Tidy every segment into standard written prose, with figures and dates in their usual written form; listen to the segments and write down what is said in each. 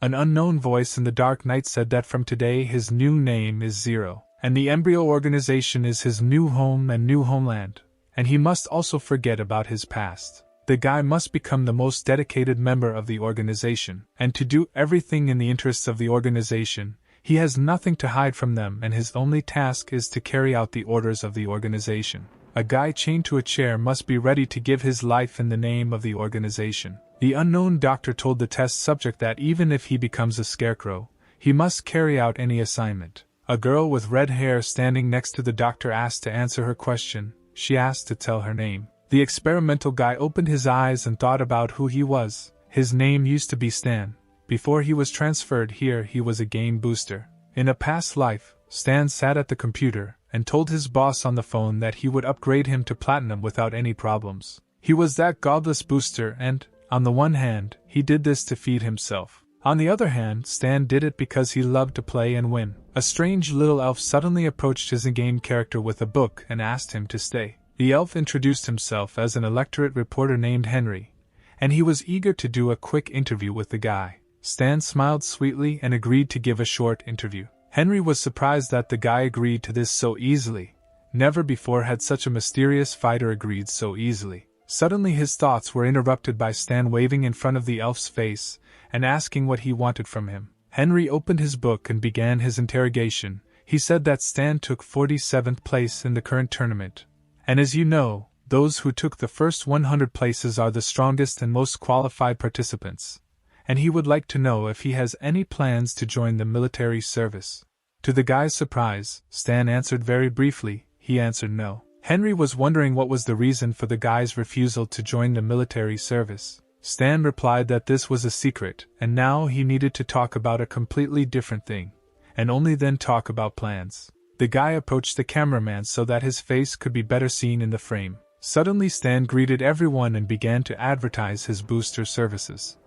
An unknown voice in the dark night said that from today his new name is Zero, and the embryo organization is his new home and new homeland, and he must also forget about his past. The guy must become the most dedicated member of the organization, and to do everything in the interests of the organization. He has nothing to hide from them, and his only task is to carry out the orders of the organization. A guy chained to a chair must be ready to give his life in the name of the organization. The unknown doctor told the test subject that even if he becomes a scarecrow, he must carry out any assignment. A girl with red hair standing next to the doctor asked to answer her question. She asked to tell her name. The experimental guy opened his eyes and thought about who he was. His name used to be Stan. Before he was transferred here, he was a game booster. In a past life, Stan sat at the computer and told his boss on the phone that he would upgrade him to platinum without any problems. He was that godless booster, and, on the one hand, he did this to feed himself. On the other hand, Stan did it because he loved to play and win. A strange little elf suddenly approached his in-game character with a book and asked him to stay. The elf introduced himself as an electorate reporter named Henry, and he was eager to do a quick interview with the guy. Stan smiled sweetly and agreed to give a short interview. Henry was surprised that the guy agreed to this so easily. Never before had such a mysterious fighter agreed so easily. Suddenly his thoughts were interrupted by Stan waving in front of the elf's face and asking what he wanted from him. Henry opened his book and began his interrogation. He said that Stan took 47th place in the current tournament. And as you know, those who took the first 100 places are the strongest and most qualified participants. And he would like to know if he has any plans to join the military service. To the guy's surprise, Stan answered very briefly. He answered no. Henry was wondering what was the reason for the guy's refusal to join the military service. Stan replied that this was a secret, and now he needed to talk about a completely different thing, and only then talk about plans. The guy approached the cameraman so that his face could be better seen in the frame. Suddenly Stan greeted everyone and began to advertise his booster services,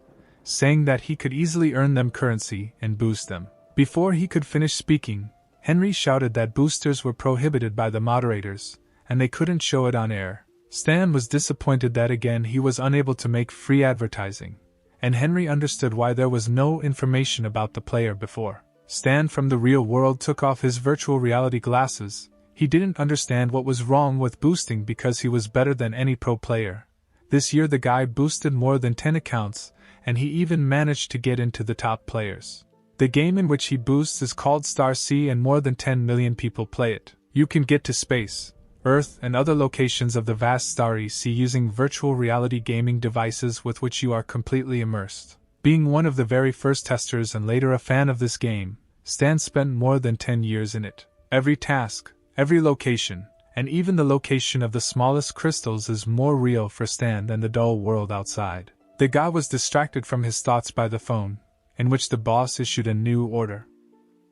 saying that he could easily earn them currency and boost them. Before he could finish speaking, Henry shouted that boosters were prohibited by the moderators, and they couldn't show it on air. Stan was disappointed that again he was unable to make free advertising, and Henry understood why there was no information about the player before. Stan from the real world took off his virtual reality glasses. He didn't understand what was wrong with boosting because he was better than any pro player. This year the guy boosted more than 10 accounts, and he even managed to get into the top players. The game in which he boosts is called Star Sea and more than 10 million people play it. You can get to space, Earth and other locations of the vast starry sea using virtual reality gaming devices with which you are completely immersed. Being one of the very first testers and later a fan of this game, Stan spent more than 10 years in it. Every task, every location, and even the location of the smallest crystals is more real for Stan than the dull world outside. The guy was distracted from his thoughts by the phone, in which the boss issued a new order.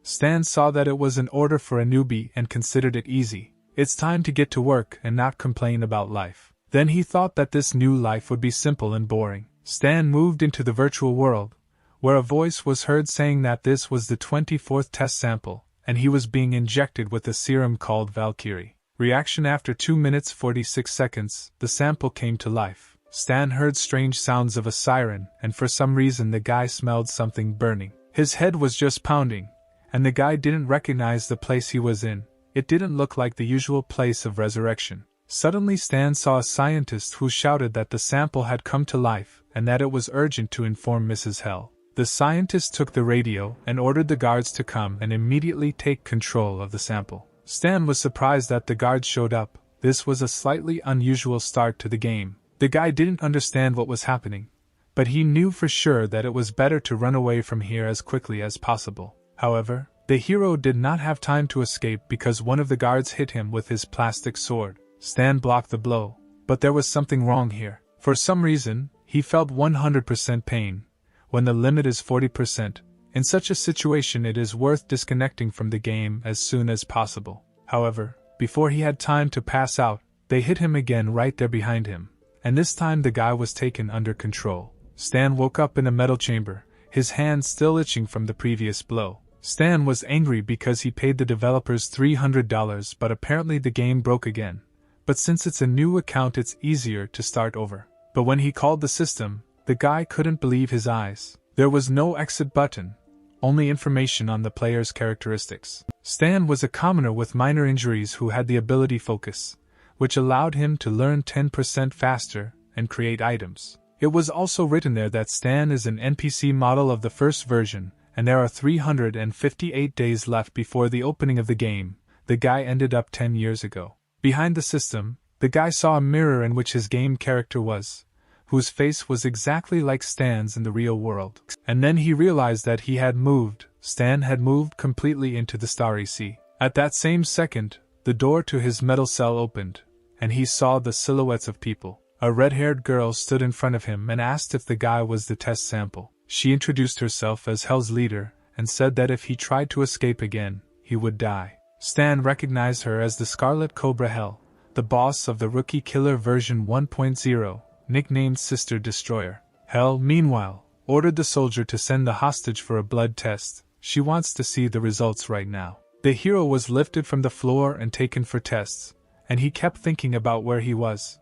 Stan saw that it was an order for a newbie and considered it easy. It's time to get to work and not complain about life. Then he thought that this new life would be simple and boring. Stan moved into the virtual world, where a voice was heard saying that this was the 24th test sample, and he was being injected with a serum called Valkyrie. Reaction: after 2 minutes 46 seconds, the sample came to life. Stan heard strange sounds of a siren, and for some reason the guy smelled something burning. His head was just pounding, and the guy didn't recognize the place he was in. It didn't look like the usual place of resurrection. Suddenly Stan saw a scientist who shouted that the sample had come to life, and that it was urgent to inform Mrs. Hell. The scientist took the radio and ordered the guards to come and immediately take control of the sample. Stan was surprised that the guards showed up. This was a slightly unusual start to the game. The guy didn't understand what was happening, but he knew for sure that it was better to run away from here as quickly as possible. However, the hero did not have time to escape because one of the guards hit him with his plastic sword. Stan blocked the blow, but there was something wrong here. For some reason, he felt 100% pain, when the limit is 40%. In such a situation it is worth disconnecting from the game as soon as possible. However, before he had time to pass out, they hit him again right there behind him, and this time the guy was taken under control. Stan woke up in a metal chamber, his hand still itching from the previous blow. Stan was angry because he paid the developers $300, but apparently the game broke again. But since it's a new account it's easier to start over. But when he called the system, the guy couldn't believe his eyes. There was no exit button, only information on the player's characteristics. Stan was a commoner with minor injuries who had the ability Focus, which allowed him to learn 10% faster and create items. It was also written there that Stan is an NPC model of the first version, and there are 358 days left before the opening of the game. The guy ended up 10 years ago. Behind the system, the guy saw a mirror in which his game character was, whose face was exactly like Stan's in the real world. And then he realized that he had moved. Stan had moved completely into the starry sea. At that same second, the door to his metal cell opened, and he saw the silhouettes of people. A red-haired girl stood in front of him and asked if the guy was the test sample. She introduced herself as Hell's leader and said that if he tried to escape again, he would die. Stan recognized her as the Scarlet Cobra Hell, the boss of the Rookie Killer version 1.0, nicknamed Sister Destroyer. Hell, meanwhile, ordered the soldier to send the hostage for a blood test. She wants to see the results right now. The hero was lifted from the floor and taken for tests, and he kept thinking about where he was.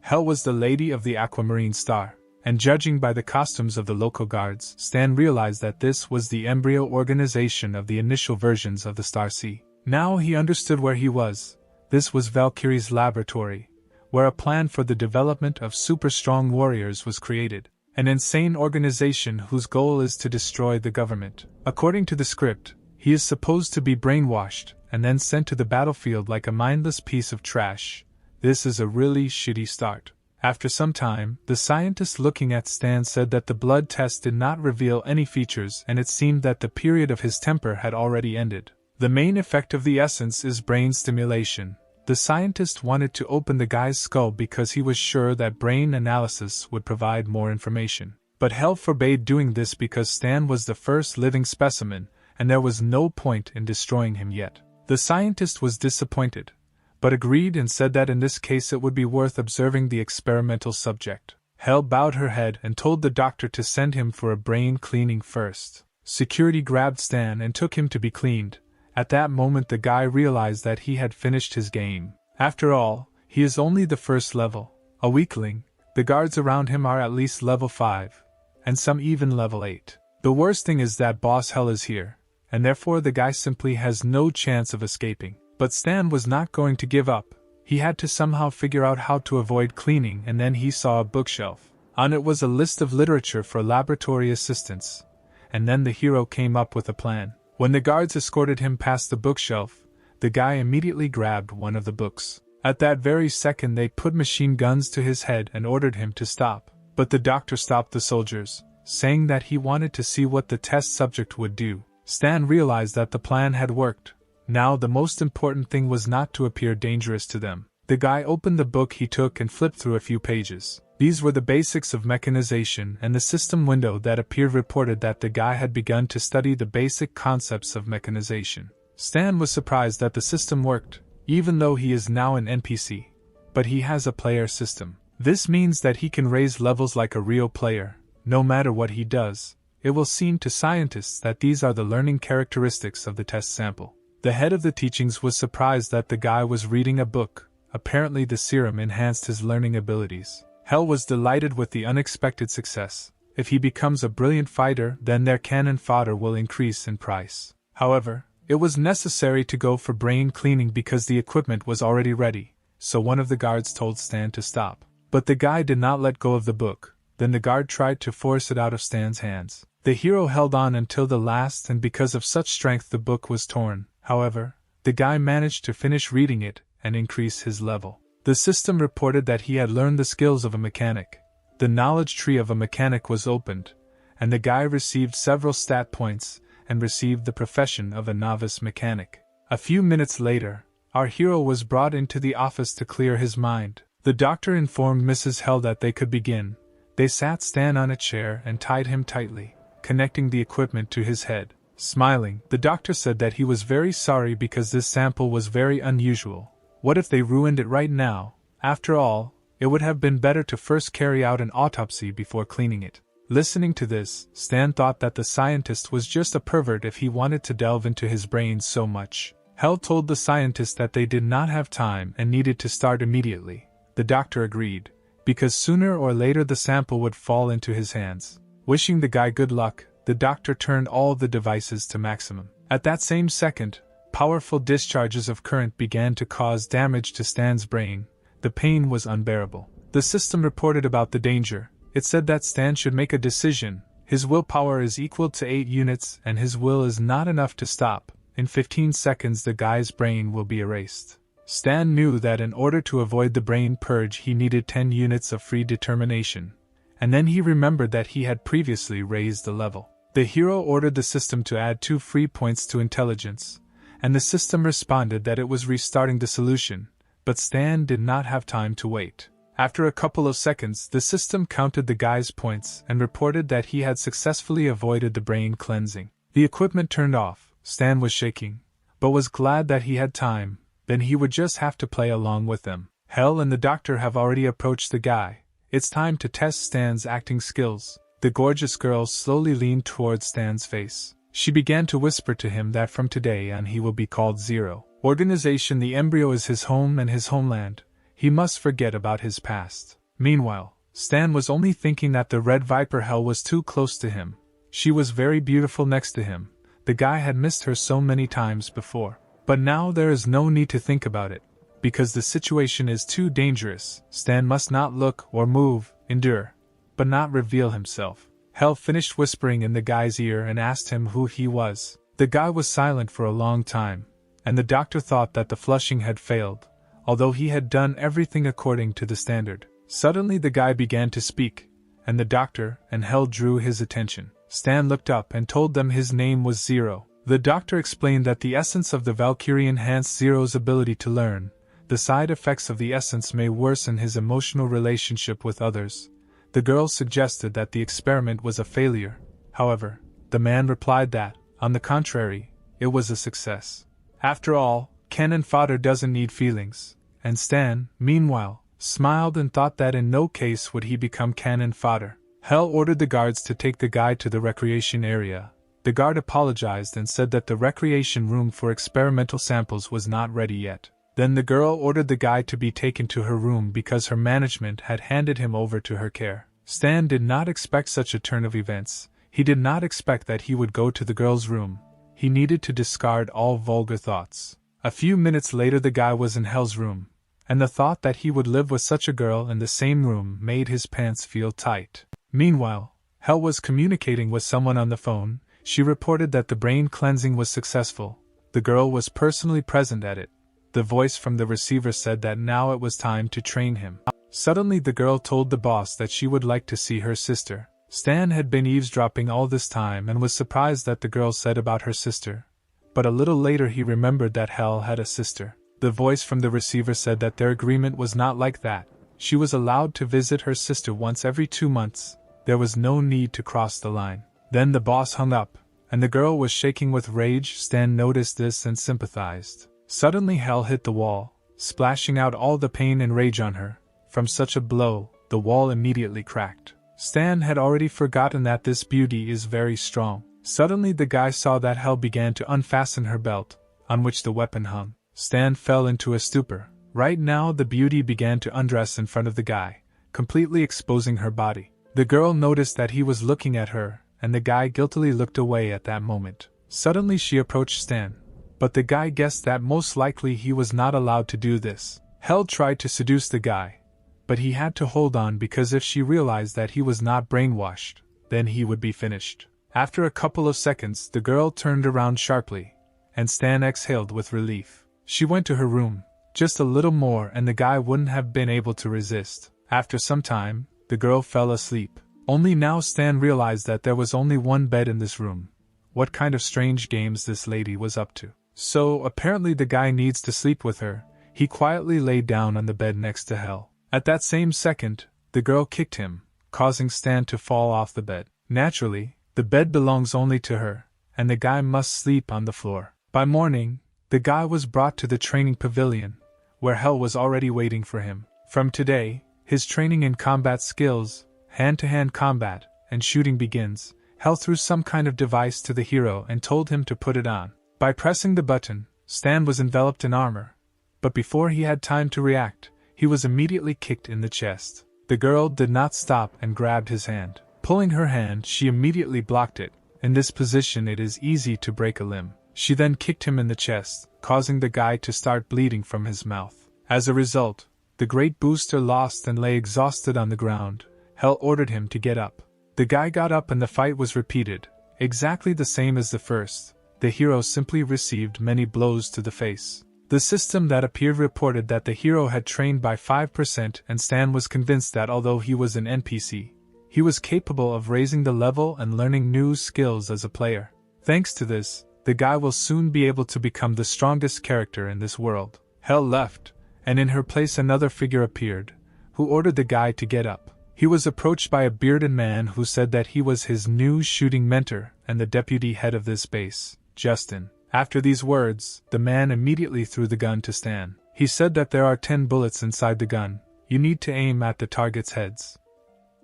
Hell was the lady of the aquamarine star, and judging by the costumes of the local guards, Stan realized that this was the embryo organization of the initial versions of the Star Sea. Now he understood where he was. This was Valkyrie's laboratory, where a plan for the development of super-strong warriors was created. An insane organization whose goal is to destroy the government. According to the script, he is supposed to be brainwashed and then sent to the battlefield like a mindless piece of trash. This is a really shitty start. After some time, the scientist looking at Stan said that the blood test did not reveal any features and it seemed that the period of his temper had already ended. The main effect of the essence is brain stimulation. The scientist wanted to open the guy's skull because he was sure that brain analysis would provide more information. But Hell forbade doing this because Stan was the first living specimen, and there was no point in destroying him yet. The scientist was disappointed, but agreed and said that in this case it would be worth observing the experimental subject. Hell bowed her head and told the doctor to send him for a brain cleaning first. Security grabbed Stan and took him to be cleaned. At that moment the guy realized that he had finished his game. After all, he is only the first level, a weakling. The guards around him are at least level 5, and some even level 8. The worst thing is that Boss Hell is here, and therefore the guy simply has no chance of escaping. But Stan was not going to give up. He had to somehow figure out how to avoid cleaning, and then he saw a bookshelf. On it was a list of literature for laboratory assistants, and then the hero came up with a plan. When the guards escorted him past the bookshelf, the guy immediately grabbed one of the books. At that very second they put machine guns to his head and ordered him to stop. But the doctor stopped the soldiers, saying that he wanted to see what the test subject would do. Stan realized that the plan had worked. Now the most important thing was not to appear dangerous to them. The guy opened the book he took and flipped through a few pages. These were the basics of mechanization, and the system window that appeared reported that the guy had begun to study the basic concepts of mechanization. Stan was surprised that the system worked, even though he is now an NPC. But he has a player system. This means that he can raise levels like a real player, no matter what he does. It will seem to scientists that these are the learning characteristics of the test sample. The head of the teachings was surprised that the guy was reading a book. Apparently the serum enhanced his learning abilities. Hell was delighted with the unexpected success. If he becomes a brilliant fighter, then their cannon fodder will increase in price. However, it was necessary to go for brain cleaning because the equipment was already ready, so one of the guards told Stan to stop. But the guy did not let go of the book. Then the guard tried to force it out of Stan's hands. The hero held on until the last, and because of such strength the book was torn. However, the guy managed to finish reading it and increase his level. The system reported that he had learned the skills of a mechanic. The knowledge tree of a mechanic was opened, and the guy received several stat points and received the profession of a novice mechanic. A few minutes later, our hero was brought into the office to clear his mind. The doctor informed Mrs. Hell that they could begin. They sat Stan on a chair and tied him tightly, connecting the equipment to his head. Smiling, the doctor said that he was very sorry because this sample was very unusual. What if they ruined it right now? After all, it would have been better to first carry out an autopsy before cleaning it. Listening to this, Stan thought that the scientist was just a pervert if he wanted to delve into his brain so much. Hell told the scientist that they did not have time and needed to start immediately. The doctor agreed, because sooner or later the sample would fall into his hands. Wishing the guy good luck, the doctor turned all the devices to maximum. At that same second, powerful discharges of current began to cause damage to Stan's brain. The pain was unbearable. The system reported about the danger. It said that Stan should make a decision. His willpower is equal to 8 units and his will is not enough to stop. In 15 seconds the guy's brain will be erased. Stan knew that in order to avoid the brain purge he needed 10 units of free determination. And then he remembered that he had previously raised the level. The hero ordered the system to add 2 free points to intelligence, and the system responded that it was restarting the solution, but Stan did not have time to wait. After a couple of seconds, the system counted the guy's points and reported that he had successfully avoided the brain cleansing. The equipment turned off. Stan was shaking, but was glad that he had time, then he would just have to play along with them. Hell and the doctor have already approached the guy. It's time to test Stan's acting skills. The gorgeous girl slowly leaned towards Stan's face. She began to whisper to him that from today on he will be called Zero. Organization: the embryo is his home and his homeland. He must forget about his past. Meanwhile, Stan was only thinking that the Red Viper Hell was too close to him. She was very beautiful next to him. The guy had missed her so many times before. But now there is no need to think about it. Because the situation is too dangerous, Stan must not look or move, endure, but not reveal himself. Hell finished whispering in the guy's ear and asked him who he was. The guy was silent for a long time, and the doctor thought that the flushing had failed, although he had done everything according to the standard. Suddenly the guy began to speak, and the doctor and Hell drew his attention. Stan looked up and told them his name was Zero. The doctor explained that the essence of the Valkyrie enhanced Zero's ability to learn. The side effects of the essence may worsen his emotional relationship with others. The girl suggested that the experiment was a failure. However, the man replied that, on the contrary, it was a success. After all, cannon fodder doesn't need feelings. And Stan, meanwhile, smiled and thought that in no case would he become cannon fodder. Hell ordered the guards to take the guy to the recreation area. The guard apologized and said that the recreation room for experimental samples was not ready yet. Then the girl ordered the guy to be taken to her room because her management had handed him over to her care. Stan did not expect such a turn of events. He did not expect that he would go to the girl's room. He needed to discard all vulgar thoughts. A few minutes later the guy was in Hell's room, and the thought that he would live with such a girl in the same room made his pants feel tight. Meanwhile, Hell was communicating with someone on the phone. She reported that the brain cleansing was successful. The girl was personally present at it. The voice from the receiver said that now it was time to train him. Suddenly the girl told the boss that she would like to see her sister. Stan had been eavesdropping all this time and was surprised that the girl said about her sister. But a little later he remembered that Hell had a sister. The voice from the receiver said that their agreement was not like that. She was allowed to visit her sister once every 2 months. There was no need to cross the line. Then the boss hung up, and the girl was shaking with rage. Stan noticed this and sympathized. Suddenly Hell hit the wall, splashing out all the pain and rage on her. From such a blow, the wall immediately cracked. Stan had already forgotten that this beauty is very strong. Suddenly the guy saw that Hell began to unfasten her belt, on which the weapon hung. Stan fell into a stupor. Right now the beauty began to undress in front of the guy, completely exposing her body. The girl noticed that he was looking at her, and the guy guiltily looked away at that moment. Suddenly she approached Stan. But the guy guessed that most likely he was not allowed to do this. Hell tried to seduce the guy, but he had to hold on because if she realized that he was not brainwashed, then he would be finished. After a couple of seconds, the girl turned around sharply, and Stan exhaled with relief. She went to her room, just a little more and the guy wouldn't have been able to resist. After some time, the girl fell asleep. Only now Stan realized that there was only one bed in this room. What kind of strange games this lady was up to. So, apparently the guy needs to sleep with her. He quietly lay down on the bed next to Hell. At that same second, the girl kicked him, causing Stan to fall off the bed. Naturally, the bed belongs only to her, and the guy must sleep on the floor. By morning, the guy was brought to the training pavilion, where Hell was already waiting for him. From today, his training in combat skills, hand-to-hand combat, and shooting begins. Hell threw some kind of device to the hero and told him to put it on. By pressing the button, Stan was enveloped in armor. But before he had time to react, he was immediately kicked in the chest. The girl did not stop and grabbed his hand. Pulling her hand, she immediately blocked it. In this position it is easy to break a limb. She then kicked him in the chest, causing the guy to start bleeding from his mouth. As a result, the great booster lost and lay exhausted on the ground. Hell ordered him to get up. The guy got up and the fight was repeated, exactly the same as the first. The hero simply received many blows to the face. The system that appeared reported that the hero had trained by 5%, and Stan was convinced that although he was an NPC, he was capable of raising the level and learning new skills as a player. Thanks to this, the guy will soon be able to become the strongest character in this world. Hell left, and in her place another figure appeared, who ordered the guy to get up. He was approached by a bearded man who said that he was his new shooting mentor and the deputy head of this base, Justin. After these words, the man immediately threw the gun to Stan. He said that there are 10 bullets inside the gun. You need to aim at the target's heads.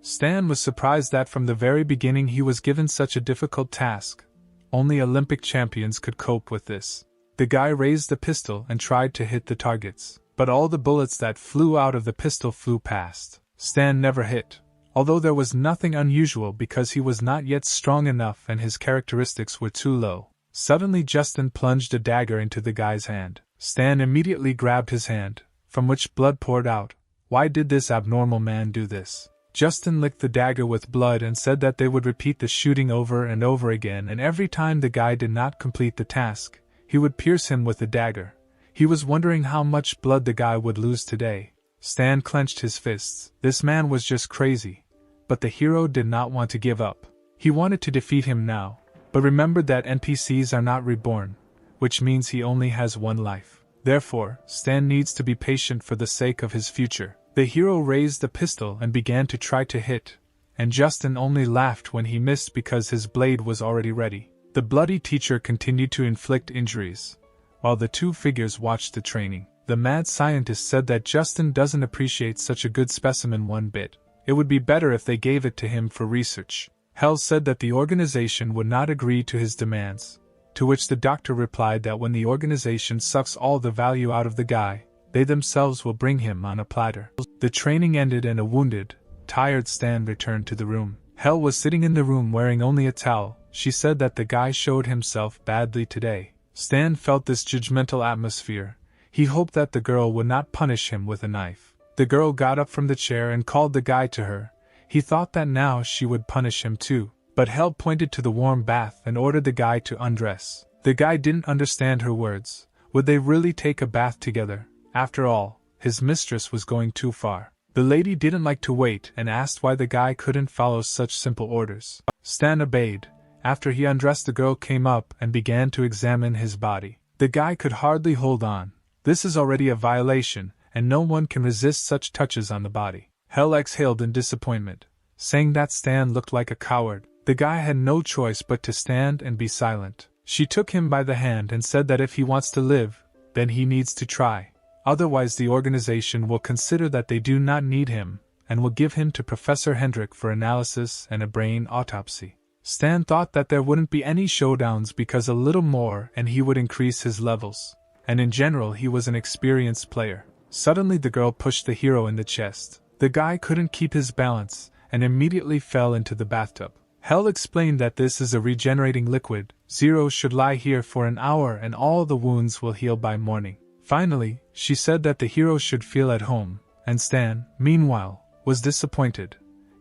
Stan was surprised that from the very beginning he was given such a difficult task. Only Olympic champions could cope with this. The guy raised the pistol and tried to hit the targets, but all the bullets that flew out of the pistol flew past. Stan never hit, although there was nothing unusual because he was not yet strong enough and his characteristics were too low. Suddenly Justin plunged a dagger into the guy's hand. Stan immediately grabbed his hand, from which blood poured out. Why did this abnormal man do this? Justin licked the dagger with blood and said that they would repeat the shooting over and over again, and every time the guy did not complete the task, he would pierce him with the dagger. He was wondering how much blood the guy would lose today. Stan clenched his fists. This man was just crazy. But the hero did not want to give up. He wanted to defeat him now, but remembered that NPCs are not reborn, which means he only has one life. Therefore, Stan needs to be patient for the sake of his future. The hero raised the pistol and began to try to hit, and Justin only laughed when he missed because his blade was already ready. The bloody teacher continued to inflict injuries, while the two figures watched the training. The mad scientist said that Justin doesn't appreciate such a good specimen one bit. It would be better if they gave it to him for research. Hell said that the organization would not agree to his demands, to which the doctor replied that when the organization sucks all the value out of the guy, they themselves will bring him on a platter. The training ended and a wounded, tired Stan returned to the room. Hell was sitting in the room wearing only a towel. She said that the guy showed himself badly today. Stan felt this judgmental atmosphere. He hoped that the girl would not punish him with a knife. The girl got up from the chair and called the guy to her. He thought that now she would punish him too, but Hell pointed to the warm bath and ordered the guy to undress. The guy didn't understand her words. Would they really take a bath together? After all, his mistress was going too far. The lady didn't like to wait and asked why the guy couldn't follow such simple orders. Stan obeyed. After he undressed, the girl came up and began to examine his body. The guy could hardly hold on. This is already a violation, and no one can resist such touches on the body. Hell exhaled in disappointment, saying that Stan looked like a coward. The guy had no choice but to stand and be silent. She took him by the hand and said that if he wants to live, then he needs to try. Otherwise the organization will consider that they do not need him, and will give him to Professor Hendrik for analysis and a brain autopsy. Stan thought that there wouldn't be any showdowns because a little more and he would increase his levels, and in general he was an experienced player. Suddenly the girl pushed the hero in the chest. The guy couldn't keep his balance, and immediately fell into the bathtub. Hell explained that this is a regenerating liquid. Zero should lie here for an hour and all the wounds will heal by morning. Finally, she said that the hero should feel at home, and Stan, meanwhile, was disappointed,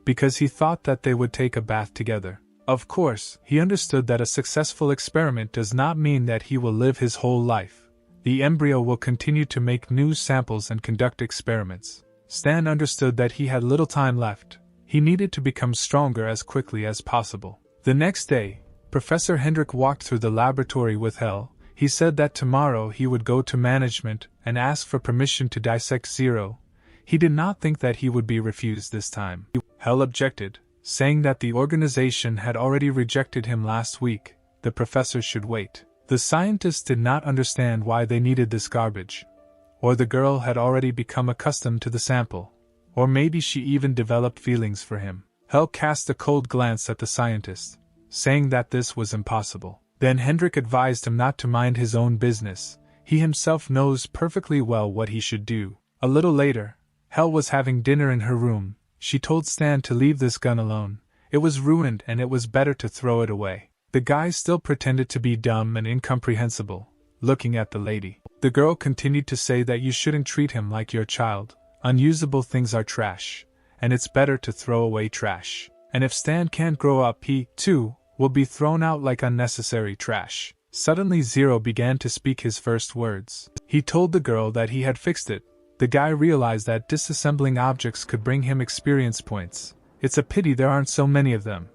because he thought that they would take a bath together. Of course, he understood that a successful experiment does not mean that he will live his whole life. The embryo will continue to make new samples and conduct experiments. Stan understood that he had little time left. He needed to become stronger as quickly as possible. The next day, Professor Hendrik walked through the laboratory with Hell. He said that tomorrow he would go to management and ask for permission to dissect Zero. He did not think that he would be refused this time. Hell objected, saying that the organization had already rejected him last week. The professor should wait. The scientists did not understand why they needed this garbage. Or the girl had already become accustomed to the sample. Or maybe she even developed feelings for him. Hell cast a cold glance at the scientist, saying that this was impossible. Then Hendrik advised him not to mind his own business. He himself knows perfectly well what he should do. A little later, Hell was having dinner in her room. She told Stan to leave this gun alone. It was ruined and it was better to throw it away. The guy still pretended to be dumb and incomprehensible, looking at the lady. The girl continued to say that you shouldn't treat him like your child. Unusable things are trash, and it's better to throw away trash. And if Stan can't grow up, he, too, will be thrown out like unnecessary trash. Suddenly Zero began to speak his first words. He told the girl that he had fixed it. The guy realized that disassembling objects could bring him experience points. It's a pity there aren't so many of them.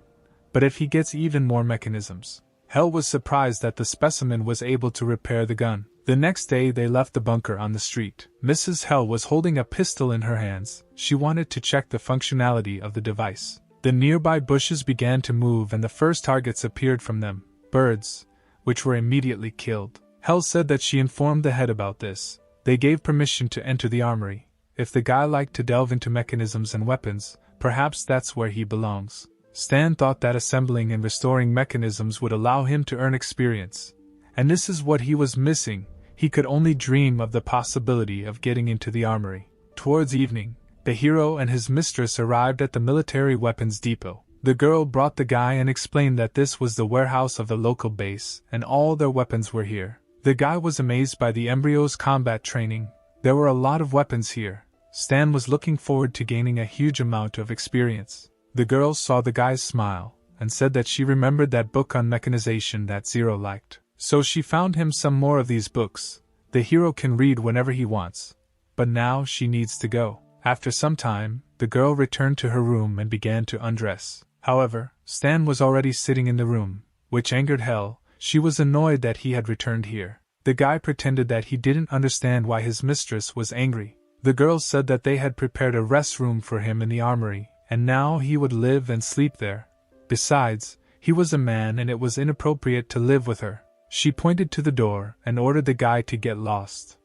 But if he gets even more mechanisms. Hell was surprised that the specimen was able to repair the gun. The next day they left the bunker on the street. Mrs. Hell was holding a pistol in her hands. She wanted to check the functionality of the device. The nearby bushes began to move and the first targets appeared from them, birds, which were immediately killed. Hell said that she informed the head about this. They gave permission to enter the armory. If the guy liked to delve into mechanisms and weapons, perhaps that's where he belongs. Stan thought that assembling and restoring mechanisms would allow him to earn experience. And this is what he was missing. He could only dream of the possibility of getting into the armory. Towards evening, the hero and his mistress arrived at the military weapons depot. The girl brought the guy and explained that this was the warehouse of the local base, and all their weapons were here. The guy was amazed by the embryo's combat training. There were a lot of weapons here. Stan was looking forward to gaining a huge amount of experience. The girl saw the guy's smile, and said that she remembered that book on mechanization that Zero liked. So she found him some more of these books. The hero can read whenever he wants. But now she needs to go. After some time, the girl returned to her room and began to undress. However, Stan was already sitting in the room, which angered Hell. She was annoyed that he had returned here. The guy pretended that he didn't understand why his mistress was angry. The girl said that they had prepared a rest room for him in the armory, and now he would live and sleep there. Besides, he was a man and it was inappropriate to live with her. She pointed to the door and ordered the guy to get lost.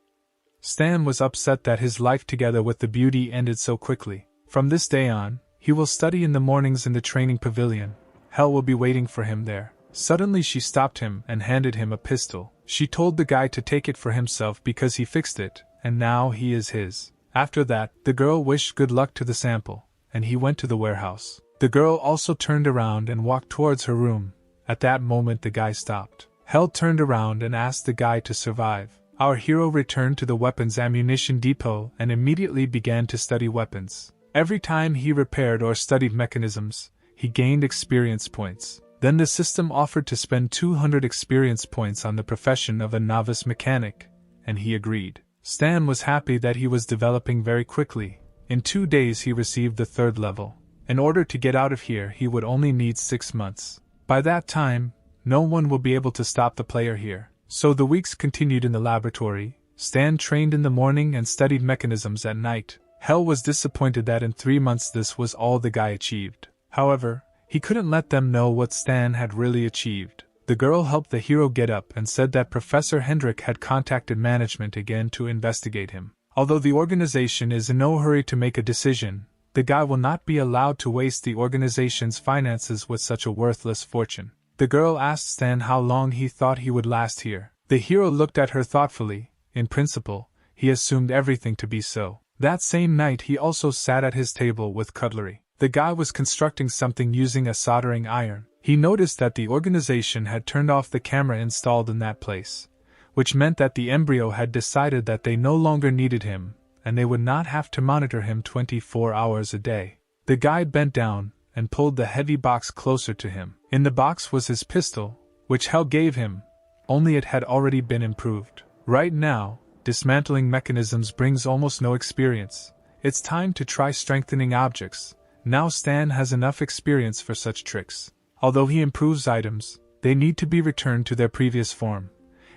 Stan was upset that his life together with the beauty ended so quickly. From this day on, he will study in the mornings in the training pavilion. Hell will be waiting for him there. Suddenly she stopped him and handed him a pistol. She told the guy to take it for himself because he fixed it, and now he is his. After that, the girl wished good luck to the sample, and he went to the warehouse. The girl also turned around and walked towards her room. At that moment the guy stopped. Hell turned around and asked the guy to survive. Our hero returned to the weapons ammunition depot and immediately began to study weapons. Every time he repaired or studied mechanisms, he gained experience points. Then the system offered to spend 200 experience points on the profession of a novice mechanic, and he agreed. Stan was happy that he was developing very quickly. In 2 days he received the 3rd level. In order to get out of here he would only need 6 months. By that time, no one will be able to stop the player here. So the weeks continued in the laboratory. Stan trained in the morning and studied mechanisms at night. Hell was disappointed that in 3 months this was all the guy achieved. However, he couldn't let them know what Stan had really achieved. The girl helped the hero get up and said that Professor Hendrik had contacted management again to investigate him. Although the organization is in no hurry to make a decision, the guy will not be allowed to waste the organization's finances with such a worthless fortune. The girl asked Stan how long he thought he would last here. The hero looked at her thoughtfully. In principle, he assumed everything to be so. That same night he also sat at his table with cutlery. The guy was constructing something using a soldering iron. He noticed that the organization had turned off the camera installed in that place, which meant that the embryo had decided that they no longer needed him, and they would not have to monitor him 24 hours a day. The guy bent down and pulled the heavy box closer to him. In the box was his pistol, which Hell gave him, only it had already been improved. Right now, dismantling mechanisms brings almost no experience. It's time to try strengthening objects. Now Stan has enough experience for such tricks. Although he improves items, they need to be returned to their previous form,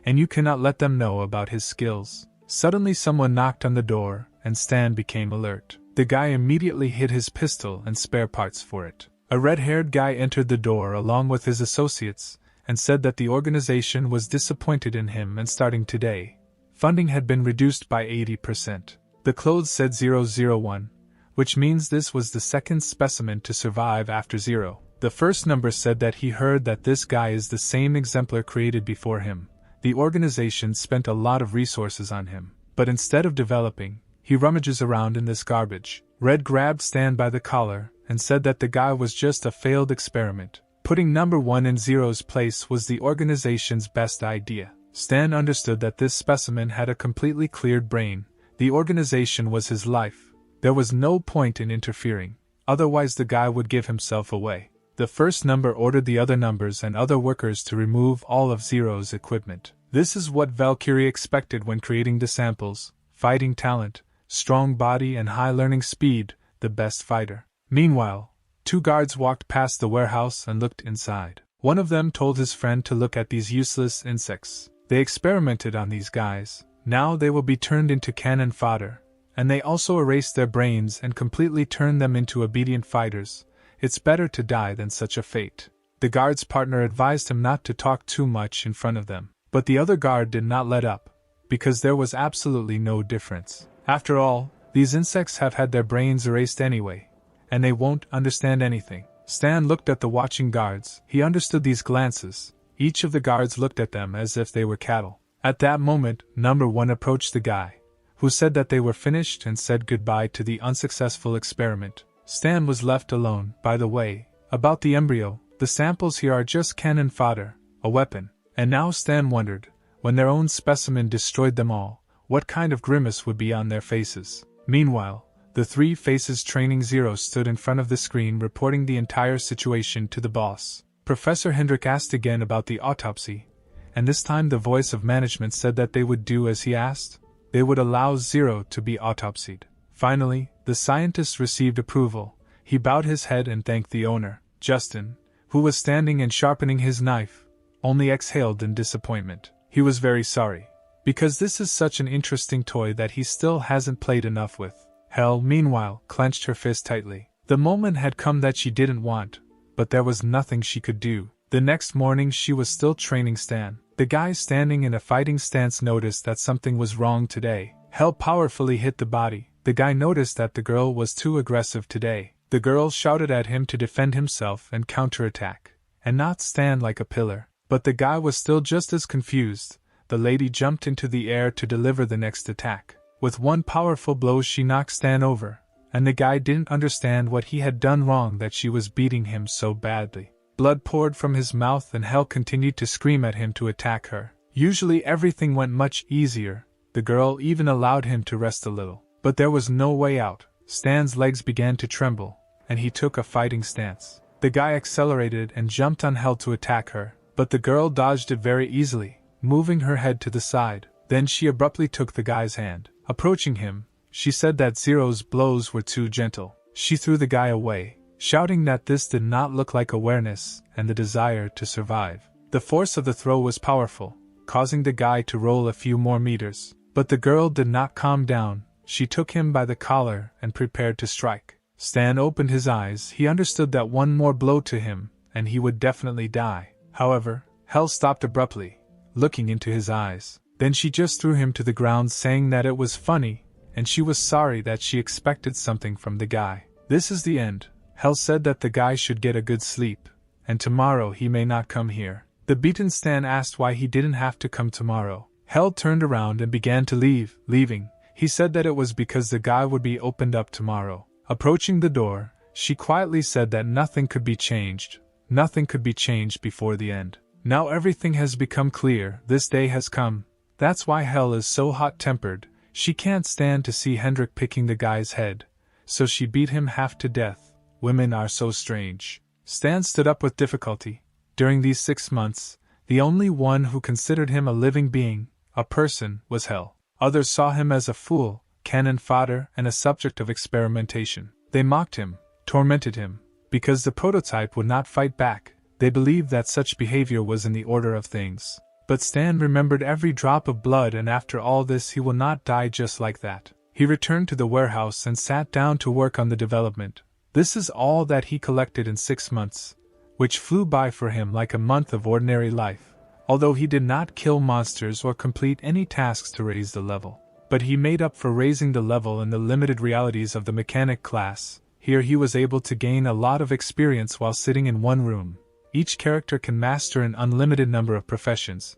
and you cannot let them know about his skills. Suddenly someone knocked on the door, and Stan became alert. The guy immediately hid his pistol and spare parts for it. A red-haired guy entered the door along with his associates, and said that the organization was disappointed in him and starting today, funding had been reduced by 80%. The clothes said 001, which means this was the second specimen to survive after 0. The first number said that he heard that this guy is the same exemplar created before him. The organization spent a lot of resources on him, but instead of developing, he rummages around in this garbage. Red grabbed Stan by the collar and said that the guy was just a failed experiment. Putting number 1 in Zero's place was the organization's best idea. Stan understood that this specimen had a completely cleared brain. The organization was his life. There was no point in interfering, otherwise the guy would give himself away. The first number ordered the other numbers and other workers to remove all of Zero's equipment. This is what Valkyrie expected when creating the samples: fighting talent, strong body and high learning speed, the best fighter. Meanwhile, 2 guards walked past the warehouse and looked inside. One of them told his friend to look at these useless insects. They experimented on these guys. Now they will be turned into cannon fodder. And they also erased their brains and completely turned them into obedient fighters. It's better to die than such a fate. The guard's partner advised him not to talk too much in front of them. But the other guard did not let up, because there was absolutely no difference. After all, these insects have had their brains erased anyway, and they won't understand anything. Stan looked at the watching guards. He understood these glances. Each of the guards looked at them as if they were cattle. At that moment, number 1 approached the guy, who said that they were finished and said goodbye to the unsuccessful experiment. Stan was left alone. By the way, about the embryo, the samples here are just cannon fodder, a weapon. And now Stan wondered, when their own specimen destroyed them all, what kind of grimace would be on their faces. Meanwhile, the 3 faces training Zero stood in front of the screen reporting the entire situation to the boss. Professor Hendrik asked again about the autopsy, and this time the voice of management said that they would do as he asked. They would allow Zero to be autopsied. Finally, the scientist received approval. He bowed his head and thanked the owner. Justin, who was standing and sharpening his knife, only exhaled in disappointment. He was very sorry, because this is such an interesting toy that he still hasn't played enough with. Hel, meanwhile, clenched her fist tightly. The moment had come that she didn't want, but there was nothing she could do. The next morning she was still training Stan. The guy standing in a fighting stance noticed that something was wrong today. Hel powerfully hit the body. The guy noticed that the girl was too aggressive today. The girl shouted at him to defend himself and counterattack, and not stand like a pillar. But the guy was still just as confused. The lady jumped into the air to deliver the next attack. With one powerful blow she knocked Stan over, and the guy didn't understand what he had done wrong that she was beating him so badly. Blood poured from his mouth and Hel continued to scream at him to attack her. Usually everything went much easier. The girl even allowed him to rest a little. But there was no way out. Stan's legs began to tremble, and he took a fighting stance. The guy accelerated and jumped on Hel to attack her, but the girl dodged it very easily, moving her head to the side. Then she abruptly took the guy's hand. Approaching him, she said that Zero's blows were too gentle. She threw the guy away, shouting that this did not look like awareness and the desire to survive. The force of the throw was powerful, causing the guy to roll a few more meters. But the girl did not calm down. She took him by the collar and prepared to strike. Stan opened his eyes. He understood that one more blow to him, and he would definitely die. However, Hel stopped abruptly, looking into his eyes. Then she just threw him to the ground, saying that it was funny, and she was sorry that she expected something from the guy. This is the end. Hel said that the guy should get a good sleep, and tomorrow he may not come here. The beaten Stan asked why he didn't have to come tomorrow. Hel turned around and began to leave. Leaving, he said that it was because the guy would be opened up tomorrow. Approaching the door, she quietly said that nothing could be changed. Nothing could be changed before the end. Now everything has become clear. This day has come. That's why Hel is so hot-tempered. She can't stand to see Hendrik picking the guy's head, so she beat him half to death. Women are so strange. Stan stood up with difficulty. During these 6 months, the only one who considered him a living being, a person, was Hel. Others saw him as a fool, cannon fodder, and a subject of experimentation. They mocked him, tormented him, because the prototype would not fight back. They believed that such behavior was in the order of things. But Stan remembered every drop of blood, and after all this he will not die just like that. He returned to the warehouse and sat down to work on the development. This is all that he collected in 6 months, which flew by for him like a month of ordinary life. Although he did not kill monsters or complete any tasks to raise the level. But he made up for raising the level in the limited realities of the mechanic class. Here he was able to gain a lot of experience while sitting in one room. Each character can master an unlimited number of professions,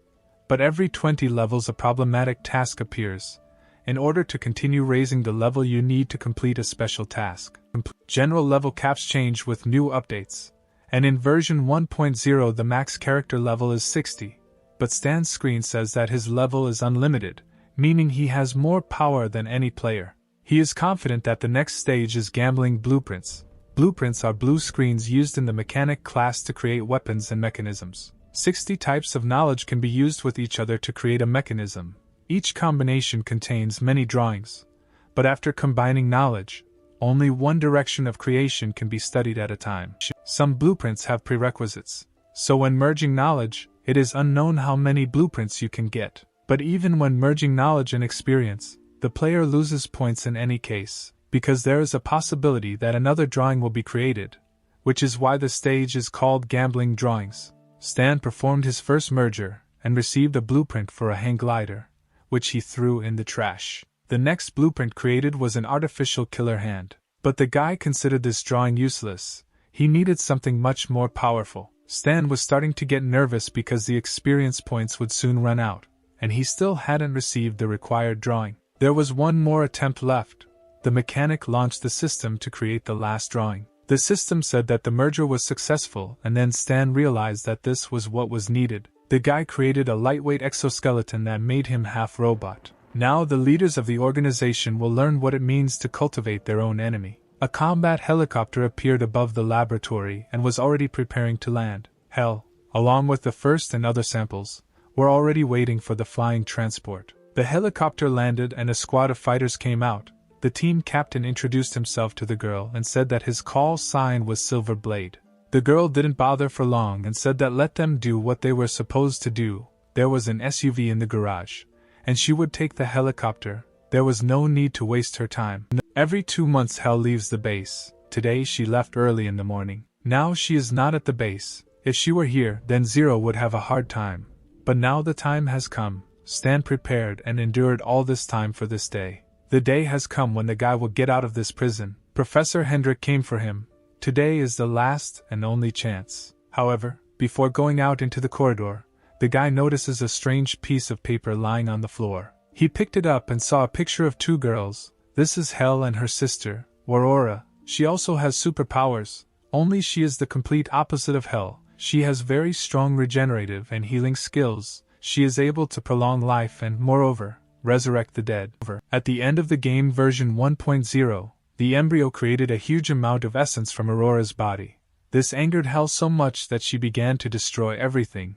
but every 20 levels a problematic task appears, In order to continue raising the level, you need to complete a special task. General level caps change with new updates, and in version 1.0 the max character level is 60, but Stan's screen says that his level is unlimited, meaning he has more power than any player. He is confident that the next stage is gambling blueprints. Blueprints are blue screens used in the mechanic class to create weapons and mechanisms. 60 types of knowledge can be used with each other to create a mechanism. Each combination contains many drawings, but after combining knowledge, only one direction of creation can be studied at a time. Some blueprints have prerequisites, so when merging knowledge, it is unknown how many blueprints you can get. But even when merging knowledge and experience, the player loses points in any case, because there is a possibility that another drawing will be created, which is why the stage is called Gambling Drawings. Stan performed his first merger and received a blueprint for a hang glider, which he threw in the trash. The next blueprint created was an artificial killer hand, but the guy considered this drawing useless. He needed something much more powerful. Stan was starting to get nervous because the experience points would soon run out, and he still hadn't received the required drawing. There was one more attempt left. The mechanic launched the system to create the last drawing. The system said that the merger was successful, and then Stan realized that this was what was needed. The guy created a lightweight exoskeleton that made him half robot. Now the leaders of the organization will learn what it means to cultivate their own enemy. A combat helicopter appeared above the laboratory and was already preparing to land. Hell, along with the first and other samples, were already waiting for the flying transport. The helicopter landed and a squad of fighters came out. The team captain introduced himself to the girl and said that his call sign was Silver Blade. The girl didn't bother for long and said that let them do what they were supposed to do. There was an SUV in the garage, and she would take the helicopter. There was no need to waste her time. Every 2 months Hell leaves the base. Today she left early in the morning. Now she is not at the base. If she were here, then Zero would have a hard time. But now the time has come. Stan prepared and endured all this time for this day. The day has come when the guy will get out of this prison. Professor Hendrik came for him. Today is the last and only chance. However, before going out into the corridor, the guy notices a strange piece of paper lying on the floor. He picked it up and saw a picture of 2 girls. This is Hell and her sister, Aurora. She also has superpowers, only she is the complete opposite of Hell. She has very strong regenerative and healing skills. She is able to prolong life and, moreover, resurrect the dead. At the end of the game version 1.0, the embryo created a huge amount of essence from Aurora's body. This angered Hell so much that she began to destroy everything.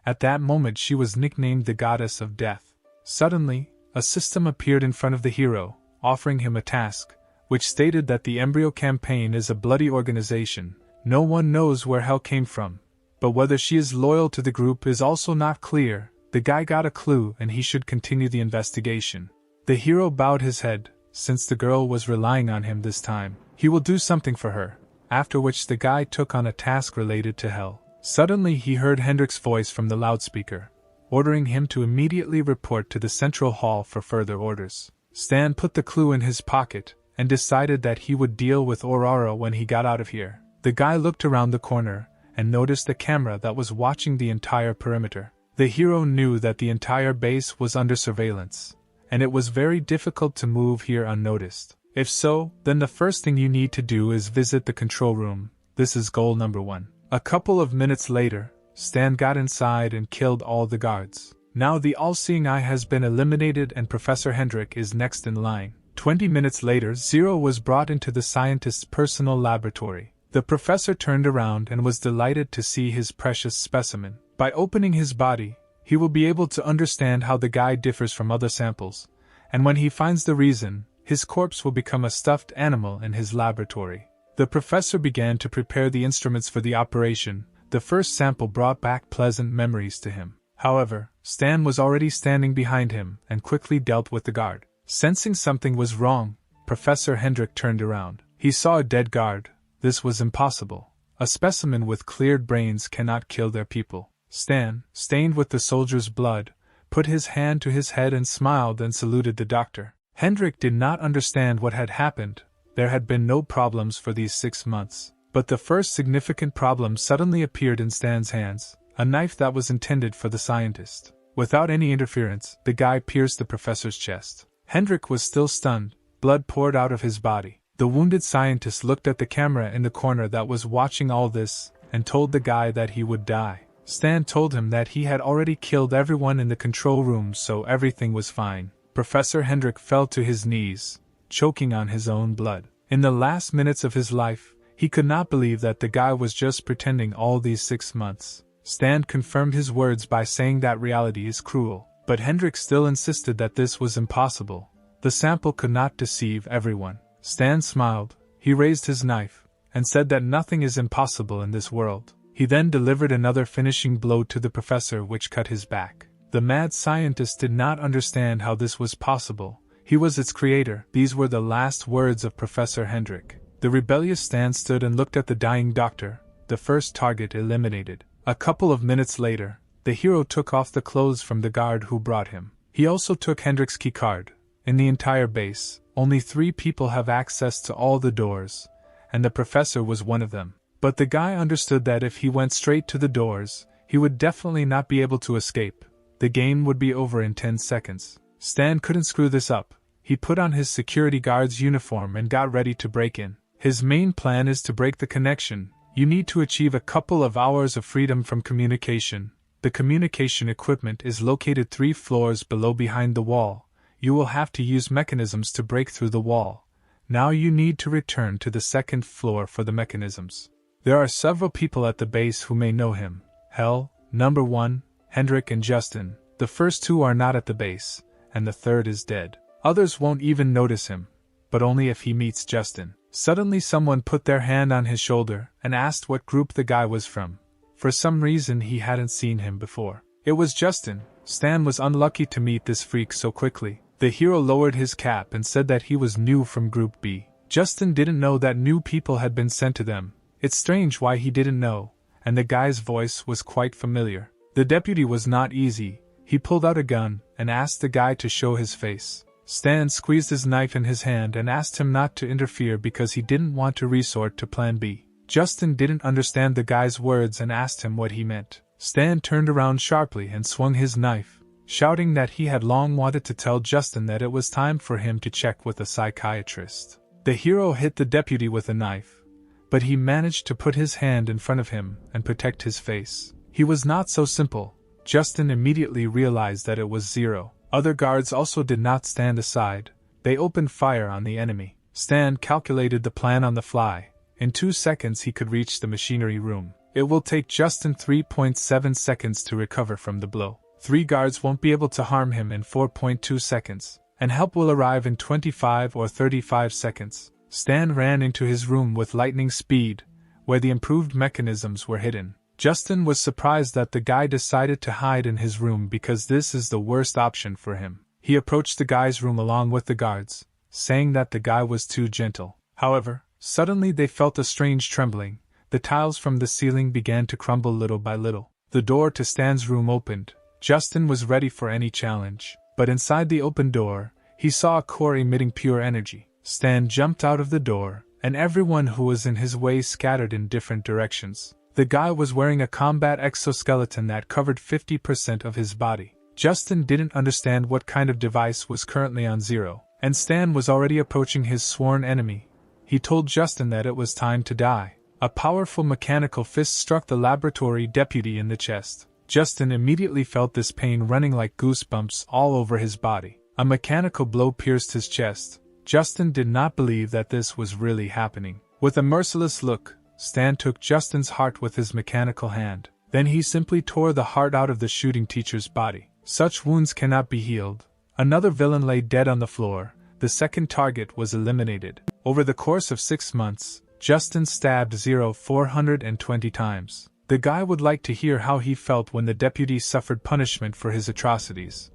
At that moment she was nicknamed the Goddess of Death. Suddenly, a system appeared in front of the hero, offering him a task, which stated that the embryo campaign is a bloody organization. No one knows where Hell came from, but whether she is loyal to the group is also not clear. The guy got a clue and he should continue the investigation. The hero bowed his head, since the girl was relying on him this time. He will do something for her, after which the guy took on a task related to Hell. Suddenly he heard Hendrik's voice from the loudspeaker, ordering him to immediately report to the central hall for further orders. Stan put the clue in his pocket, and decided that he would deal with Aurora when he got out of here. The guy looked around the corner, and noticed a camera that was watching the entire perimeter. The hero knew that the entire base was under surveillance, and it was very difficult to move here unnoticed. If so, then the first thing you need to do is visit the control room. This is goal number 1. A couple of minutes later, Stan got inside and killed all the guards. Now the all-seeing eye has been eliminated and Professor Hendrik is next in line. 20 minutes later, Zero was brought into the scientist's personal laboratory. The professor turned around and was delighted to see his precious specimen. By opening his body, he will be able to understand how the guy differs from other samples, and when he finds the reason, his corpse will become a stuffed animal in his laboratory. The professor began to prepare the instruments for the operation. The first sample brought back pleasant memories to him. However, Stan was already standing behind him and quickly dealt with the guard. Sensing something was wrong, Professor Hendrik turned around. He saw a dead guard. This was impossible. A specimen with cleared brains cannot kill their people. Stan, stained with the soldier's blood, put his hand to his head and smiled and saluted the doctor. Hendrik did not understand what had happened. There had been no problems for these 6 months. But the first significant problem suddenly appeared in Stan's hands, a knife that was intended for the scientist. Without any interference, the guy pierced the professor's chest. Hendrik was still stunned, blood poured out of his body. The wounded scientist looked at the camera in the corner that was watching all this, and told the guy that he would die. Stan told him that he had already killed everyone in the control room, so everything was fine. Professor Hendrik fell to his knees, choking on his own blood. In the last minutes of his life, he could not believe that the guy was just pretending all these 6 months. Stan confirmed his words by saying that reality is cruel, but Hendrik still insisted that this was impossible. The sample could not deceive everyone. Stan smiled, he raised his knife, and said that nothing is impossible in this world. He then delivered another finishing blow to the professor which cut his back. The mad scientist did not understand how this was possible. He was its creator. These were the last words of Professor Hendrik. The rebellious Stan stood and looked at the dying doctor, the first target eliminated. A couple of minutes later, the hero took off the clothes from the guard who brought him. He also took Hendrik's keycard. In the entire base, only 3 people have access to all the doors, and the professor was one of them. But the guy understood that if he went straight to the doors, he would definitely not be able to escape. The game would be over in 10 seconds. Stan couldn't screw this up. He put on his security guard's uniform and got ready to break in. His main plan is to break the connection. You need to achieve a couple of hours of freedom from communication. The communication equipment is located 3 floors below behind the wall. You will have to use mechanisms to break through the wall. Now you need to return to the 2nd floor for the mechanisms. There are several people at the base who may know him. Hell, number 1, Hendrik and Justin. The first 2 are not at the base, and the 3rd is dead. Others won't even notice him, but only if he meets Justin. Suddenly someone put their hand on his shoulder and asked what group the guy was from. For some reason he hadn't seen him before. It was Justin. Stan was unlucky to meet this freak so quickly. The hero lowered his cap and said that he was new from Group B. Justin didn't know that new people had been sent to them. It's strange why he didn't know, and the guy's voice was quite familiar. The deputy was not easy. He pulled out a gun and asked the guy to show his face. Stan squeezed his knife in his hand and asked him not to interfere because he didn't want to resort to Plan B. Justin didn't understand the guy's words and asked him what he meant. Stan turned around sharply and swung his knife, shouting that he had long wanted to tell Justin that it was time for him to check with a psychiatrist. The hero hit the deputy with a knife, but he managed to put his hand in front of him and protect his face. He was not so simple. Justin immediately realized that it was Zero. Other guards also did not stand aside. They opened fire on the enemy. Stan calculated the plan on the fly. In 2 seconds he could reach the machinery room. It will take Justin 3.7 seconds to recover from the blow. 3 guards won't be able to harm him in 4.2 seconds, and help will arrive in 25 or 35 seconds. Stan ran into his room with lightning speed, where the improved mechanisms were hidden. Justin was surprised that the guy decided to hide in his room because this is the worst option for him. He approached the guy's room along with the guards, saying that the guy was too gentle. However, suddenly they felt a strange trembling. The tiles from the ceiling began to crumble little by little. The door to Stan's room opened. Justin was ready for any challenge, but inside the open door, he saw a core emitting pure energy. Stan jumped out of the door, and everyone who was in his way scattered in different directions. The guy was wearing a combat exoskeleton that covered 50% of his body. Justin didn't understand what kind of device was currently on Zero, and Stan was already approaching his sworn enemy. He told Justin that it was time to die. A powerful mechanical fist struck the laboratory deputy in the chest. Justin immediately felt this pain running like goosebumps all over his body. A mechanical blow pierced his chest. Justin did not believe that this was really happening. With a merciless look, Stan took Justin's heart with his mechanical hand. Then he simply tore the heart out of the shooting teacher's body. Such wounds cannot be healed. Another villain lay dead on the floor. The second target was eliminated. Over the course of 6 months, Justin stabbed Zero 420 times. The guy would like to hear how he felt when the deputy suffered punishment for his atrocities.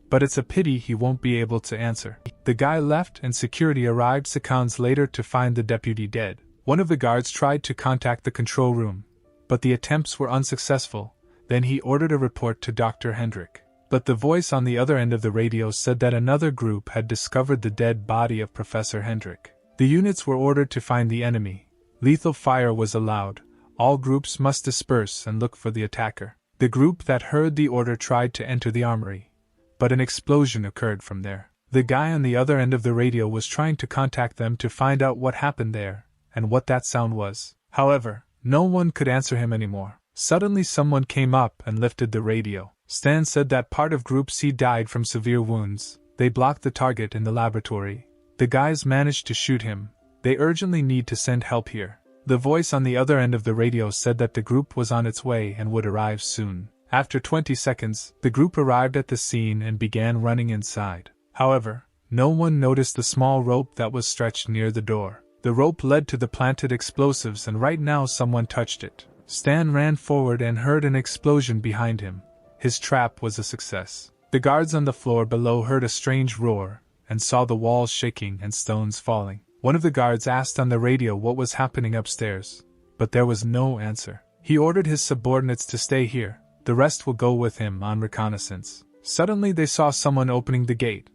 But it's a pity he won't be able to answer. The guy left and security arrived seconds later to find the deputy dead. One of the guards tried to contact the control room, but the attempts were unsuccessful. Then he ordered a report to Dr. Hendrik. But the voice on the other end of the radio said that another group had discovered the dead body of Professor Hendrik. The units were ordered to find the enemy. Lethal fire was allowed. All groups must disperse and look for the attacker. The group that heard the order tried to enter the armory, but an explosion occurred from there. The guy on the other end of the radio was trying to contact them to find out what happened there, and what that sound was. However, no one could answer him anymore. Suddenly someone came up and lifted the radio. Stan said that part of Group C died from severe wounds. They blocked the target in the laboratory. The guys managed to shoot him. They urgently need to send help here. The voice on the other end of the radio said that the group was on its way and would arrive soon. After 20 seconds, the group arrived at the scene and began running inside. However, no one noticed the small rope that was stretched near the door. The rope led to the planted explosives, and right now someone touched it. Stan ran forward and heard an explosion behind him. His trap was a success. The guards on the floor below heard a strange roar, and saw the walls shaking and stones falling. One of the guards asked on the radio what was happening upstairs, but there was no answer. He ordered his subordinates to stay here. The rest will go with him on reconnaissance. Suddenly they saw someone opening the gate,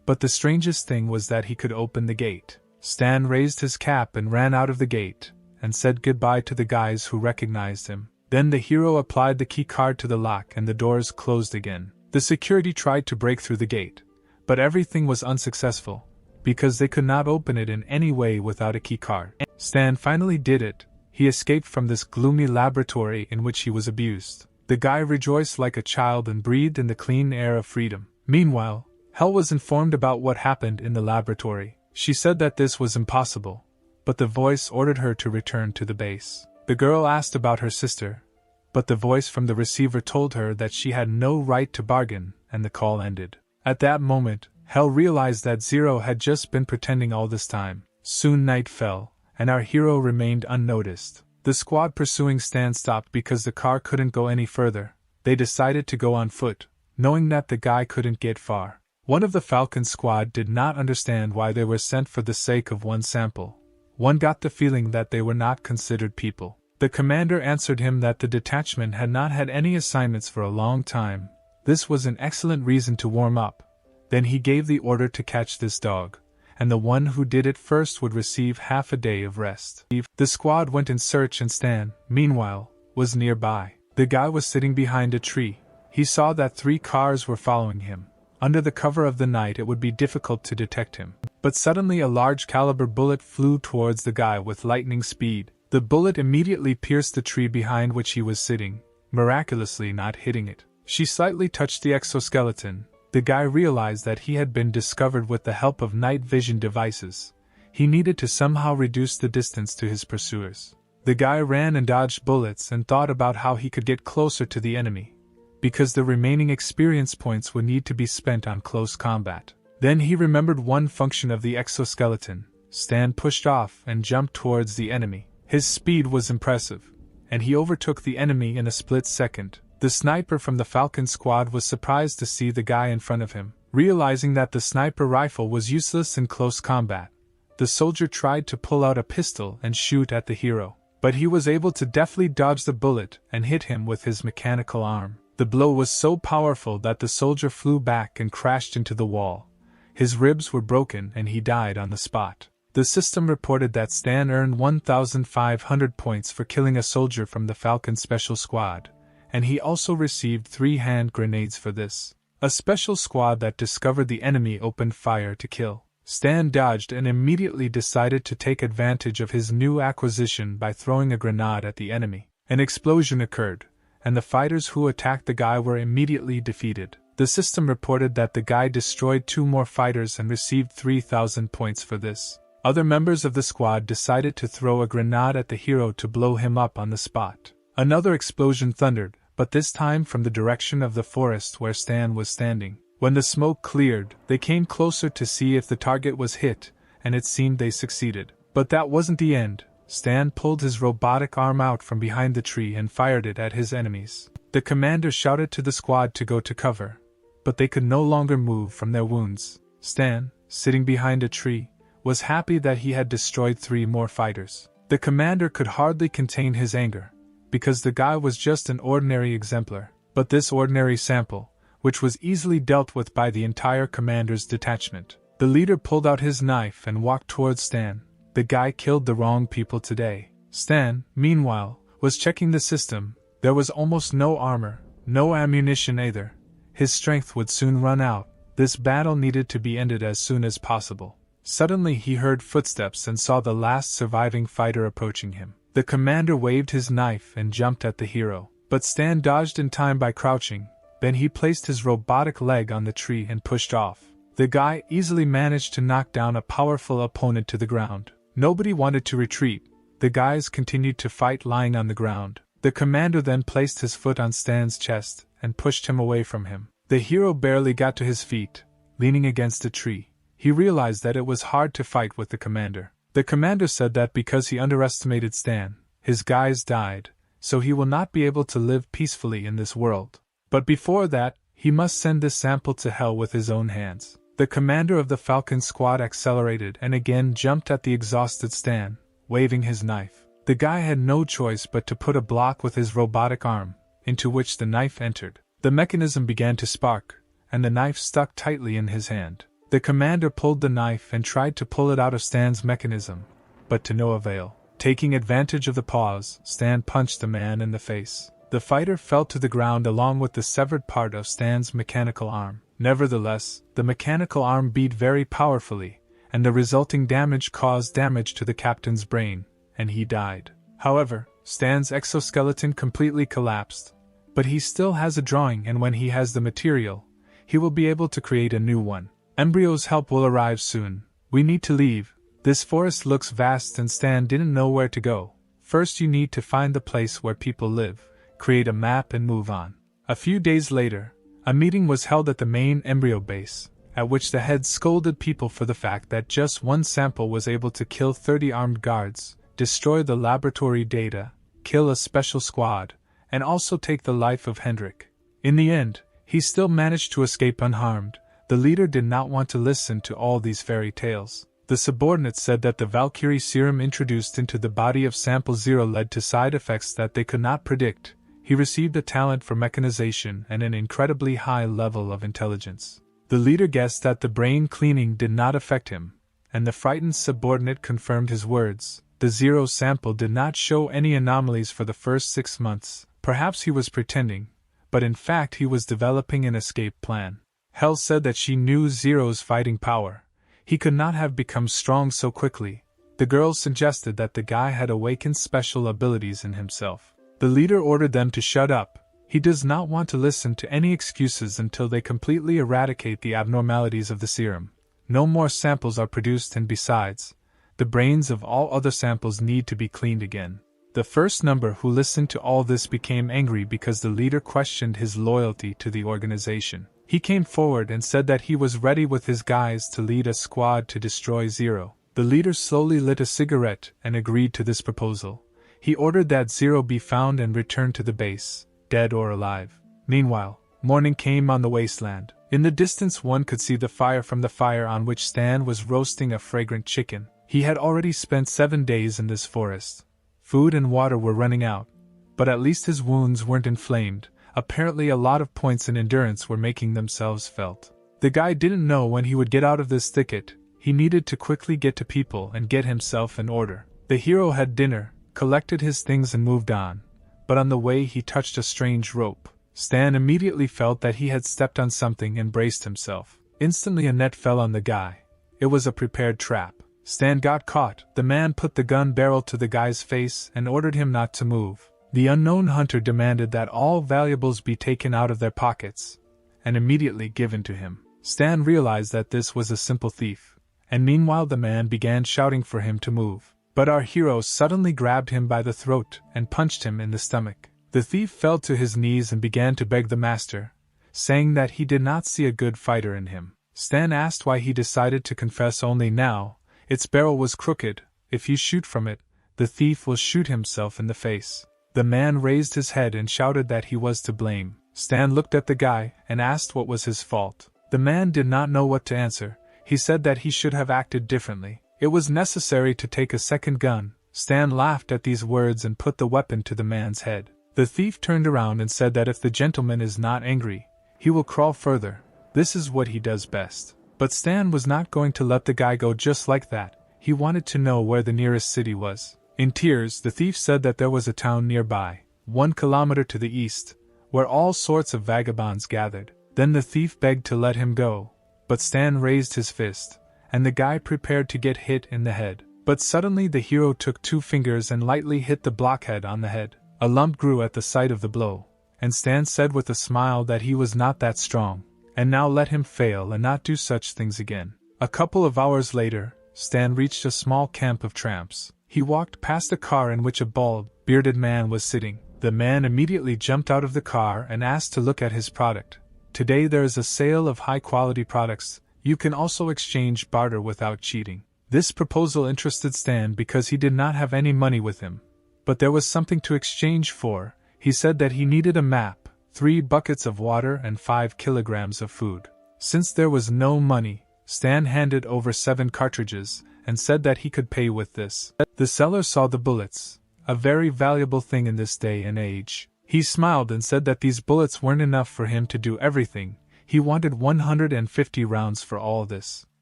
but the strangest thing was that he could open the gate. Stan raised his cap and ran out of the gate, and said goodbye to the guys who recognized him. Then the hero applied the key card to the lock and the doors closed again. The security tried to break through the gate, but everything was unsuccessful, because they could not open it in any way without a key card. Stan finally did it. He escaped from this gloomy laboratory in which he was abused. The guy rejoiced like a child and breathed in the clean air of freedom. Meanwhile, Hel was informed about what happened in the laboratory. She said that this was impossible, but the voice ordered her to return to the base. The girl asked about her sister, but the voice from the receiver told her that she had no right to bargain, and the call ended. At that moment, Hel realized that Zero had just been pretending all this time. Soon night fell, and our hero remained unnoticed. The squad pursuing Stan stopped because the car couldn't go any further. They decided to go on foot, knowing that the guy couldn't get far. One of the Falcon squad did not understand why they were sent for the sake of one sample. One got the feeling that they were not considered people. The commander answered him that the detachment had not had any assignments for a long time. This was an excellent reason to warm up. Then he gave the order to catch this dog, and the one who did it first would receive half a day of rest. The squad went in search, and Stan, meanwhile, was nearby. The guy was sitting behind a tree. He saw that 3 cars were following him. Under the cover of the night it would be difficult to detect him. But suddenly a large caliber bullet flew towards the guy with lightning speed. The bullet immediately pierced the tree behind which he was sitting, miraculously not hitting it. She slightly touched the exoskeleton. The guy realized that he had been discovered with the help of night vision devices. He needed to somehow reduce the distance to his pursuers. The guy ran and dodged bullets and thought about how he could get closer to the enemy, because the remaining experience points would need to be spent on close combat. Then he remembered one function of the exoskeleton. Stan pushed off and jumped towards the enemy. His speed was impressive, and he overtook the enemy in a split second. The sniper from the Falcon squad was surprised to see the guy in front of him. Realizing that the sniper rifle was useless in close combat, the soldier tried to pull out a pistol and shoot at the hero, but he was able to deftly dodge the bullet and hit him with his mechanical arm. The blow was so powerful that the soldier flew back and crashed into the wall. His ribs were broken and he died on the spot. The system reported that Stan earned 1,500 points for killing a soldier from the Falcon Special Squad, and he also received 3 hand grenades for this. A special squad that discovered the enemy opened fire to kill. Stan dodged and immediately decided to take advantage of his new acquisition by throwing a grenade at the enemy. An explosion occurred, and the fighters who attacked the guy were immediately defeated. The system reported that the guy destroyed 2 more fighters and received 3,000 points for this. Other members of the squad decided to throw a grenade at the hero to blow him up on the spot. Another explosion thundered, but this time from the direction of the forest where Stan was standing. When the smoke cleared, they came closer to see if the target was hit, and it seemed they succeeded. But that wasn't the end. Stan pulled his robotic arm out from behind the tree and fired it at his enemies. The commander shouted to the squad to go to cover, but they could no longer move from their wounds. Stan, sitting behind a tree, was happy that he had destroyed 3 more fighters. The commander could hardly contain his anger, because the guy was just an ordinary exemplar. But this ordinary sample, which was easily dealt with by the entire commander's detachment. The leader pulled out his knife and walked towards Stan. The guy killed the wrong people today. Stan, meanwhile, was checking the system. There was almost no armor, no ammunition either. His strength would soon run out. This battle needed to be ended as soon as possible. Suddenly he heard footsteps and saw the last surviving fighter approaching him. The commander waved his knife and jumped at the hero, but Stan dodged in time by crouching. Then he placed his robotic leg on the tree and pushed off. The guy easily managed to knock down a powerful opponent to the ground. Nobody wanted to retreat. The guys continued to fight lying on the ground. The commander then placed his foot on Stan's chest and pushed him away from him. The hero barely got to his feet, leaning against a tree. He realized that it was hard to fight with the commander. The commander said that because he underestimated Stan, his guys died, so he will not be able to live peacefully in this world. But before that, he must send this sample to hell with his own hands. The commander of the Falcon squad accelerated and again jumped at the exhausted Stan, waving his knife. The guy had no choice but to put a block with his robotic arm, into which the knife entered. The mechanism began to spark, and the knife stuck tightly in his hand. The commander pulled the knife and tried to pull it out of Stan's mechanism, but to no avail. Taking advantage of the pause, Stan punched the man in the face. The fighter fell to the ground along with the severed part of Stan's mechanical arm. Nevertheless, the mechanical arm beat very powerfully, and the resulting damage caused damage to the captain's brain, and he died. However, Stan's exoskeleton completely collapsed, but he still has a drawing, and when he has the material, he will be able to create a new one. Embryo's help will arrive soon. We need to leave. This forest looks vast and Stan didn't know where to go. First you need to find the place where people live, create a map and move on. A few days later, a meeting was held at the main embryo base, at which the head scolded people for the fact that just one sample was able to kill 30 armed guards, destroy the laboratory data, kill a special squad, and also take the life of Hendrik. In the end, he still managed to escape unharmed. The leader did not want to listen to all these fairy tales. The subordinates said that the Valkyrie serum introduced into the body of Sample Zero led to side effects that they could not predict. He received a talent for mechanization and an incredibly high level of intelligence. The leader guessed that the brain cleaning did not affect him, and the frightened subordinate confirmed his words. The Zero sample did not show any anomalies for the first 6 months. Perhaps he was pretending, but in fact he was developing an escape plan. Hell said that she knew Zero's fighting power. He could not have become strong so quickly. The girls suggested that the guy had awakened special abilities in himself. The leader ordered them to shut up. He does not want to listen to any excuses until they completely eradicate the abnormalities of the serum. No more samples are produced, and besides, the brains of all other samples need to be cleaned again. The first number who listened to all this became angry because the leader questioned his loyalty to the organization. He came forward and said that he was ready with his guys to lead a squad to destroy Zero. The leader slowly lit a cigarette and agreed to this proposal. He ordered that Zero be found and returned to the base, dead or alive. Meanwhile, morning came on the wasteland. In the distance one could see the fire from the fire on which Stan was roasting a fragrant chicken. He had already spent 7 days in this forest. Food and water were running out, but at least his wounds weren't inflamed. Apparently a lot of points in endurance were making themselves felt. The guy didn't know when he would get out of this thicket. He needed to quickly get to people and get himself in order. The hero had dinner, collected his things and moved on, but on the way he touched a strange rope. Stan immediately felt that he had stepped on something and braced himself. Instantly a net fell on the guy. It was a prepared trap. Stan got caught. The man put the gun barrel to the guy's face and ordered him not to move. The unknown hunter demanded that all valuables be taken out of their pockets and immediately given to him. Stan realized that this was a simple thief, and meanwhile the man began shouting for him to move. But our hero suddenly grabbed him by the throat and punched him in the stomach. The thief fell to his knees and began to beg the master, saying that he did not see a good fighter in him. Stan asked why he decided to confess only now. Its barrel was crooked. If you shoot from it, the thief will shoot himself in the face. The man raised his head and shouted that he was to blame. Stan looked at the guy and asked what was his fault. The man did not know what to answer. He said that he should have acted differently. It was necessary to take a second gun. Stan laughed at these words and put the weapon to the man's head. The thief turned around and said that if the gentleman is not angry, he will crawl further. This is what he does best. But Stan was not going to let the guy go just like that. He wanted to know where the nearest city was. In tears, the thief said that there was a town nearby, 1 kilometer to the east, where all sorts of vagabonds gathered. Then the thief begged to let him go. but Stan raised his fist, and the guy prepared to get hit in the head. But suddenly the hero took 2 fingers and lightly hit the blockhead on the head. A lump grew at the sight of the blow, and Stan said with a smile that he was not that strong, and now let him fail and not do such things again. A couple of hours later, Stan reached a small camp of tramps. He walked past a car in which a bald, bearded man was sitting. The man immediately jumped out of the car and asked to look at his product. Today there is a sale of high-quality products. You can also exchange barter without cheating. This proposal interested Stan because he did not have any money with him. But there was something to exchange for. He said that he needed a map, 3 buckets of water and 5 kilograms of food. Since there was no money, Stan handed over 7 cartridges, and said that he could pay with this. The seller saw the bullets, a very valuable thing in this day and age. He smiled and said that these bullets weren't enough for him to do everything. He wanted 150 rounds for all this.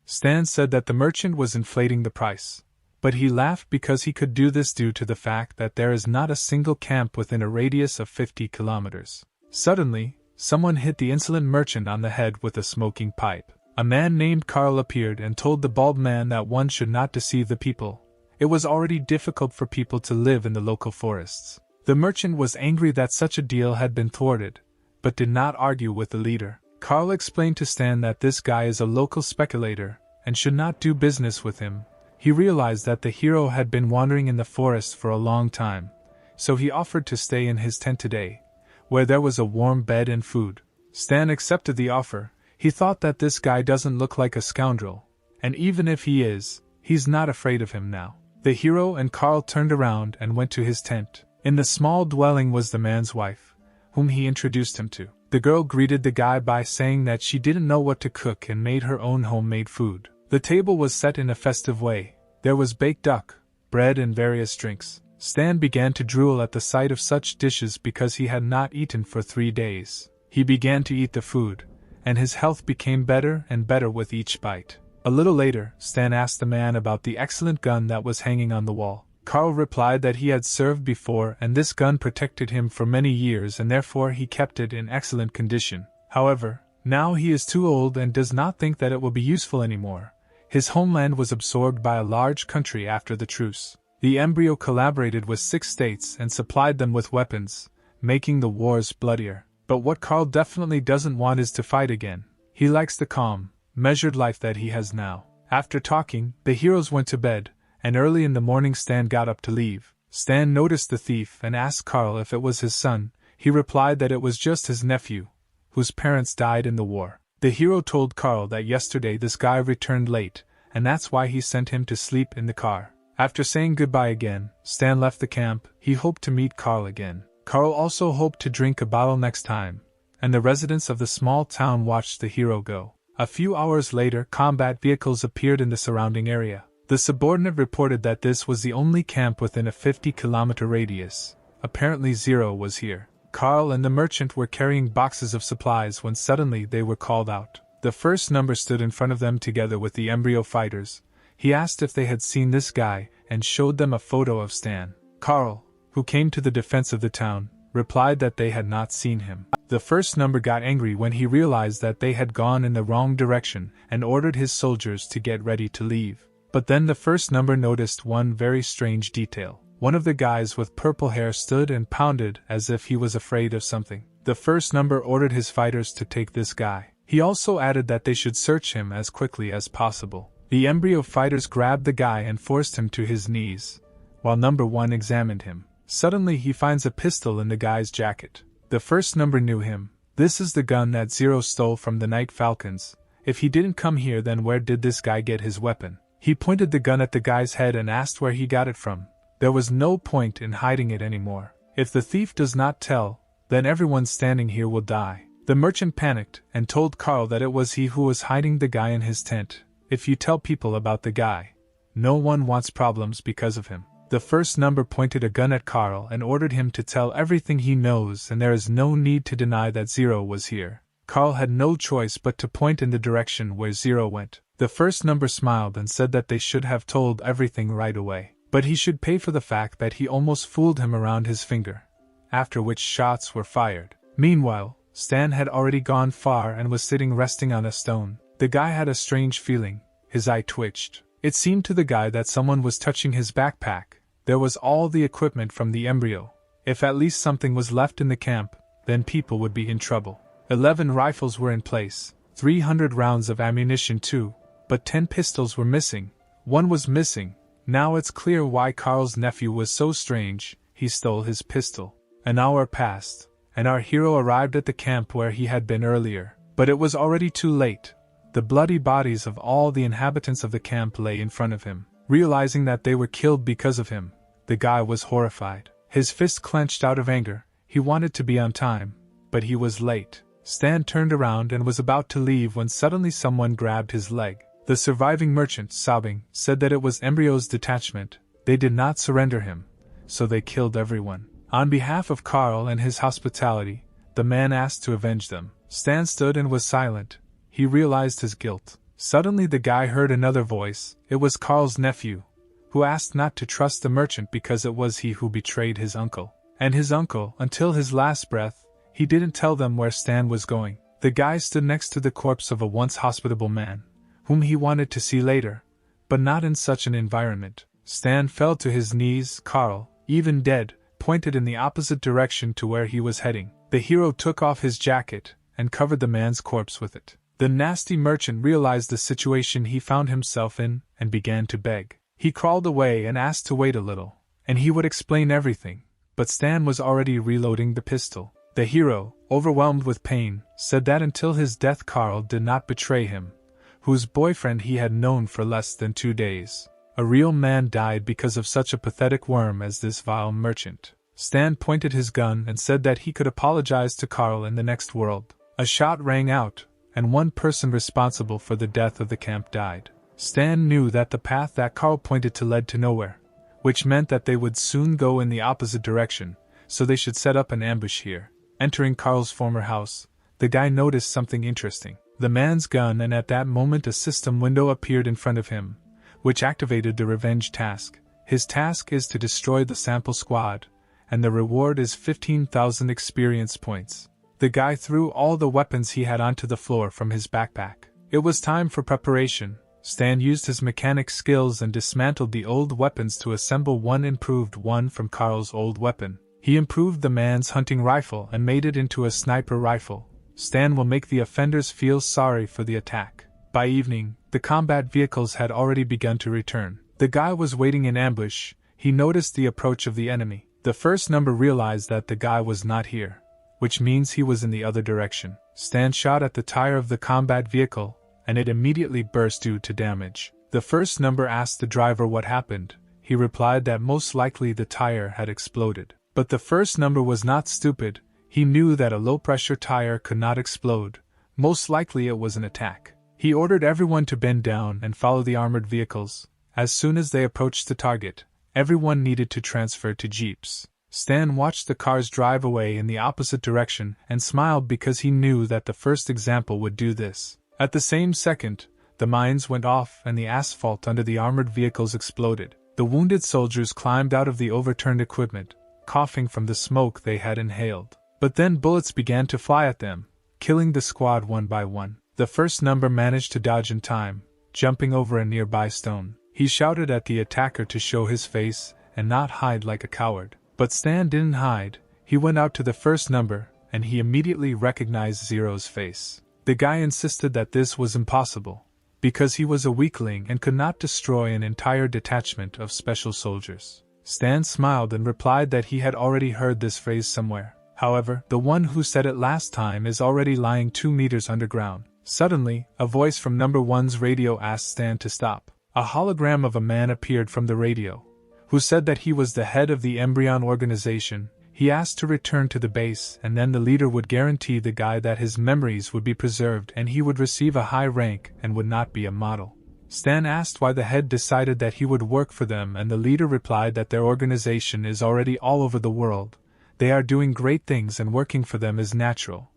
Stan said that the merchant was inflating the price, but he laughed because he could do this due to the fact that there is not a single camp within a radius of 50 kilometers. Suddenly, someone hit the insolent merchant on the head with a smoking pipe. A man named Carl appeared and told the bald man that one should not deceive the people. It was already difficult for people to live in the local forests. The merchant was angry that such a deal had been thwarted, but did not argue with the leader. Carl explained to Stan that this guy is a local speculator, and should not do business with him. He realized that the hero had been wandering in the forest for a long time, so he offered to stay in his tent today, where there was a warm bed and food. Stan accepted the offer. He thought that this guy doesn't look like a scoundrel, and even if he is, he's not afraid of him now. The hero and Carl turned around and went to his tent. In the small dwelling was the man's wife, whom he introduced him to. The girl greeted the guy by saying that she didn't know what to cook and made her own homemade food. The table was set in a festive way. There was baked duck, bread and various drinks. Stan began to drool at the sight of such dishes because he had not eaten for 3 days. He began to eat the food, and his health became better and better with each bite. A little later, Stan asked the man about the excellent gun that was hanging on the wall. Carl replied that he had served before and this gun protected him for many years and therefore he kept it in excellent condition. However, now he is too old and does not think that it will be useful anymore. His homeland was absorbed by a large country after the truce. The embryo collaborated with 6 states and supplied them with weapons, making the wars bloodier. But what Carl definitely doesn't want is to fight again. He likes the calm, measured life that he has now. After talking, the heroes went to bed, and early in the morning Stan got up to leave. Stan noticed the thief and asked Carl if it was his son. He replied that it was just his nephew, whose parents died in the war. The hero told Carl that yesterday this guy returned late, and that's why he sent him to sleep in the car. After saying goodbye again, Stan left the camp. He hoped to meet Carl again. Carl also hoped to drink a bottle next time, and the residents of the small town watched the hero go. A few hours later, combat vehicles appeared in the surrounding area. The subordinate reported that this was the only camp within a 50-kilometer radius. Apparently Zero was here. Carl and the merchant were carrying boxes of supplies when suddenly they were called out. The first number stood in front of them together with the embryo fighters. He asked if they had seen this guy and showed them a photo of Stan. Carl, who came to the defense of the town, replied that they had not seen him. The first number got angry when he realized that they had gone in the wrong direction and ordered his soldiers to get ready to leave. But then the first number noticed one very strange detail. One of the guys with purple hair stood and pounded as if he was afraid of something. The first number ordered his fighters to take this guy. He also added that they should search him as quickly as possible. The embryo fighters grabbed the guy and forced him to his knees, while number 1 examined him. Suddenly he finds a pistol in the guy's jacket. The first number knew him. This is the gun that Zero stole from the Night Falcons. If he didn't come here, then where did this guy get his weapon? He pointed the gun at the guy's head and asked where he got it from. There was no point in hiding it anymore. If the thief does not tell, then everyone standing here will die. The merchant panicked and told Carl that it was he who was hiding the guy in his tent. If you tell people about the guy, no one wants problems because of him. The first number pointed a gun at Carl and ordered him to tell everything he knows, and there is no need to deny that Zero was here. Carl had no choice but to point in the direction where Zero went. The first number smiled and said that they should have told everything right away, but he should pay for the fact that he almost fooled him around his finger, after which shots were fired. Meanwhile, Stan had already gone far and was sitting resting on a stone. The guy had a strange feeling. His eye twitched. It seemed to the guy that someone was touching his backpack. There was all the equipment from the embryo. If at least something was left in the camp, then people would be in trouble. 11 rifles were in place, 300 rounds of ammunition too, but 10 pistols were missing. One was missing. Now it's clear why Carl's nephew was so strange. He stole his pistol. An hour passed, and our hero arrived at the camp where he had been earlier. But it was already too late. The bloody bodies of all the inhabitants of the camp lay in front of him. Realizing that they were killed because of him, the guy was horrified. His fist clenched out of anger. He wanted to be on time, but he was late. Stan turned around and was about to leave when suddenly someone grabbed his leg. The surviving merchant, sobbing, said that it was Embryo's detachment. They did not surrender him, so they killed everyone. On behalf of Carl and his hospitality, the man asked to avenge them. Stan stood and was silent. He realized his guilt. Suddenly the guy heard another voice. It was Carl's nephew, who asked not to trust the merchant because it was he who betrayed his uncle. And his uncle, until his last breath, he didn't tell them where Stan was going. The guy stood next to the corpse of a once hospitable man, whom he wanted to see later, but not in such an environment. Stan fell to his knees. Carl, even dead, pointed in the opposite direction to where he was heading. The hero took off his jacket and covered the man's corpse with it. The nasty merchant realized the situation he found himself in and began to beg. He crawled away and asked to wait a little, and he would explain everything, but Stan was already reloading the pistol. The hero, overwhelmed with pain, said that until his death Carl did not betray him, whose boyfriend he had known for less than 2 days. A real man died because of such a pathetic worm as this vile merchant. Stan pointed his gun and said that he could apologize to Carl in the next world. A shot rang out, and one person responsible for the death of the camp died. Stan knew that the path that Carl pointed to led to nowhere, which meant that they would soon go in the opposite direction, so they should set up an ambush here. Entering Carl's former house, the guy noticed something interesting. The man's gun, and at that moment a system window appeared in front of him, which activated the revenge task. His task is to destroy the sample squad, and the reward is 15,000 experience points. The guy threw all the weapons he had onto the floor from his backpack. It was time for preparation. Stan used his mechanic skills and dismantled the old weapons to assemble one improved one from Carl's old weapon. He improved the man's hunting rifle and made it into a sniper rifle. Stan will make the offenders feel sorry for the attack. By evening, the combat vehicles had already begun to return. The guy was waiting in ambush. He noticed the approach of the enemy. The first number realized that the guy was not here, which means he was in the other direction. Stan shot at the tire of the combat vehicle, and it immediately burst due to damage. The first number asked the driver what happened. He replied that most likely the tire had exploded. But the first number was not stupid. He knew that a low-pressure tire could not explode. Most likely it was an attack. He ordered everyone to bend down and follow the armored vehicles. As soon as they approached the target, everyone needed to transfer to jeeps. Stan watched the cars drive away in the opposite direction and smiled because he knew that the first example would do this. At the same second, the mines went off and the asphalt under the armored vehicles exploded. The wounded soldiers climbed out of the overturned equipment, coughing from the smoke they had inhaled. But then bullets began to fly at them, killing the squad one by one. The first number managed to dodge in time, jumping over a nearby stone. He shouted at the attacker to show his face and not hide like a coward. But Stan didn't hide. He went out to the first number, and he immediately recognized Zero's face. The guy insisted that this was impossible, because he was a weakling and could not destroy an entire detachment of special soldiers. Stan smiled and replied that he had already heard this phrase somewhere. However, the one who said it last time is already lying 2 meters underground. Suddenly, a voice from number 1's radio asked Stan to stop. A hologram of a man appeared from the radio, who said that he was the head of the Embryon organization. He asked to return to the base, and then the leader would guarantee the guy that his memories would be preserved and he would receive a high rank and would not be a model. Stan asked why the head decided that he would work for them, and the leader replied that their organization is already all over the world. They are doing great things and working for them is natural.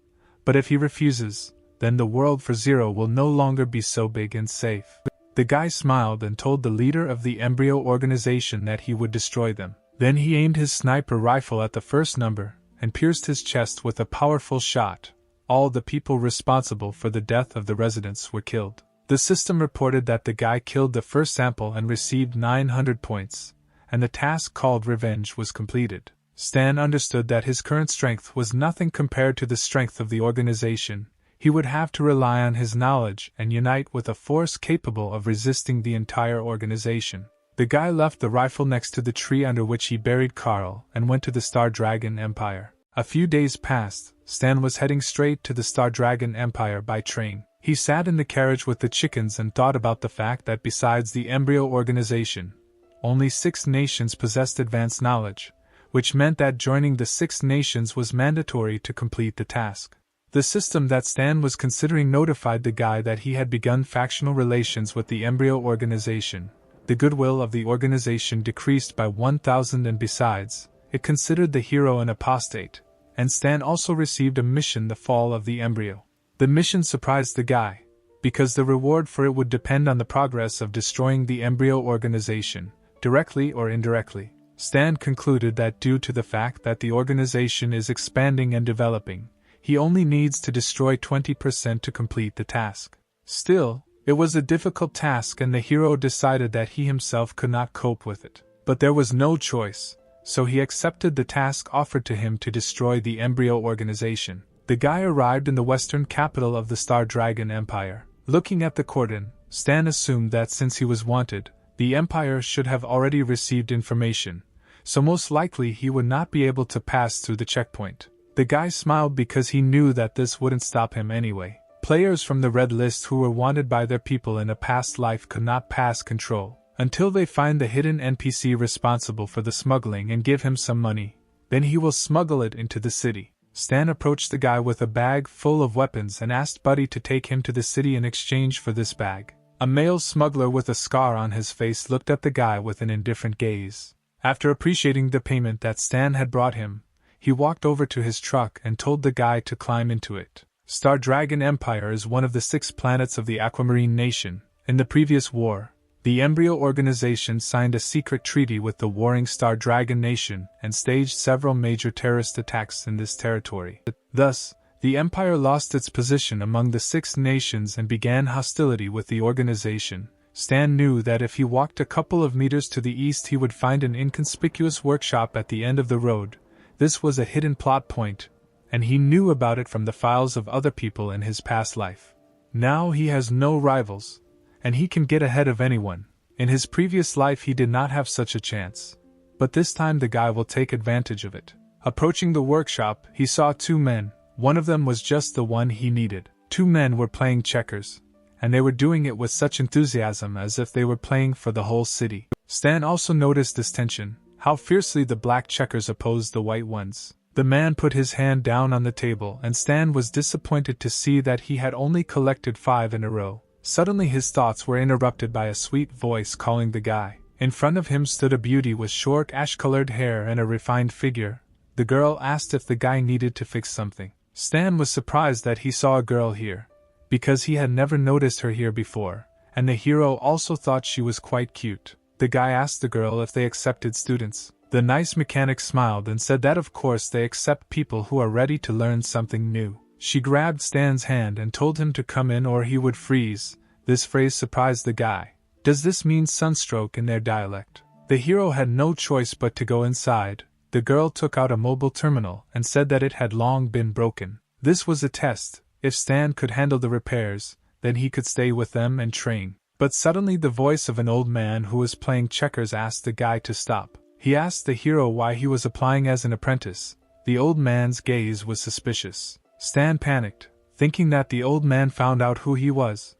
But if he refuses, then the world for Zero will no longer be so big and safe. The guy smiled and told the leader of the embryo organization that he would destroy them. Then he aimed his sniper rifle at the first number and pierced his chest with a powerful shot. all the people responsible for the death of the residents were killed. The system reported that the guy killed the first sample and received 900 points, and the task called Revenge was completed. Stan understood that his current strength was nothing compared to the strength of the organization. He would have to rely on his knowledge and unite with a force capable of resisting the entire organization. The guy left the rifle next to the tree under which he buried Carl and went to the Star Dragon Empire. A few days passed. Stan was heading straight to the Star Dragon Empire by train. He sat in the carriage with the chickens and thought about the fact that besides the embryo organization, only 6 nations possessed advanced knowledge, which meant that joining the 6 nations was mandatory to complete the task. The system that Stan was considering notified the guy that he had begun factional relations with the embryo organization. The goodwill of the organization decreased by 1,000, and besides, it considered the hero an apostate, and Stan also received a mission: the fall of the embryo. The mission surprised the guy, because the reward for it would depend on the progress of destroying the embryo organization, directly or indirectly. Stan concluded that due to the fact that the organization is expanding and developing, he only needs to destroy 20% to complete the task. Still, it was a difficult task and the hero decided that he himself could not cope with it. But there was no choice, so he accepted the task offered to him to destroy the embryo organization. The guy arrived in the western capital of the Star Dragon Empire. Looking at the cordon, Stan assumed that since he was wanted, the Empire should have already received information, so most likely he would not be able to pass through the checkpoint. The guy smiled because he knew that this wouldn't stop him anyway. Players from the red list who were wanted by their people in a past life could not pass control until they find the hidden NPC responsible for the smuggling and give him some money. Then he will smuggle it into the city. Stan approached the guy with a bag full of weapons and asked Buddy to take him to the city in exchange for this bag. A male smuggler with a scar on his face looked at the guy with an indifferent gaze. After appreciating the payment that Stan had brought him, he walked over to his truck and told the guy to climb into it. Star Dragon Empire is one of the 6 planets of the Aquamarine Nation. In the previous war, the embryo organization signed a secret treaty with the warring Star Dragon Nation and staged several major terrorist attacks in this territory. Thus, the Empire lost its position among the 6 nations and began hostility with the organization. Stan knew that if he walked a couple of meters to the east he would find an inconspicuous workshop at the end of the road. This was a hidden plot point, and he knew about it from the files of other people in his past life. Now he has no rivals, and he can get ahead of anyone. In his previous life he did not have such a chance, but this time the guy will take advantage of it. Approaching the workshop, he saw 2 men. One of them was just the one he needed. 2 men were playing checkers, and they were doing it with such enthusiasm as if they were playing for the whole city. Stan also noticed this tension, how fiercely the black checkers opposed the white ones. The man put his hand down on the table and Stan was disappointed to see that he had only collected 5 in a row. Suddenly his thoughts were interrupted by a sweet voice calling the guy. In front of him stood a beauty with short ash-colored hair and a refined figure. The girl asked if the guy needed to fix something. Stan was surprised that he saw a girl here, because he had never noticed her here before, and the hero also thought she was quite cute. The guy asked the girl if they accepted students. The nice mechanic smiled and said that of course they accept people who are ready to learn something new. She grabbed Stan's hand and told him to come in or he would freeze. This phrase surprised the guy. Does this mean sunstroke in their dialect? The hero had no choice but to go inside. The girl took out a mobile terminal and said that it had long been broken. This was a test. If Stan could handle the repairs, then he could stay with them and train. But suddenly the voice of an old man who was playing checkers asked the guy to stop. He asked the hero why he was applying as an apprentice. The old man's gaze was suspicious. Stan panicked, thinking that the old man found out who he was.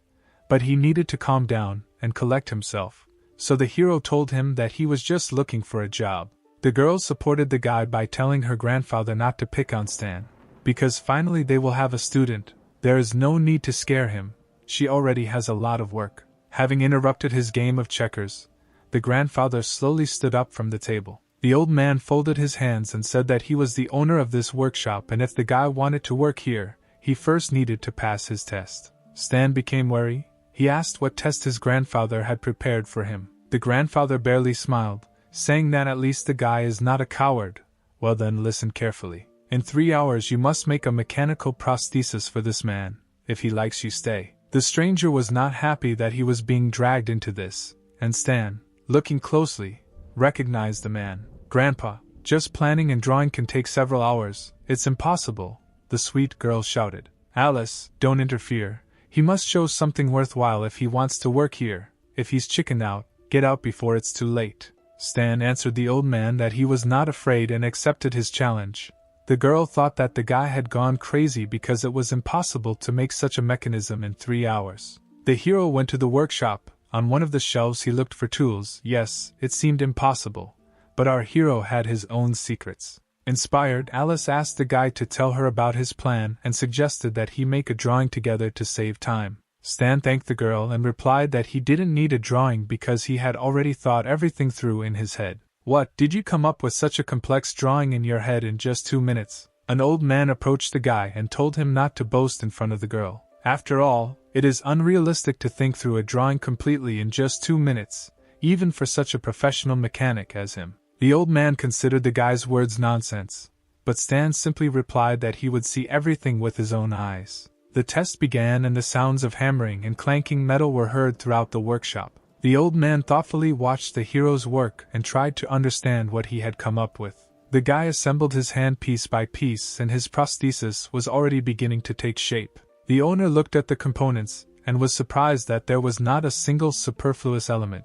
But he needed to calm down and collect himself, so the hero told him that he was just looking for a job. The girl supported the guy by telling her grandfather not to pick on Stan, because finally they will have a student. There is no need to scare him, she already has a lot of work. Having interrupted his game of checkers, the grandfather slowly stood up from the table. The old man folded his hands and said that he was the owner of this workshop and if the guy wanted to work here, he first needed to pass his test. Stan became wary. He asked what test his grandfather had prepared for him. The grandfather barely smiled, saying that at least the guy is not a coward. Well then, listen carefully. In 3 hours you must make a mechanical prosthesis for this man. If he likes you, stay. The stranger was not happy that he was being dragged into this, and Stan, looking closely, recognized the man. Grandpa, just planning and drawing can take several hours. It's impossible, the sweet girl shouted. Alice, don't interfere. He must show something worthwhile if he wants to work here. If he's chickened out, get out before it's too late. Stan answered the old man that he was not afraid and accepted his challenge. The girl thought that the guy had gone crazy because it was impossible to make such a mechanism in 3 hours. The hero went to the workshop. On one of the shelves he looked for tools. Yes, it seemed impossible. But our hero had his own secrets. Inspired, Alice asked the guy to tell her about his plan and suggested that he make a drawing together to save time. Stan thanked the girl and replied that he didn't need a drawing because he had already thought everything through in his head. What, did you come up with such a complex drawing in your head in just 2 minutes? An old man approached the guy and told him not to boast in front of the girl. After all, it is unrealistic to think through a drawing completely in just 2 minutes, even for such a professional mechanic as him. The old man considered the guy's words nonsense, but Stan simply replied that he would see everything with his own eyes. The test began and the sounds of hammering and clanking metal were heard throughout the workshop. The old man thoughtfully watched the hero's work and tried to understand what he had come up with. The guy assembled his hand piece by piece and his prosthesis was already beginning to take shape. The owner looked at the components and was surprised that there was not a single superfluous element.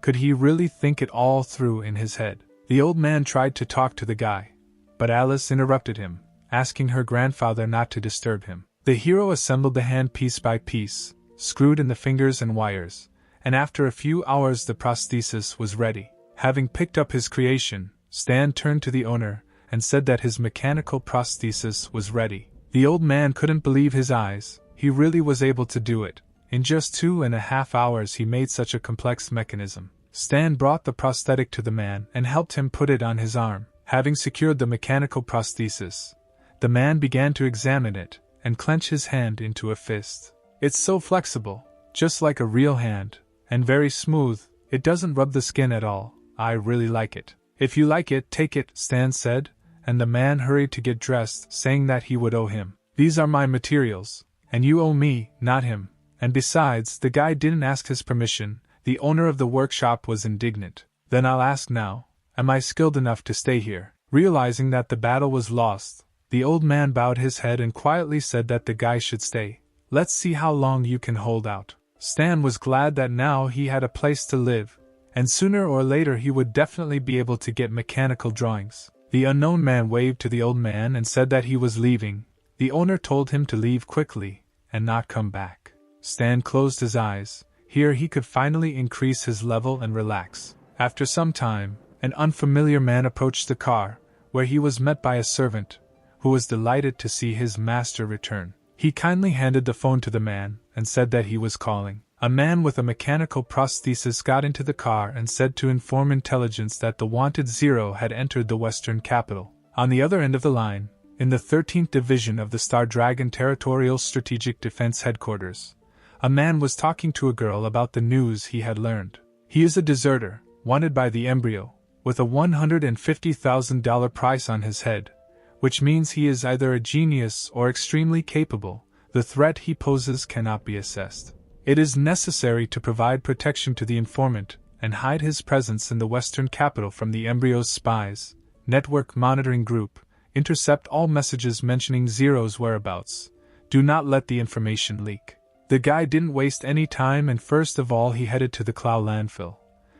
Could he really think it all through in his head? The old man tried to talk to the guy, but Alice interrupted him, asking her grandfather not to disturb him. The hero assembled the hand piece by piece, screwed in the fingers and wires, and after a few hours the prosthesis was ready. Having picked up his creation, Stan turned to the owner and said that his mechanical prosthesis was ready. The old man couldn't believe his eyes. He really was able to do it. In just 2.5 hours he made such a complex mechanism. Stan brought the prosthetic to the man and helped him put it on his arm. Having secured the mechanical prosthesis, the man began to examine it and clench his hand into a fist. It's so flexible, just like a real hand, and very smooth. It doesn't rub the skin at all. I really like it. If you like it, take it, Stan said, and the man hurried to get dressed, saying that he would owe him. These are my materials, and you owe me, not him. And besides, the guy didn't ask his permission. The owner of the workshop was indignant. Then I'll ask now, am I skilled enough to stay here? Realizing that the battle was lost, the old man bowed his head and quietly said that the guy should stay. Let's see how long you can hold out. Stan was glad that now he had a place to live, and sooner or later he would definitely be able to get mechanical drawings. The unknown man waved to the old man and said that he was leaving. The owner told him to leave quickly and not come back. Stan closed his eyes. Here he could finally increase his level and relax. After some time, an unfamiliar man approached the car, where he was met by a servant, who was delighted to see his master return. He kindly handed the phone to the man and said that he was calling. A man with a mechanical prosthesis got into the car and said to inform intelligence that the wanted Zero had entered the western capital. On the other end of the line, in the 13th Division of the Star Dragon Territorial Strategic Defense Headquarters, a man was talking to a girl about the news he had learned. He is a deserter, wanted by the embryo, with a $150,000 price on his head, which means he is either a genius or extremely capable. The threat he poses cannot be assessed. It is necessary to provide protection to the informant and hide his presence in the western capital from the embryo's spies, network monitoring group, intercept all messages mentioning Zero's whereabouts. Do not let the information leak. The guy didn't waste any time and first of all he headed to the Clow landfill,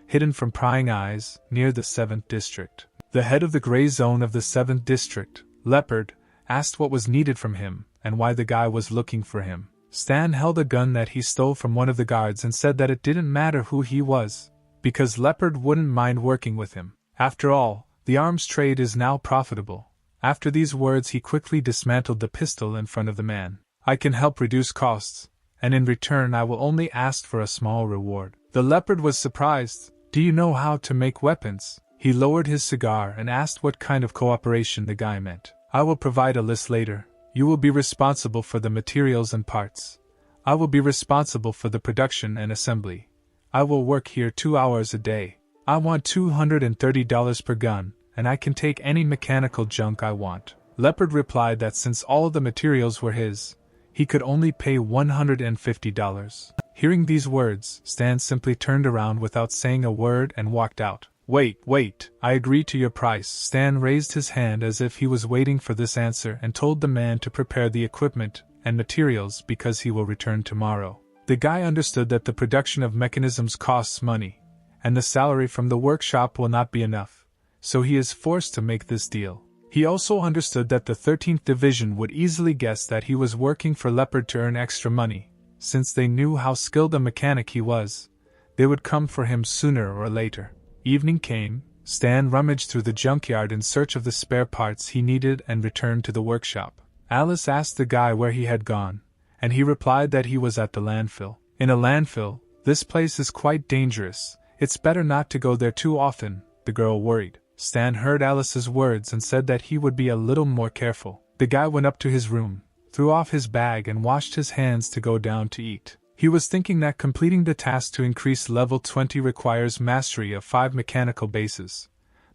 hidden from prying eyes, near the 7th district. The head of the gray zone of the 7th district, Leopard, asked what was needed from him and why the guy was looking for him. Stan held a gun that he stole from one of the guards and said that it didn't matter who he was, because Leopard wouldn't mind working with him. After all, the arms trade is now profitable. After these words he quickly dismantled the pistol in front of the man. I can help reduce costs, and in return I will only ask for a small reward. The Leopard was surprised. Do you know how to make weapons? He lowered his cigar and asked what kind of cooperation the guy meant. I will provide a list later. You will be responsible for the materials and parts. I will be responsible for the production and assembly. I will work here 2 hours a day. I want $230 per gun, and I can take any mechanical junk I want. Leopard replied that since all the materials were his, he could only pay $150. Hearing these words, Stan simply turned around without saying a word and walked out. Wait, I agree to your price. Stan raised his hand as if he was waiting for this answer and told the man to prepare the equipment and materials because he will return tomorrow. The guy understood that the production of mechanisms costs money, and the salary from the workshop will not be enough, so he is forced to make this deal. He also understood that the 13th Division would easily guess that he was working for Leopard to earn extra money. Since they knew how skilled a mechanic he was, they would come for him sooner or later. Evening came, Stan rummaged through the junkyard in search of the spare parts he needed and returned to the workshop. Alice asked the guy where he had gone, and he replied that he was at the landfill. In a landfill, this place is quite dangerous. It's better not to go there too often, the girl worried. Stan heard Alice's words and said that he would be a little more careful. The guy went up to his room, threw off his bag and washed his hands to go down to eat. He was thinking that completing the task to increase level 20 requires mastery of 5 mechanical bases.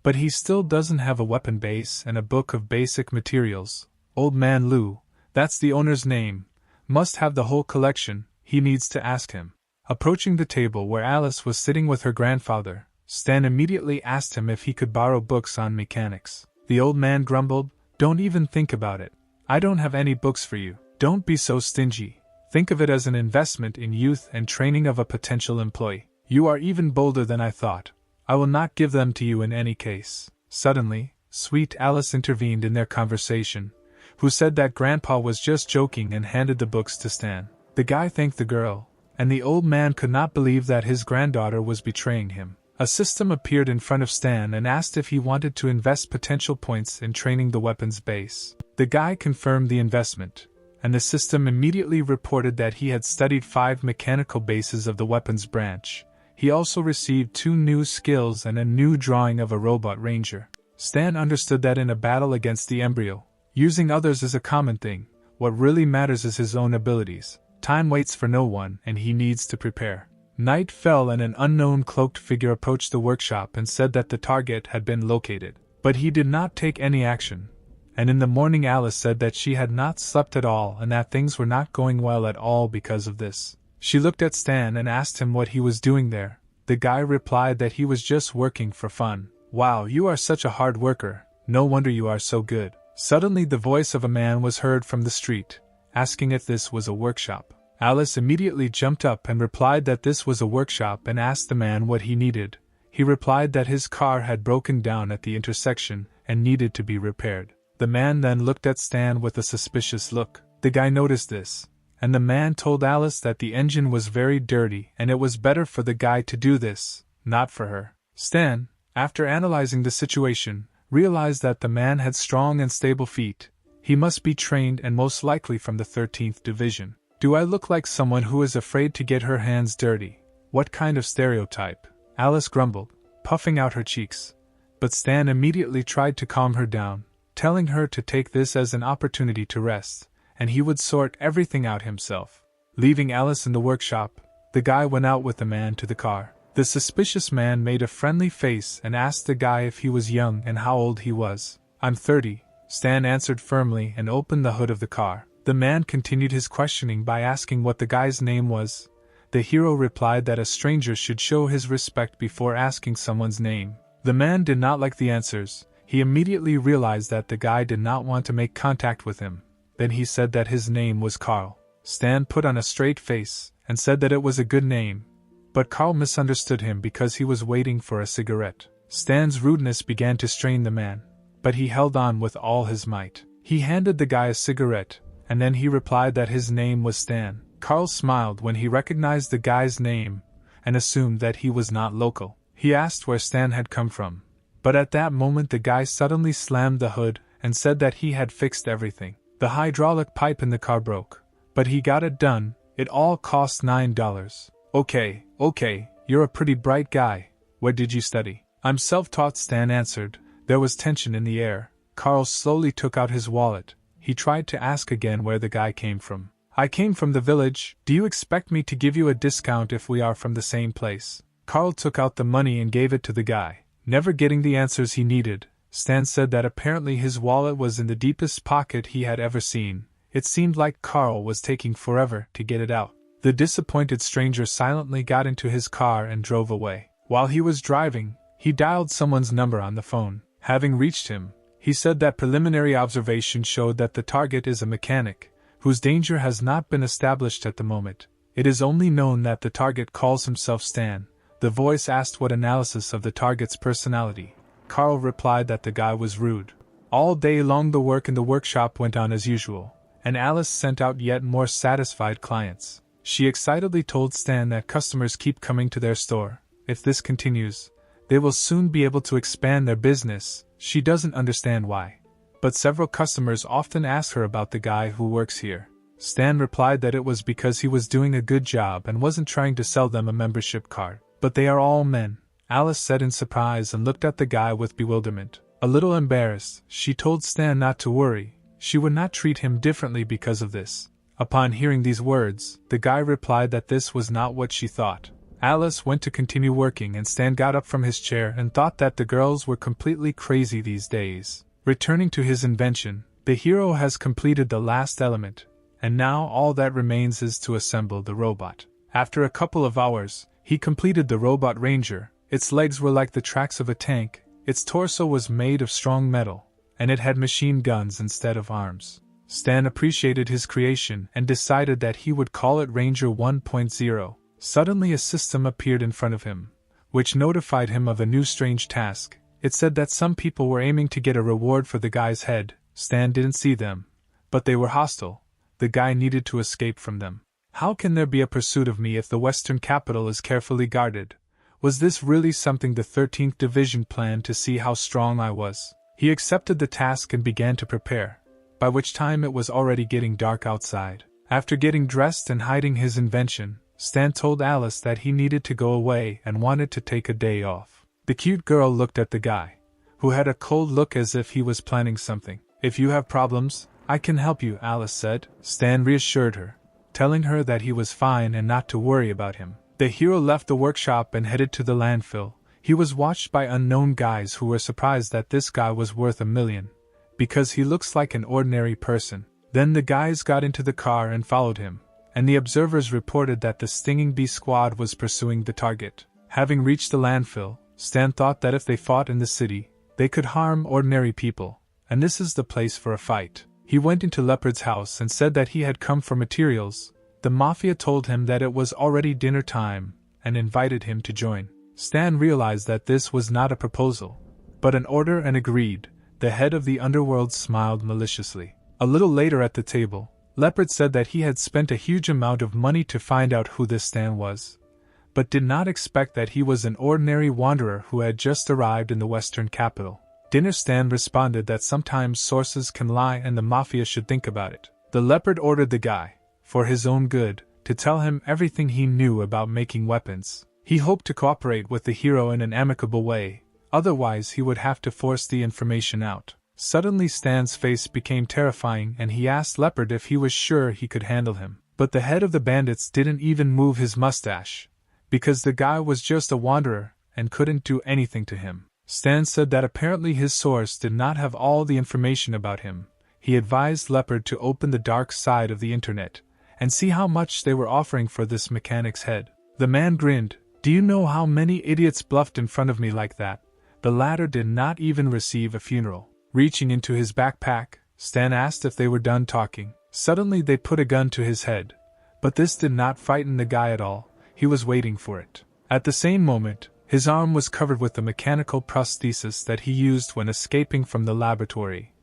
But he still doesn't have a weapon base and a book of basic materials. Old Man Lou, that's the owner's name, must have the whole collection. He needs to ask him. Approaching the table where Alice was sitting with her grandfather, Stan immediately asked him if he could borrow books on mechanics. The old man grumbled, "Don't even think about it. I don't have any books for you. Don't be so stingy. Think of it as an investment in youth and training of a potential employee. You are even bolder than I thought. I will not give them to you in any case." Suddenly, sweet Alice intervened in their conversation, who said that Grandpa was just joking and handed the books to Stan. The guy thanked the girl, and the old man could not believe that his granddaughter was betraying him. A system appeared in front of Stan and asked if he wanted to invest potential points in training the weapons base. The guy confirmed the investment, and the system immediately reported that he had studied 5 mechanical bases of the weapons branch. He also received 2 new skills and a new drawing of a robot ranger. Stan understood that in a battle against the embryo, using others is a common thing. What really matters is his own abilities. Time waits for no one, and he needs to prepare. Night fell and an unknown cloaked figure approached the workshop and said that the target had been located. But he did not take any action. And in the morning Alice said that she had not slept at all and that things were not going well at all because of this. She looked at Stan and asked him what he was doing there. The guy replied that he was just working for fun. "Wow, you are such a hard worker. No wonder you are so good." Suddenly the voice of a man was heard from the street, asking if this was a workshop. Alice immediately jumped up and replied that this was a workshop and asked the man what he needed. He replied that his car had broken down at the intersection and needed to be repaired. The man then looked at Stan with a suspicious look. The guy noticed this, and the man told Alice that the engine was very dirty and it was better for the guy to do this, not for her. Stan, after analyzing the situation, realized that the man had strong and stable feet. He must be trained and most likely from the 13th Division. "Do I look like someone who is afraid to get her hands dirty? What kind of stereotype?" Alice grumbled, puffing out her cheeks. But Stan immediately tried to calm her down, telling her to take this as an opportunity to rest, and he would sort everything out himself. Leaving Alice in the workshop, the guy went out with the man to the car. The suspicious man made a friendly face and asked the guy if he was young and how old he was. "I'm 30, Stan answered firmly and opened the hood of the car. The man continued his questioning by asking what the guy's name was. The hero replied that a stranger should show his respect before asking someone's name. The man did not like the answers. He immediately realized that the guy did not want to make contact with him. Then he said that his name was Carl. Stan put on a straight face and said that it was a good name. But Carl misunderstood him because he was waiting for a cigarette. Stan's rudeness began to strain the man, but he held on with all his might. He handed the guy a cigarette, and then he replied that his name was Stan. Carl smiled when he recognized the guy's name, and assumed that he was not local. He asked where Stan had come from, but at that moment the guy suddenly slammed the hood and said that he had fixed everything. The hydraulic pipe in the car broke, but he got it done. It all cost $9. Okay, you're a pretty bright guy. Where did you study?" "I'm self-taught," Stan answered. There was tension in the air. Carl slowly took out his wallet. He tried to ask again where the guy came from. "I came from the village. Do you expect me to give you a discount if we are from the same place?" Carl took out the money and gave it to the guy. Never getting the answers he needed, Stan said that apparently his wallet was in the deepest pocket he had ever seen. It seemed like Carl was taking forever to get it out. The disappointed stranger silently got into his car and drove away. While he was driving, he dialed someone's number on the phone. Having reached him, he said that preliminary observation showed that the target is a mechanic, whose danger has not been established at the moment. It is only known that the target calls himself Stan. The voice asked what analysis of the target's personality. Carl replied that the guy was rude. All day long the work in the workshop went on as usual, and Alice sent out yet more satisfied clients. She excitedly told Stan that customers keep coming to their store. If this continues, they will soon be able to expand their business. She doesn't understand why. But several customers often ask her about the guy who works here. Stan replied that it was because he was doing a good job and wasn't trying to sell them a membership card. But they are all men, Alice said in surprise and looked at the guy with bewilderment. A little embarrassed, she told Stan not to worry, she would not treat him differently because of this. Upon hearing these words, the guy replied that this was not what she thought. Alice went to continue working and Stan got up from his chair and thought that the girls were completely crazy these days. Returning to his invention, the hero has completed the last element, and now all that remains is to assemble the robot. After a couple of hours, he completed the robot ranger. Its legs were like the tracks of a tank, its torso was made of strong metal, and it had machine guns instead of arms. Stan appreciated his creation and decided that he would call it Ranger 1.0. Suddenly a system appeared in front of him, which notified him of a new strange task. It said that some people were aiming to get a reward for the guy's head. Stan didn't see them, but they were hostile. The guy needed to escape from them. How can there be a pursuit of me if the Western capital is carefully guarded? Was this really something the 13th Division planned to see how strong I was? He accepted the task and began to prepare, by which time it was already getting dark outside. After getting dressed and hiding his invention, Stan told Alice that he needed to go away and wanted to take a day off. The cute girl looked at the guy, who had a cold look as if he was planning something. If you have problems, I can help you, Alice said. Stan reassured her, telling her that he was fine and not to worry about him. The hero left the workshop and headed to the landfill. He was watched by unknown guys who were surprised that this guy was worth $1 million, because he looks like an ordinary person. Then the guys got into the car and followed him, and the observers reported that the Stinging Bee squad was pursuing the target. Having reached the landfill, Stan thought that if they fought in the city, they could harm ordinary people, and this is the place for a fight. He went into Leopard's house and said that he had come for materials. The Mafia told him that it was already dinner time and invited him to join. Stan realized that this was not a proposal, but an order and agreed. The head of the underworld smiled maliciously. A little later at the table, Leopard said that he had spent a huge amount of money to find out who this Stan was, but did not expect that he was an ordinary wanderer who had just arrived in the Western capital. Dinner Stan responded that sometimes sources can lie and the Mafia should think about it. The Leopard ordered the guy, for his own good, to tell him everything he knew about making weapons. He hoped to cooperate with the hero in an amicable way, otherwise he would have to force the information out. Suddenly Stan's face became terrifying and he asked Leopard if he was sure he could handle him. But the head of the bandits didn't even move his mustache, because the guy was just a wanderer and couldn't do anything to him. Stan said that apparently his source did not have all the information about him. He advised Leopard to open the dark side of the internet and see how much they were offering for this mechanic's head. The man grinned. Do you know how many idiots bluffed in front of me like that? The latter did not even receive a funeral. Reaching into his backpack, Stan asked if they were done talking. Suddenly they put a gun to his head, but this did not frighten the guy at all. He was waiting for it. At the same moment, his arm was covered with the mechanical prosthesis that he used when escaping from the laboratory,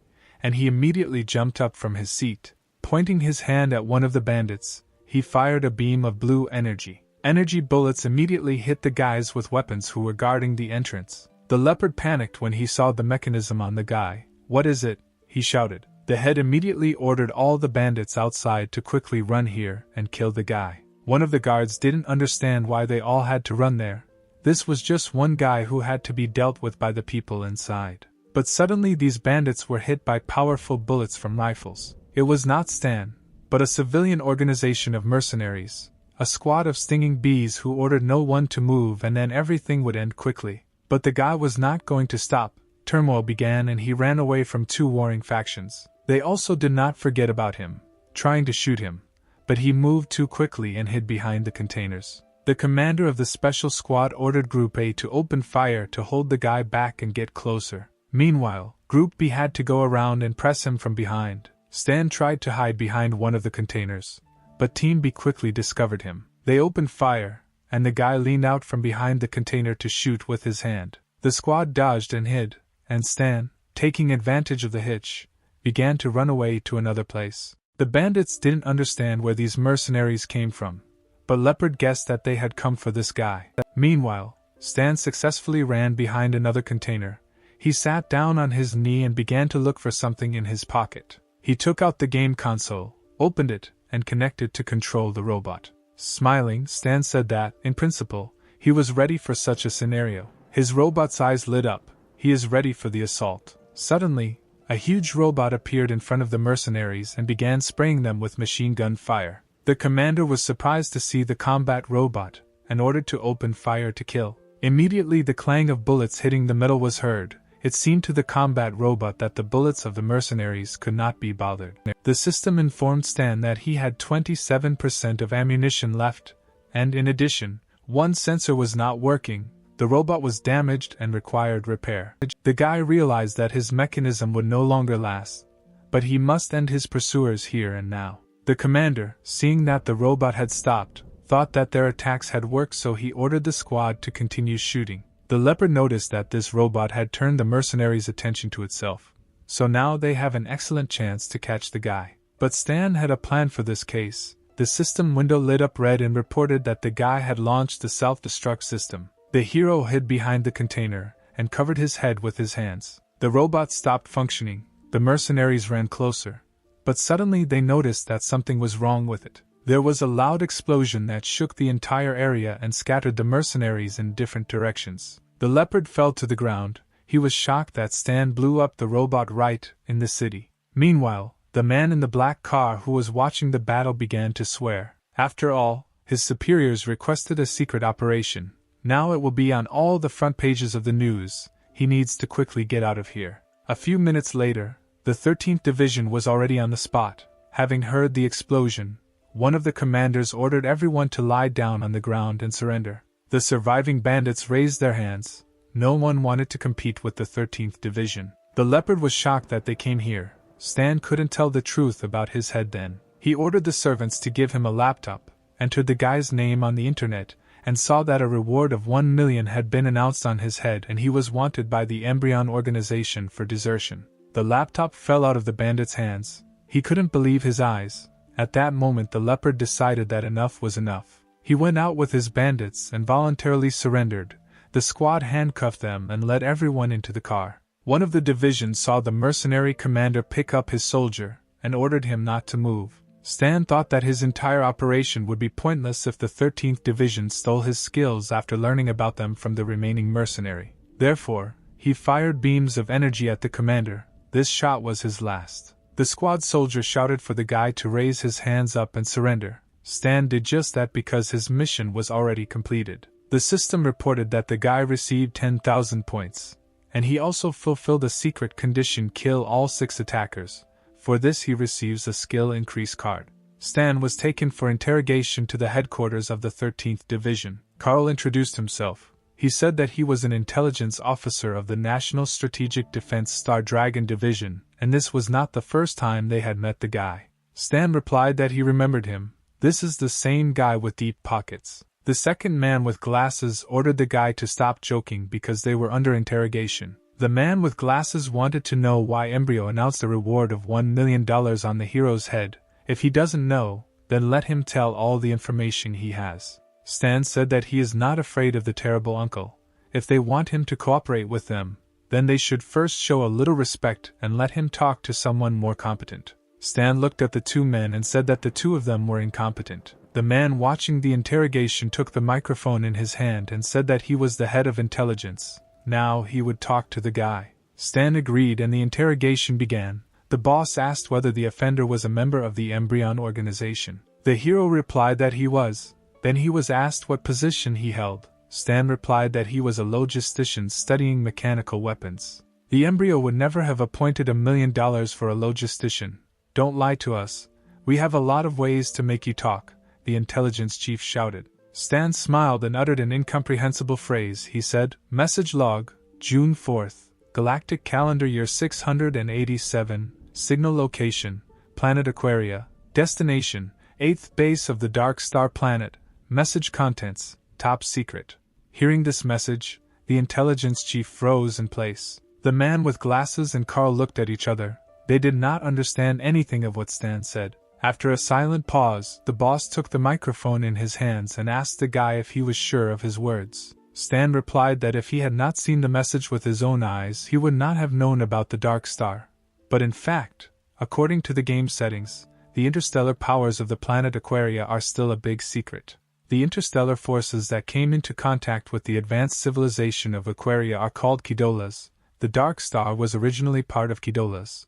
and he immediately jumped up from his seat. Pointing his hand at one of the bandits, he fired a beam of blue energy. Energy bullets immediately hit the guys with weapons who were guarding the entrance. The Leopard panicked when he saw the mechanism on the guy. What is it? He shouted. The head immediately ordered all the bandits outside to quickly run here and kill the guy. One of the guards didn't understand why they all had to run there. This was just one guy who had to be dealt with by the people inside. But suddenly these bandits were hit by powerful bullets from rifles. It was not Stan, but a civilian organization of mercenaries, a squad of stinging bees who ordered no one to move and then everything would end quickly. But the guy was not going to stop. turmoil began and he ran away from two warring factions. They also did not forget about him, trying to shoot him, but he moved too quickly and hid behind the containers. The commander of the special squad ordered Group A to open fire to hold the guy back and get closer. Meanwhile, Group B had to go around and press him from behind. Stan tried to hide behind one of the containers, but Team B quickly discovered him. They opened fire, and the guy leaned out from behind the container to shoot with his hand. The squad dodged and hid, and Stan, taking advantage of the hitch, began to run away to another place. The bandits didn't understand where these mercenaries came from, but Leopard guessed that they had come for this guy. Meanwhile, Stan successfully ran behind another container. He sat down on his knee and began to look for something in his pocket. He took out the game console, opened it, and connected to control the robot. Smiling, Stan said that, in principle, he was ready for such a scenario. His robot's eyes lit up. He is ready for the assault. Suddenly, a huge robot appeared in front of the mercenaries and began spraying them with machine gun fire. The commander was surprised to see the combat robot and ordered to open fire to kill. Immediately the clang of bullets hitting the metal was heard. It seemed to the combat robot that the bullets of the mercenaries could not be bothered. The system informed Stan that he had 27% of ammunition left, and in addition, one sensor was not working. The robot was damaged and required repair. The guy realized that his mechanism would no longer last, but he must end his pursuers here and now. The commander, seeing that the robot had stopped, thought that their attacks had worked, so he ordered the squad to continue shooting. The Leopard noticed that this robot had turned the mercenaries' attention to itself, so now they have an excellent chance to catch the guy. But Stan had a plan for this case. The system window lit up red and reported that the guy had launched the self-destruct system. The hero hid behind the container and covered his head with his hands. The robot stopped functioning. The mercenaries ran closer, but suddenly they noticed that something was wrong with it. There was a loud explosion that shook the entire area and scattered the mercenaries in different directions. The Leopard fell to the ground. He was shocked that Stan blew up the robot right in the city. Meanwhile, the man in the black car who was watching the battle began to swear. After all, his superiors requested a secret operation. Now it will be on all the front pages of the news. He needs to quickly get out of here. A few minutes later, the 13th Division was already on the spot. Having heard the explosion, one of the commanders ordered everyone to lie down on the ground and surrender. The surviving bandits raised their hands. No one wanted to compete with the 13th Division. The Leopard was shocked that they came here. Stan couldn't tell the truth about his head then. He ordered the servants to give him a laptop, entered the guy's name on the internet, and saw that a reward of 1 million had been announced on his head and he was wanted by the Embryon organization for desertion. The laptop fell out of the bandit's hands. He couldn't believe his eyes. At that moment the Leopard decided that enough was enough. He went out with his bandits and voluntarily surrendered. The squad handcuffed them and led everyone into the car. One of the divisions saw the mercenary commander pick up his soldier and ordered him not to move. Stan thought that his entire operation would be pointless if the 13th Division stole his skills after learning about them from the remaining mercenary. Therefore, he fired beams of energy at the commander. This shot was his last. The squad soldier shouted for the guy to raise his hands up and surrender. Stan did just that because his mission was already completed. The system reported that the guy received 10,000 points, and he also fulfilled a secret condition: kill all 6 attackers. For this he receives a skill increase card. Stan was taken for interrogation to the headquarters of the 13th Division. Carl introduced himself. He said that he was an intelligence officer of the National Strategic Defense Star Dragon Division, and this was not the first time they had met the guy. Stan replied that he remembered him. This is the same guy with deep pockets. The second man with glasses ordered the guy to stop joking because they were under interrogation. The man with glasses wanted to know why Embryo announced a reward of $1 million on the hero's head. If he doesn't know, then let him tell all the information he has. Stan said that he is not afraid of the terrible uncle. If they want him to cooperate with them, then they should first show a little respect and let him talk to someone more competent. Stan looked at the 2 men and said that the 2 of them were incompetent. The man watching the interrogation took the microphone in his hand and said that he was the head of intelligence. Now he would talk to the guy. Stan agreed and the interrogation began. The boss asked whether the offender was a member of the Embryon organization. The hero replied that he was. Then he was asked what position he held. Stan replied that he was a logistician studying mechanical weapons. The embryo would never have appointed $1 million for a logistician. Don't lie to us. We have a lot of ways to make you talk, the intelligence chief shouted. Stan smiled and uttered an incomprehensible phrase. He said, Message log, June 4th, Galactic Calendar Year 687, Signal Location, Planet Aquaria, Destination, 8th Base of the Dark Star Planet, Message Contents, Top Secret. Hearing this message, the intelligence chief froze in place. The man with glasses and Carl looked at each other. They did not understand anything of what Stan said. After a silent pause, the boss took the microphone in his hands and asked the guy if he was sure of his words. Stan replied that if he had not seen the message with his own eyes, he would not have known about the Dark Star. But in fact, according to the game settings, the interstellar powers of the planet Aquaria are still a big secret. The interstellar forces that came into contact with the advanced civilization of Aquaria are called Kidolas. The Dark Star was originally part of Kidolas,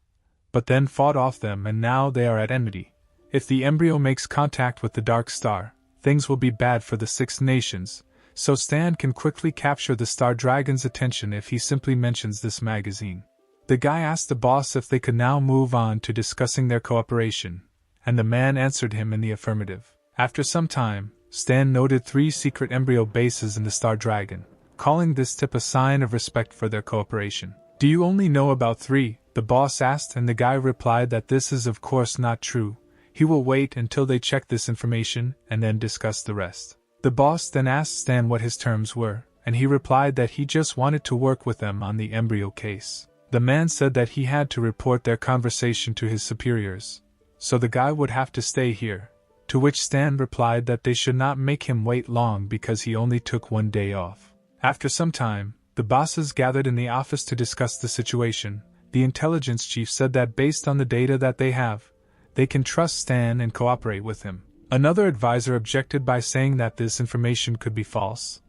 but then fought off them and now they are at enmity. If the embryo makes contact with the Dark Star, things will be bad for the Six Nations, so Stan can quickly capture the Star Dragon's attention if he simply mentions this magazine. The guy asked the boss if they could now move on to discussing their cooperation, and the man answered him in the affirmative. After some time, Stan noted 3 secret embryo bases in the Star Dragon, calling this tip a sign of respect for their cooperation. Do you only know about 3? The boss asked, and the guy replied that this is of course not true. He will wait until they check this information and then discuss the rest. The boss then asked Stan what his terms were, and he replied that he just wanted to work with them on the embryo case. The man said that he had to report their conversation to his superiors, so the guy would have to stay here, to which Stan replied that they should not make him wait long because he only took 1 day off. After some time, the bosses gathered in the office to discuss the situation. The intelligence chief said that based on the data that they have, they can trust Stan and cooperate with him. Another advisor objected by saying that this information could be false.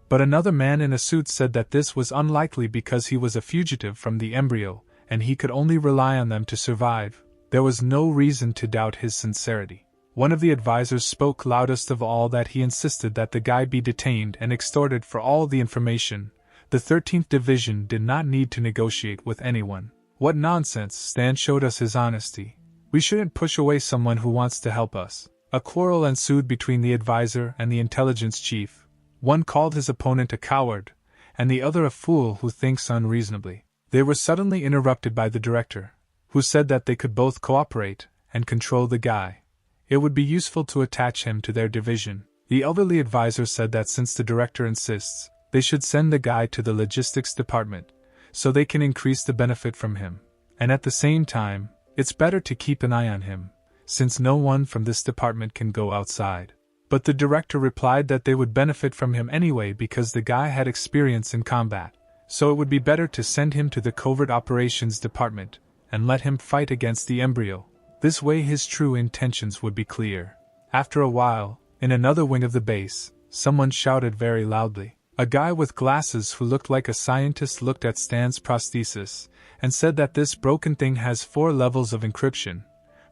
But another man in a suit said that this was unlikely because he was a fugitive from the embryo, and he could only rely on them to survive. There was no reason to doubt his sincerity. One of the advisors spoke loudest of all that he insisted that the guy be detained and extorted for all the information. The 13th Division did not need to negotiate with anyone. What nonsense! Stan showed us his honesty. We shouldn't push away someone who wants to help us. A quarrel ensued between the advisor and the intelligence chief. One called his opponent a coward, and the other a fool who thinks unreasonably. They were suddenly interrupted by the director, who said that they could both cooperate and control the guy. It would be useful to attach him to their division. The elderly advisor said that since the director insists, they should send the guy to the logistics department, so they can increase the benefit from him. And at the same time, it's better to keep an eye on him, since no one from this department can go outside. But the director replied that they would benefit from him anyway because the guy had experience in combat, so it would be better to send him to the covert operations department and let him fight against the embryo. This way his true intentions would be clear. After a while, in another wing of the base, someone shouted very loudly. A guy with glasses who looked like a scientist looked at Stan's prosthesis and said that this broken thing has 4 levels of encryption.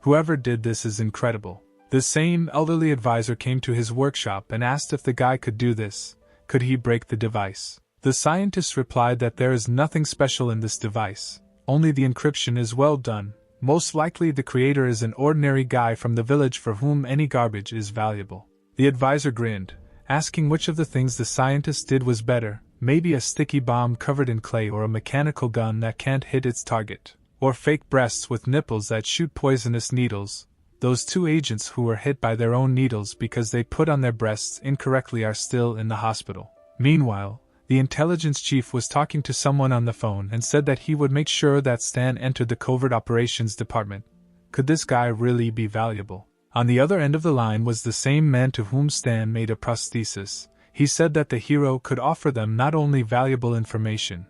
Whoever did this is incredible. The same elderly advisor came to his workshop and asked if the guy could do this. Could he break the device? The scientist replied that there is nothing special in this device, only the encryption is well done. Most likely the creator is an ordinary guy from the village for whom any garbage is valuable. The advisor grinned, asking which of the things the scientist did was better, maybe a sticky bomb covered in clay or a mechanical gun that can't hit its target, or fake breasts with nipples that shoot poisonous needles. Those 2 agents who were hit by their own needles because they put on their breasts incorrectly are still in the hospital. Meanwhile, the intelligence chief was talking to someone on the phone and said that he would make sure that Stan entered the covert operations department. Could this guy really be valuable? On the other end of the line was the same man to whom Stan made a prosthesis. He said that the hero could offer them not only valuable information,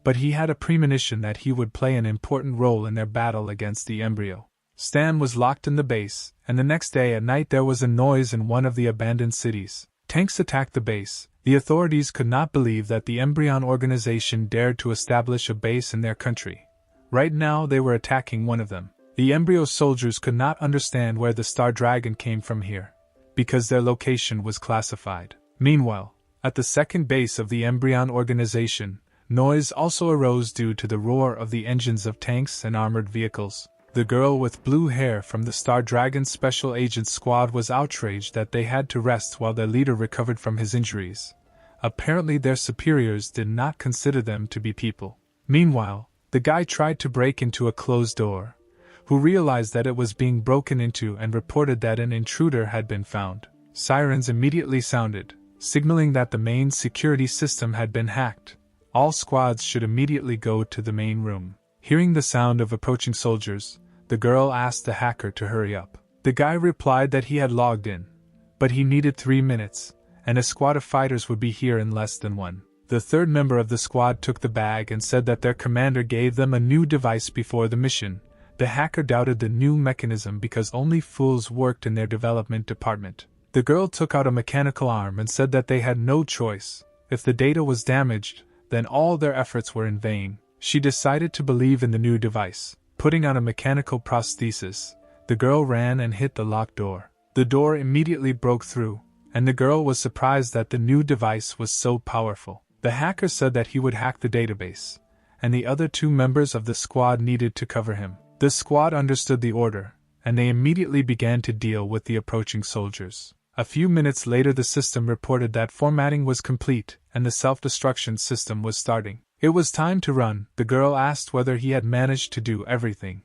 but he had a premonition that he would play an important role in their battle against the embryo. Stan was locked in the base, and the next day at night there was a noise in one of the abandoned cities. Tanks attacked the base. The authorities could not believe that the Embryon organization dared to establish a base in their country. Right now they were attacking one of them. The embryo soldiers could not understand where the Star Dragon came from here, because their location was classified. Meanwhile, at the second base of the Embryon organization, Noise also arose due to the roar of the engines of tanks and armored vehicles. The girl with blue hair from the Star Dragon Special Agents Squad was outraged that they had to rest while their leader recovered from his injuries. Apparently their superiors did not consider them to be people. Meanwhile, the guy tried to break into a closed door, who realized that it was being broken into and reported that an intruder had been found. Sirens immediately sounded, signaling that the main security system had been hacked. All squads should immediately go to the main room. Hearing the sound of approaching soldiers, the girl asked the hacker to hurry up. The guy replied that he had logged in, but he needed 3 minutes, and a squad of fighters would be here in less than 1. The third member of the squad took the bag and said that their commander gave them a new device before the mission. The hacker doubted the new mechanism because only fools worked in their development department. The girl took out a mechanical arm and said that they had no choice. If the data was damaged, then all their efforts were in vain. She decided to believe in the new device. Putting on a mechanical prosthesis, the girl ran and hit the locked door. The door immediately broke through, and the girl was surprised that the new device was so powerful. The hacker said that he would hack the database, and the other 2 members of the squad needed to cover him. The squad understood the order, and they immediately began to deal with the approaching soldiers. A few minutes later the system reported that formatting was complete and the self-destruction system was starting. It was time to run. The girl asked whether he had managed to do everything,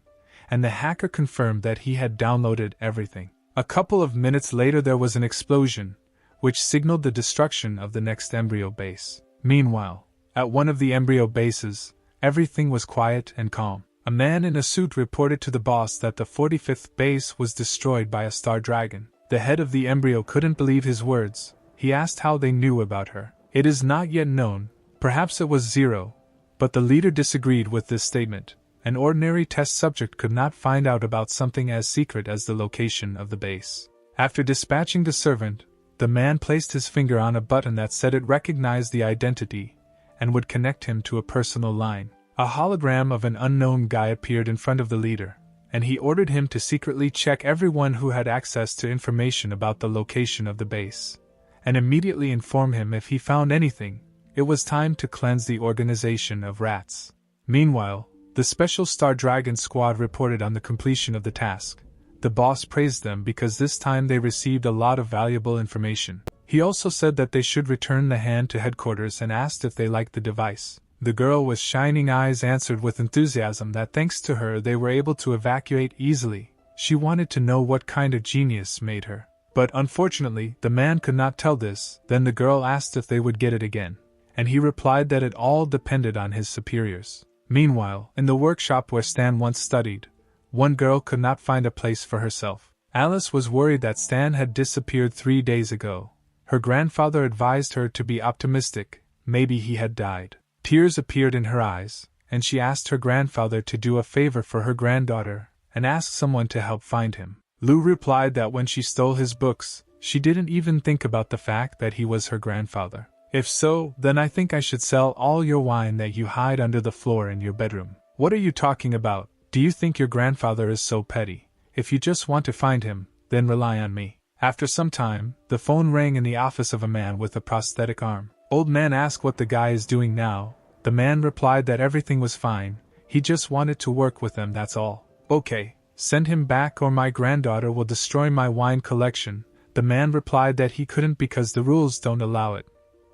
and the hacker confirmed that he had downloaded everything. A couple of minutes later there was an explosion, which signaled the destruction of the next embryo base. Meanwhile, at one of the embryo bases, everything was quiet and calm. A man in a suit reported to the boss that the 45th base was destroyed by a star dragon. The head of the embryo couldn't believe his words. He asked how they knew about her. It is not yet known. Perhaps it was Zero. But the leader disagreed with this statement. An ordinary test subject could not find out about something as secret as the location of the base. After dispatching the servant, the man placed his finger on a button that said it recognized the identity and would connect him to a personal line. A hologram of an unknown guy appeared in front of the leader, and he ordered him to secretly check everyone who had access to information about the location of the base, and immediately inform him if he found anything. It was time to cleanse the organization of rats. Meanwhile, the Special Star Dragon Squad reported on the completion of the task. The boss praised them because this time they received a lot of valuable information. He also said that they should return the hand to headquarters and asked if they liked the device. The girl with shining eyes answered with enthusiasm that thanks to her they were able to evacuate easily. She wanted to know what kind of genius made her. But unfortunately, the man could not tell this. Then the girl asked if they would get it again, and he replied that it all depended on his superiors. Meanwhile, in the workshop where Stan once studied, one girl could not find a place for herself. Alice was worried that Stan had disappeared 3 days ago. Her grandfather advised her to be optimistic. Maybe he had died. Tears appeared in her eyes, and she asked her grandfather to do a favor for her granddaughter, and ask someone to help find him. Lou replied that when she stole his books, she didn't even think about the fact that he was her grandfather. If so, then I think I should sell all your wine that you hide under the floor in your bedroom. What are you talking about? Do you think your grandfather is so petty? If you just want to find him, then rely on me. After some time, the phone rang in the office of a man with a prosthetic arm. Old man asked what the guy is doing now. The man replied that everything was fine, he just wanted to work with them, that's all. Okay, send him back or my granddaughter will destroy my wine collection. The man replied that he couldn't because the rules don't allow it.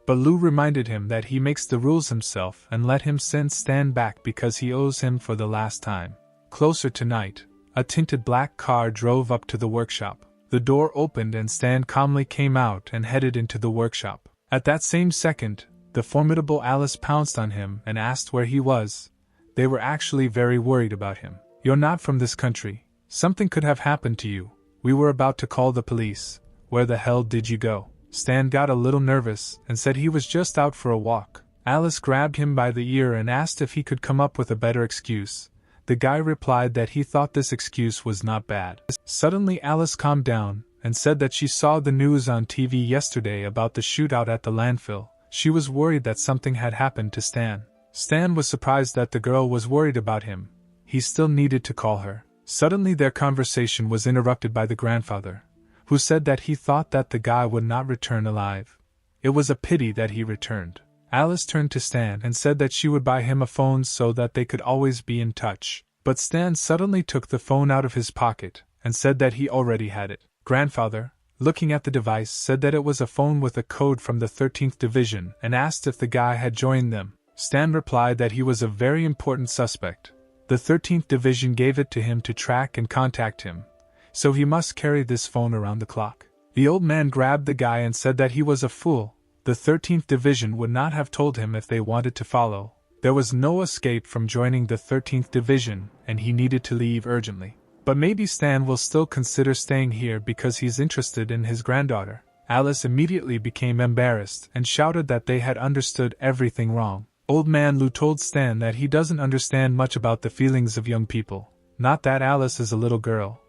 But Lou reminded him that he makes the rules himself and let him send Stan back because he owes him for the last time. Closer to night, a tinted black car drove up to the workshop. The door opened and Stan calmly came out and headed into the workshop. At that same second, the formidable Alice pounced on him and asked where he was. They were actually very worried about him. You're not from this country. Something could have happened to you. We were about to call the police. Where the hell did you go? Stan got a little nervous and said he was just out for a walk. Alice grabbed him by the ear and asked if he could come up with a better excuse. The guy replied that he thought this excuse was not bad. Suddenly Alice calmed down and said that she saw the news on TV yesterday about the shootout at the landfill. She was worried that something had happened to Stan. Stan was surprised that the girl was worried about him. He still needed to call her. Suddenly their conversation was interrupted by the grandfather, who said that he thought that the guy would not return alive. It was a pity that he returned. Alice turned to Stan and said that she would buy him a phone so that they could always be in touch. But Stan suddenly took the phone out of his pocket and said that he already had it. Grandfather, looking at the device, said that it was a phone with a code from the 13th Division and asked if the guy had joined them. Stan replied that he was a very important suspect. The 13th Division gave it to him to track and contact him, so he must carry this phone around the clock. The old man grabbed the guy and said that he was a fool. The 13th Division would not have told him if they wanted to follow. There was no escape from joining the 13th Division, and he needed to leave urgently. But maybe Stan will still consider staying here because he's interested in his granddaughter. Alice immediately became embarrassed and shouted that they had understood everything wrong. Old Man Lou told Stan that he doesn't understand much about the feelings of young people. Not that Alice is a little girl,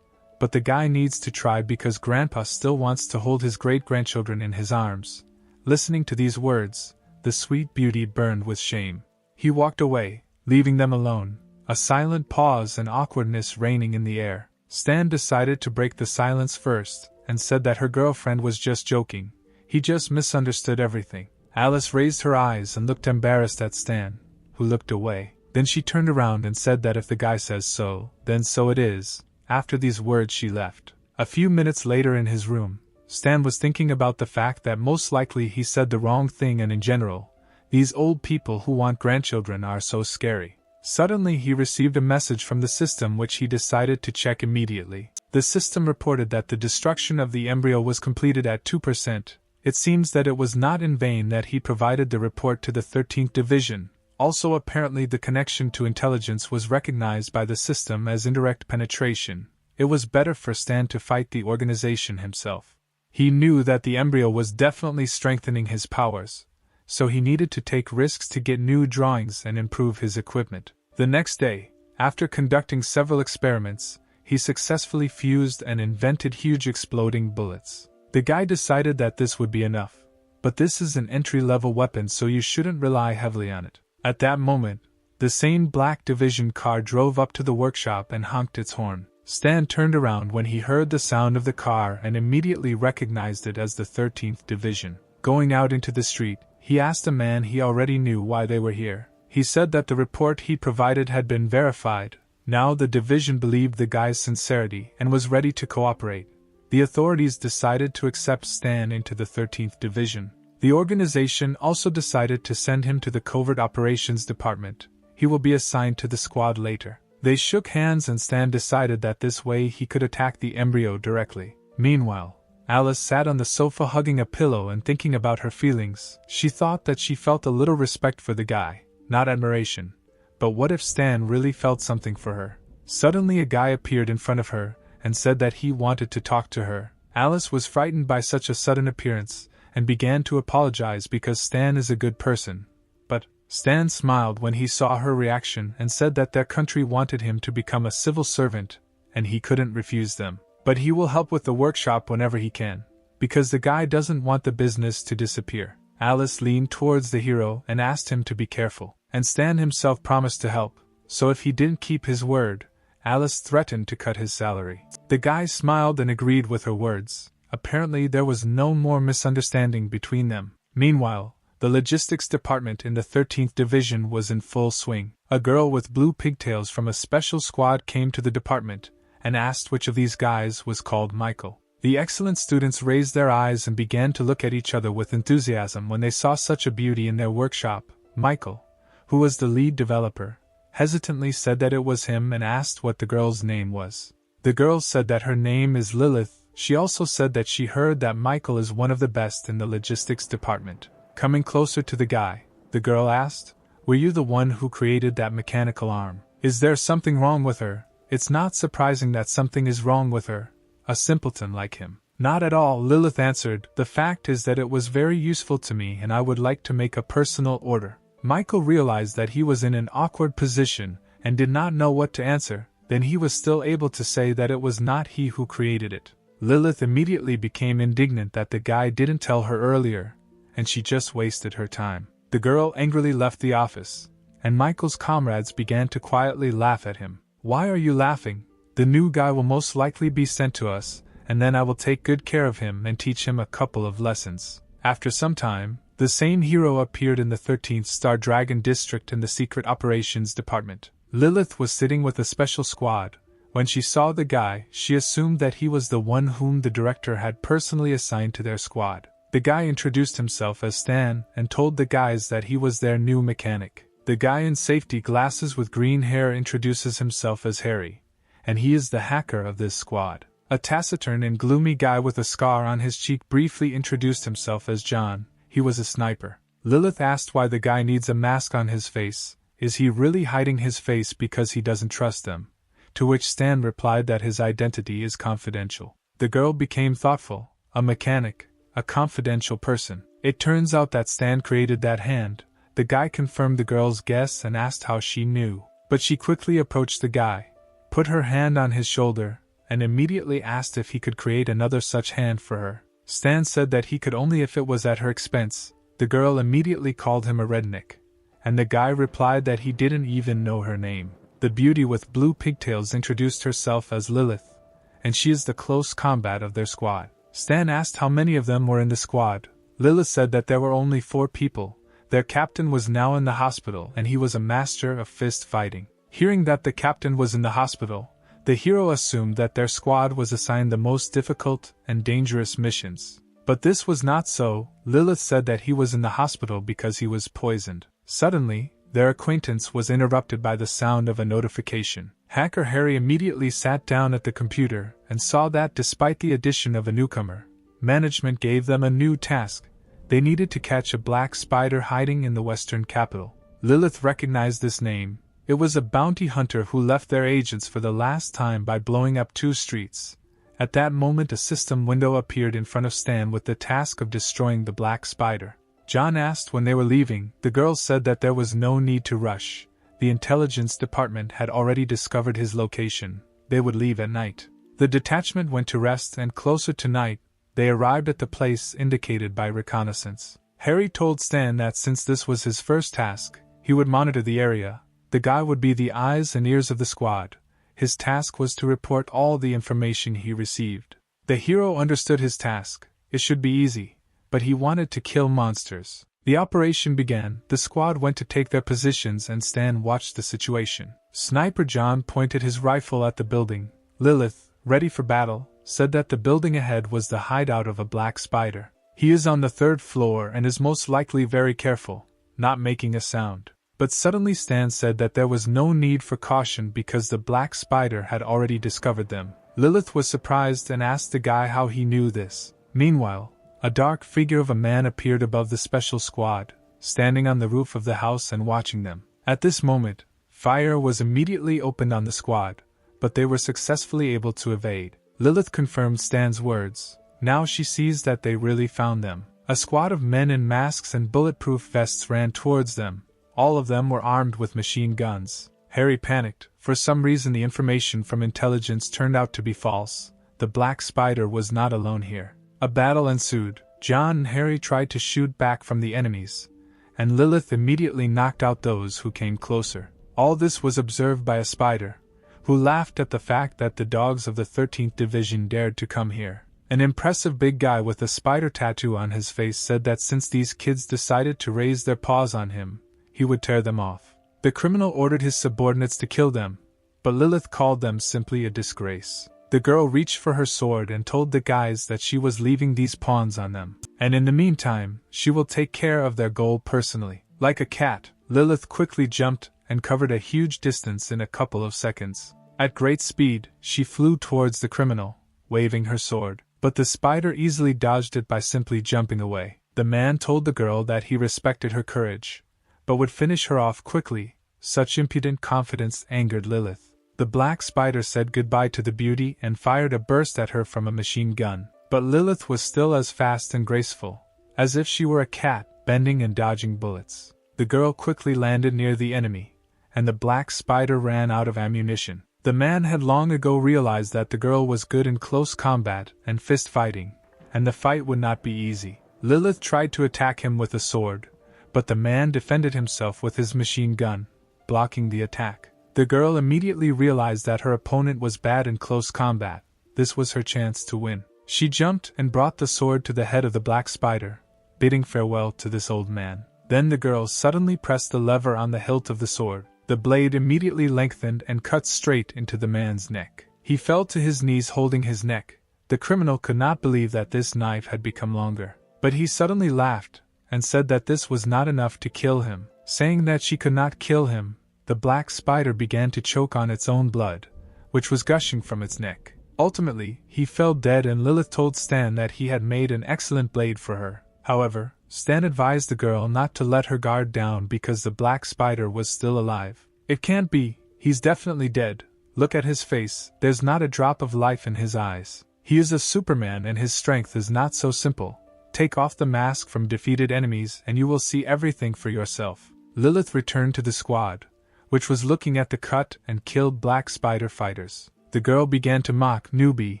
but the guy needs to try because Grandpa still wants to hold his great-grandchildren in his arms. Listening to these words, the sweet beauty burned with shame. He walked away, leaving them alone, a silent pause and awkwardness reigning in the air. Stan decided to break the silence first, and said that her girlfriend was just joking. He just misunderstood everything. Alice raised her eyes and looked embarrassed at Stan, who looked away. Then she turned around and said that if the guy says so, then so it is. After these words she left. A few minutes later in his room, Stan was thinking about the fact that most likely he said the wrong thing, and in general, these old people who want grandchildren are so scary. Suddenly he received a message from the system which he decided to check immediately. The system reported that the destruction of the embryo was completed at 2%. It seems that it was not in vain that he provided the report to the 13th Division. Also, apparently the connection to intelligence was recognized by the system as indirect penetration. It was better for Stan to fight the organization himself. He knew that the embryo was definitely strengthening his powers, so he needed to take risks to get new drawings and improve his equipment. The next day, after conducting several experiments, he successfully fused and invented huge exploding bullets. The guy decided that this would be enough, but this is an entry-level weapon, so you shouldn't rely heavily on it. At that moment, the same black division car drove up to the workshop and honked its horn. Stan turned around when he heard the sound of the car and immediately recognized it as the 13th Division. Going out into the street, he asked a man he already knew why they were here. He said that the report he provided had been verified. Now the division believed the guy's sincerity and was ready to cooperate. The authorities decided to accept Stan into the 13th Division. The organization also decided to send him to the Covert Operations Department. He will be assigned to the squad later. They shook hands and Stan decided that this way he could attack the embryo directly. Meanwhile, Alice sat on the sofa hugging a pillow and thinking about her feelings. She thought that she felt a little respect for the guy, not admiration. But what if Stan really felt something for her? Suddenly a guy appeared in front of her and said that he wanted to talk to her. Alice was frightened by such a sudden appearance and began to apologize because Stan is a good person. But Stan smiled when he saw her reaction and said that their country wanted him to become a civil servant and he couldn't refuse them. But he will help with the workshop whenever he can, because the guy doesn't want the business to disappear. Alice leaned towards the hero and asked him to be careful, and Stan himself promised to help, so if he didn't keep his word, Alice threatened to cut his salary. The guy smiled and agreed with her words. Apparently there was no more misunderstanding between them. Meanwhile, the logistics department in the 13th Division was in full swing. A girl with blue pigtails from a special squad came to the department and asked which of these guys was called Michael. The excellent students raised their eyes and began to look at each other with enthusiasm when they saw such a beauty in their workshop. Michael, who was the lead developer, hesitantly said that it was him and asked what the girl's name was. The girl said that her name is Lilith. She also said that she heard that Michael is one of the best in the logistics department. Coming closer to the guy, the girl asked, "Were you the one who created that mechanical arm? Is there something wrong with her?" "It's not surprising that something is wrong with her. A simpleton like him." "Not at all," Lilith answered. "The fact is that it was very useful to me and I would like to make a personal order." Michael realized that he was in an awkward position and did not know what to answer. Then he was still able to say that it was not he who created it. Lilith immediately became indignant that the guy didn't tell her earlier, and she just wasted her time. The girl angrily left the office, and Michael's comrades began to quietly laugh at him. "Why are you laughing? The new guy will most likely be sent to us, and then I will take good care of him and teach him a couple of lessons." After some time, The same hero appeared in the 13th Star Dragon District in the Secret Operations Department. Lilith was sitting with a special squad. When she saw the guy, she assumed that he was the one whom the director had personally assigned to their squad. The guy introduced himself as Stan and told the guys that he was their new mechanic. The guy in safety glasses with green hair introduces himself as Harry, and he is the hacker of this squad. A taciturn and gloomy guy with a scar on his cheek briefly introduced himself as John. He was a sniper. Lilith asked why the guy needs a mask on his face. Is he really hiding his face because he doesn't trust them? To which Stan replied that his identity is confidential. The girl became thoughtful. A mechanic, a confidential person. It turns out that Stan created that hand. The guy confirmed the girl's guess and asked how she knew. But she quickly approached the guy, put her hand on his shoulder, and immediately asked if he could create another such hand for her. Stan said that he could only if it was at her expense. The girl immediately called him a redneck, and the guy replied that he didn't even know her name. The beauty with blue pigtails introduced herself as Lilith, and she is the close combat of their squad. Stan asked how many of them were in the squad. Lilith said that there were only 4 people. Their captain was now in the hospital and he was a master of fist fighting. Hearing that the captain was in the hospital, the hero assumed that their squad was assigned the most difficult and dangerous missions. But this was not so. Lilith said that he was in the hospital because he was poisoned. Suddenly, their acquaintance was interrupted by the sound of a notification. Hacker Harry immediately sat down at the computer and saw that despite the addition of a newcomer, management gave them a new task. They needed to catch a black spider hiding in the western capital. Lilith recognized this name. It was a bounty hunter who left their agents for the last time by blowing up 2 streets. At that moment a system window appeared in front of Stan with the task of destroying the black spider. John asked when they were leaving. The girl said that there was no need to rush. The intelligence department had already discovered his location. They would leave at night. The detachment went to rest and closer to night, they arrived at the place indicated by reconnaissance. Harry told Stan that since this was his first task, he would monitor the area. The guy would be the eyes and ears of the squad. His task was to report all the information he received. The hero understood his task. It should be easy, but he wanted to kill monsters. The operation began. The squad went to take their positions and Stan watched the situation. Sniper John pointed his rifle at the building. Lilith, ready for battle, said that the building ahead was the hideout of a black spider. He is on the 3rd floor and is most likely very careful, not making a sound. But suddenly Stan said that there was no need for caution because the black spider had already discovered them. Lilith was surprised and asked the guy how he knew this. Meanwhile, a dark figure of a man appeared above the special squad, standing on the roof of the house and watching them. At this moment, fire was immediately opened on the squad, but they were successfully able to evade. Lilith confirmed Stan's words. Now she sees that they really found them. A squad of men in masks and bulletproof vests ran towards them. All of them were armed with machine guns. Harry panicked. For some reason the information from intelligence turned out to be false. The black spider was not alone here. A battle ensued. John and Harry tried to shoot back from the enemies, and Lilith immediately knocked out those who came closer. All this was observed by a spider, who laughed at the fact that the dogs of the 13th Division dared to come here. An impressive big guy with a spider tattoo on his face said that since these kids decided to raise their paws on him, he would tear them off. The criminal ordered his subordinates to kill them, but Lilith called them simply a disgrace. The girl reached for her sword and told the guys that she was leaving these pawns on them, and in the meantime, she will take care of their goal personally. Like a cat, Lilith quickly jumped and covered a huge distance in a couple of seconds. At great speed, she flew towards the criminal, waving her sword, but the spider easily dodged it by simply jumping away. The man told the girl that he respected her courage, but would finish her off quickly. Such impudent confidence angered Lilith. The black spider said goodbye to the beauty and fired a burst at her from a machine gun, but Lilith was still as fast and graceful, as if she were a cat, bending and dodging bullets. The girl quickly landed near the enemy, and the black spider ran out of ammunition. The man had long ago realized that the girl was good in close combat and fist fighting, and the fight would not be easy. Lilith tried to attack him with a sword, but the man defended himself with his machine gun, blocking the attack. The girl immediately realized that her opponent was bad in close combat. This was her chance to win. She jumped and brought the sword to the head of the black spider, bidding farewell to this old man. Then the girl suddenly pressed the lever on the hilt of the sword. The blade immediately lengthened and cut straight into the man's neck. He fell to his knees holding his neck. The criminal could not believe that this knife had become longer. But he suddenly laughed, and said that this was not enough to kill him. Saying that she could not kill him, the black spider began to choke on its own blood, which was gushing from its neck. Ultimately, he fell dead, and Lilith told Stan that he had made an excellent blade for her. However, Stan advised the girl not to let her guard down because the black spider was still alive. "It can't be, he's definitely dead. Look at his face, there's not a drop of life in his eyes. He is a Superman and his strength is not so simple. Take off the mask from defeated enemies and you will see everything for yourself." Lilith returned to the squad, which was looking at the cut and killed black spider fighters. The girl began to mock, "Newbie,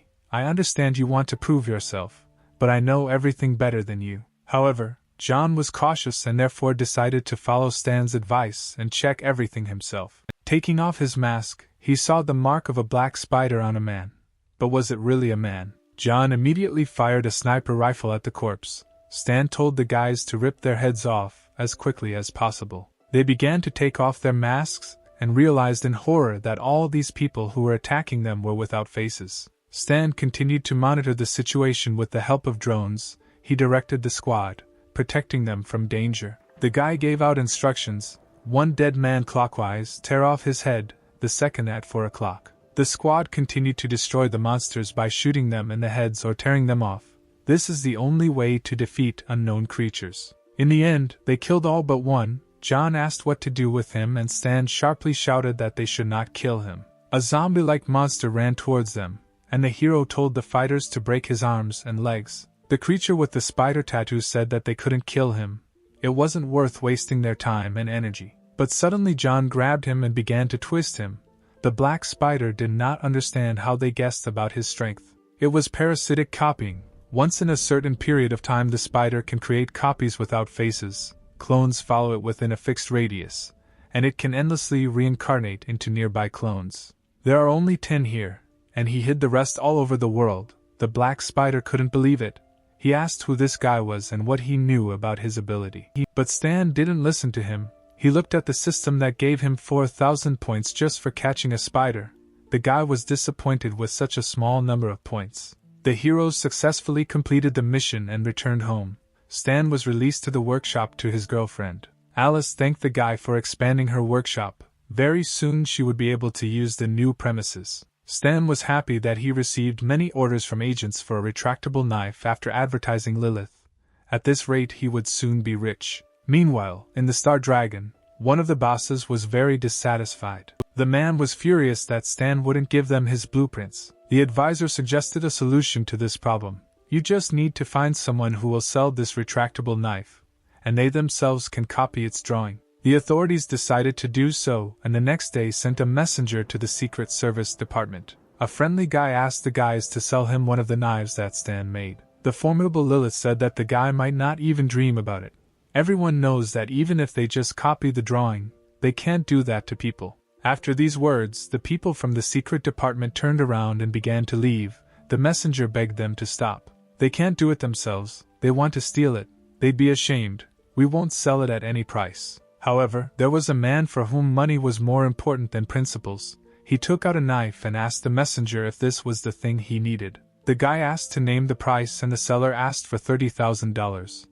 I understand you want to prove yourself, but I know everything better than you." However, John was cautious and therefore decided to follow Stan's advice and check everything himself. Taking off his mask, he saw the mark of a black spider on a man. But was it really a man? John immediately fired a sniper rifle at the corpse. Stan told the guys to rip their heads off as quickly as possible. They began to take off their masks and realized in horror that all these people who were attacking them were without faces. Stan continued to monitor the situation with the help of drones. He directed the squad, protecting them from danger. The guy gave out instructions: one dead man clockwise, tear off his head, the second at 4 o'clock. The squad continued to destroy the monsters by shooting them in the heads or tearing them off. This is the only way to defeat unknown creatures. In the end, they killed all but one. John asked what to do with him and Stan sharply shouted that they should not kill him. A zombie-like monster ran towards them, and the hero told the fighters to break his arms and legs. The creature with the spider tattoo said that they couldn't kill him. It wasn't worth wasting their time and energy. But suddenly John grabbed him and began to twist him. The black spider did not understand how they guessed about his strength. It was parasitic copying. Once in a certain period of time the spider can create copies without faces. Clones follow it within a fixed radius, and it can endlessly reincarnate into nearby clones. There are only 10 here, and he hid the rest all over the world. The black spider couldn't believe it. He asked who this guy was and what he knew about his ability. But Stan didn't listen to him. He looked at the system that gave him 4,000 points just for catching a spider. The guy was disappointed with such a small number of points. The heroes successfully completed the mission and returned home. Stan was released to the workshop to his girlfriend. Alice thanked the guy for expanding her workshop. Very soon she would be able to use the new premises. Stan was happy that he received many orders from agents for a retractable knife after advertising Lilith. At this rate he would soon be rich. Meanwhile, in the Star Dragon, one of the bosses was very dissatisfied. The man was furious that Stan wouldn't give them his blueprints. The advisor suggested a solution to this problem. You just need to find someone who will sell this retractable knife, and they themselves can copy its drawing. The authorities decided to do so, and the next day sent a messenger to the Secret Service Department. A friendly guy asked the guys to sell him one of the knives that Stan made. The formidable Lilith said that the guy might not even dream about it. Everyone knows that even if they just copy the drawing, they can't do that to people. After these words, the people from the secret department turned around and began to leave. The messenger begged them to stop. They can't do it themselves. They want to steal it. They'd be ashamed. We won't sell it at any price. However, there was a man for whom money was more important than principles. He took out a knife and asked the messenger if this was the thing he needed. The guy asked to name the price and the seller asked for $30,000.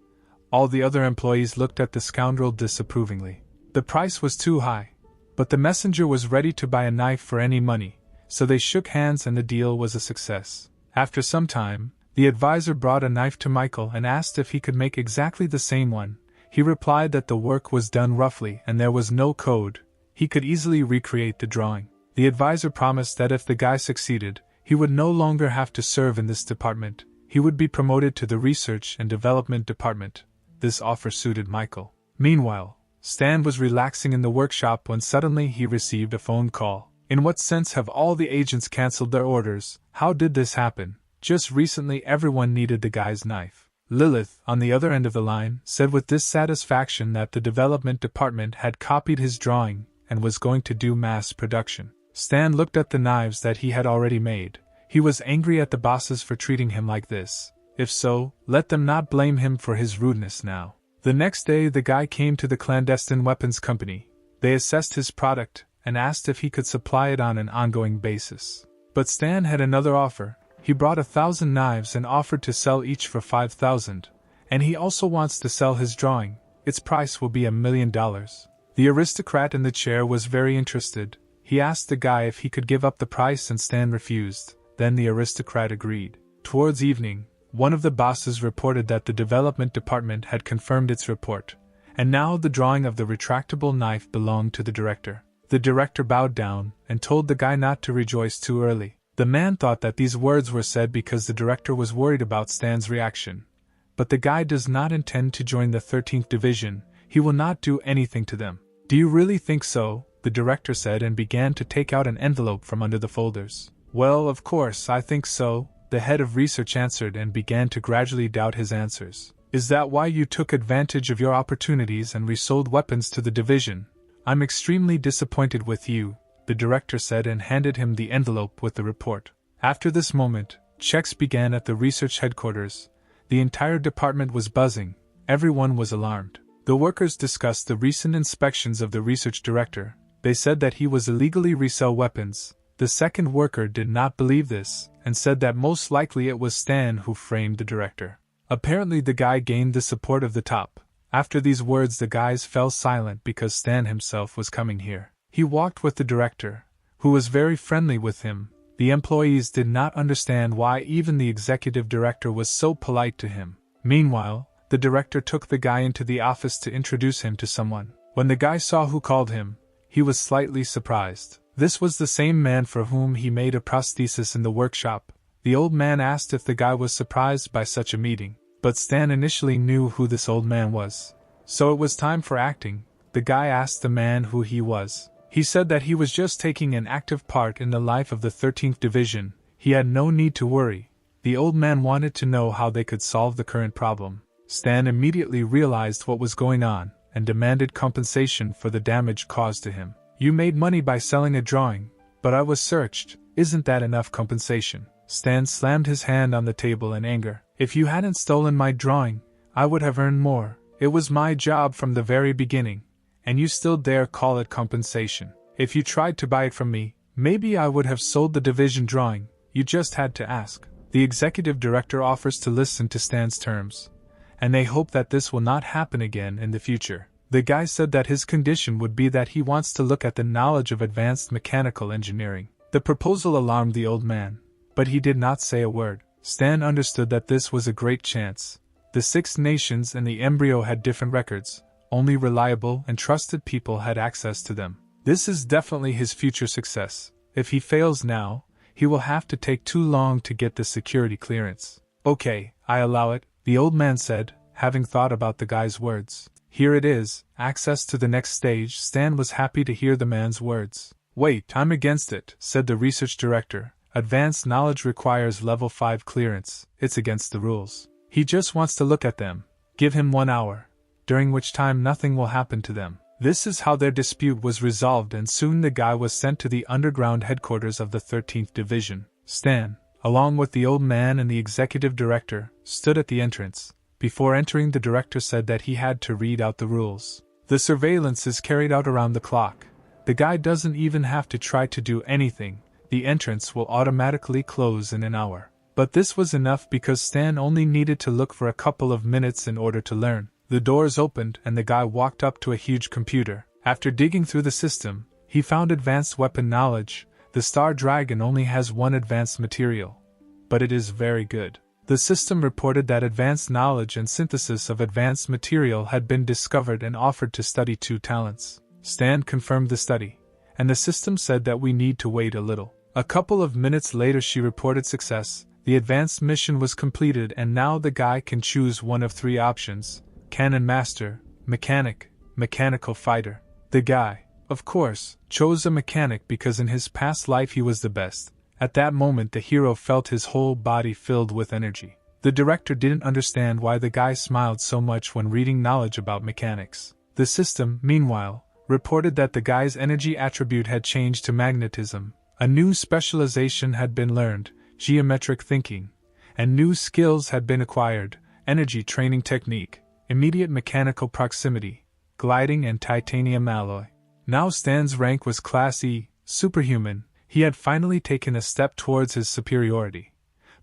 All the other employees looked at the scoundrel disapprovingly. The price was too high. But the messenger was ready to buy a knife for any money, so they shook hands and the deal was a success. After some time, the advisor brought a knife to Michael and asked if he could make exactly the same one. He replied that the work was done roughly and there was no code. He could easily recreate the drawing. The advisor promised that if the guy succeeded, he would no longer have to serve in this department. He would be promoted to the research and development department. This offer suited Michael. Meanwhile, Stan was relaxing in the workshop when suddenly he received a phone call. In what sense have all the agents cancelled their orders? How did this happen? Just recently everyone needed the guy's knife. Lilith, on the other end of the line, said with dissatisfaction that the development department had copied his drawing and was going to do mass production. Stan looked at the knives that he had already made. He was angry at the bosses for treating him like this. If so, let them not blame him for his rudeness now. The next day the guy came to the clandestine weapons company. They assessed his product and asked if he could supply it on an ongoing basis. But Stan had another offer. He brought 1,000 knives and offered to sell each for 5,000, and he also wants to sell his drawing. Its price will be $1 million. The aristocrat in the chair was very interested. He asked the guy if he could give up the price and Stan refused. Then the aristocrat agreed. Towards evening, one of the bosses reported that the development department had confirmed its report, and now the drawing of the retractable knife belonged to the director. The director bowed down and told the guy not to rejoice too early. The man thought that these words were said because the director was worried about Stan's reaction. But the guy does not intend to join the 13th Division. He will not do anything to them. Do you really think so? The director said and began to take out an envelope from under the folders. Well, of course, I think so, the head of research answered and began to gradually doubt his answers. Is that why you took advantage of your opportunities and resold weapons to the division? I'm extremely disappointed with you, the director said and handed him the envelope with the report. After this moment, checks began at the research headquarters. The entire department was buzzing. Everyone was alarmed. The workers discussed the recent inspections of the research director. They said that he was illegally resell weapons. The second worker did not believe this, and said that most likely it was Stan who framed the director. Apparently the guy gained the support of the top. After these words the guys fell silent because Stan himself was coming here. He walked with the director, who was very friendly with him. The employees did not understand why even the executive director was so polite to him. Meanwhile, the director took the guy into the office to introduce him to someone. When the guy saw who called him, he was slightly surprised. This was the same man for whom he made a prosthesis in the workshop. The old man asked if the guy was surprised by such a meeting, but Stan initially knew who this old man was. So it was time for acting. The guy asked the man who he was. He said that he was just taking an active part in the life of the 13th Division. He had no need to worry. The old man wanted to know how they could solve the current problem. Stan immediately realized what was going on and demanded compensation for the damage caused to him. You made money by selling a drawing, but I was searched. Isn't that enough compensation? Stan slammed his hand on the table in anger. If you hadn't stolen my drawing, I would have earned more. It was my job from the very beginning, and you still dare call it compensation. If you tried to buy it from me, maybe I would have sold the division drawing. You just had to ask. The executive director offers to listen to Stan's terms, and they hope that this will not happen again in the future. The guy said that his condition would be that he wants to look at the knowledge of advanced mechanical engineering. The proposal alarmed the old man, but he did not say a word. Stan understood that this was a great chance. The 6 nations and the embryo had different records. Only reliable and trusted people had access to them. This is definitely his future success. If he fails now, he will have to take too long to get the security clearance. Okay, I allow it, the old man said, having thought about the guy's words. Here it is, access to the next stage. Stan was happy to hear the man's words. Wait, I'm against it, said the research director. Advanced knowledge requires level 5 clearance. It's against the rules. He just wants to look at them. Give him 1 hour, during which time nothing will happen to them. This is how their dispute was resolved, and soon the guy was sent to the underground headquarters of the 13th Division. Stan, along with the old man and the executive director, stood at the entrance. Before entering, the director said that he had to read out the rules. The surveillance is carried out around the clock. The guy doesn't even have to try to do anything. The entrance will automatically close in an hour. But this was enough because Stan only needed to look for a couple of minutes in order to learn. The doors opened and the guy walked up to a huge computer. After digging through the system, he found advanced weapon knowledge. The Star Dragon only has 1 advanced material, but it is very good. The system reported that advanced knowledge and synthesis of advanced material had been discovered and offered to study 2 talents. Stan confirmed the study, and the system said that we need to wait a little. A couple of minutes later she reported success. The advanced mission was completed and now the guy can choose one of 3 options: Cannon Master, Mechanic, Mechanical Fighter. The guy, of course, chose a mechanic because in his past life he was the best. At that moment the hero felt his whole body filled with energy. The director didn't understand why the guy smiled so much when reading knowledge about mechanics. The system, meanwhile, reported that the guy's energy attribute had changed to magnetism. A new specialization had been learned, geometric thinking, and new skills had been acquired: energy training technique, immediate mechanical proximity, gliding, and titanium alloy. Now Stan's rank was Class E, superhuman. He had finally taken a step towards his superiority.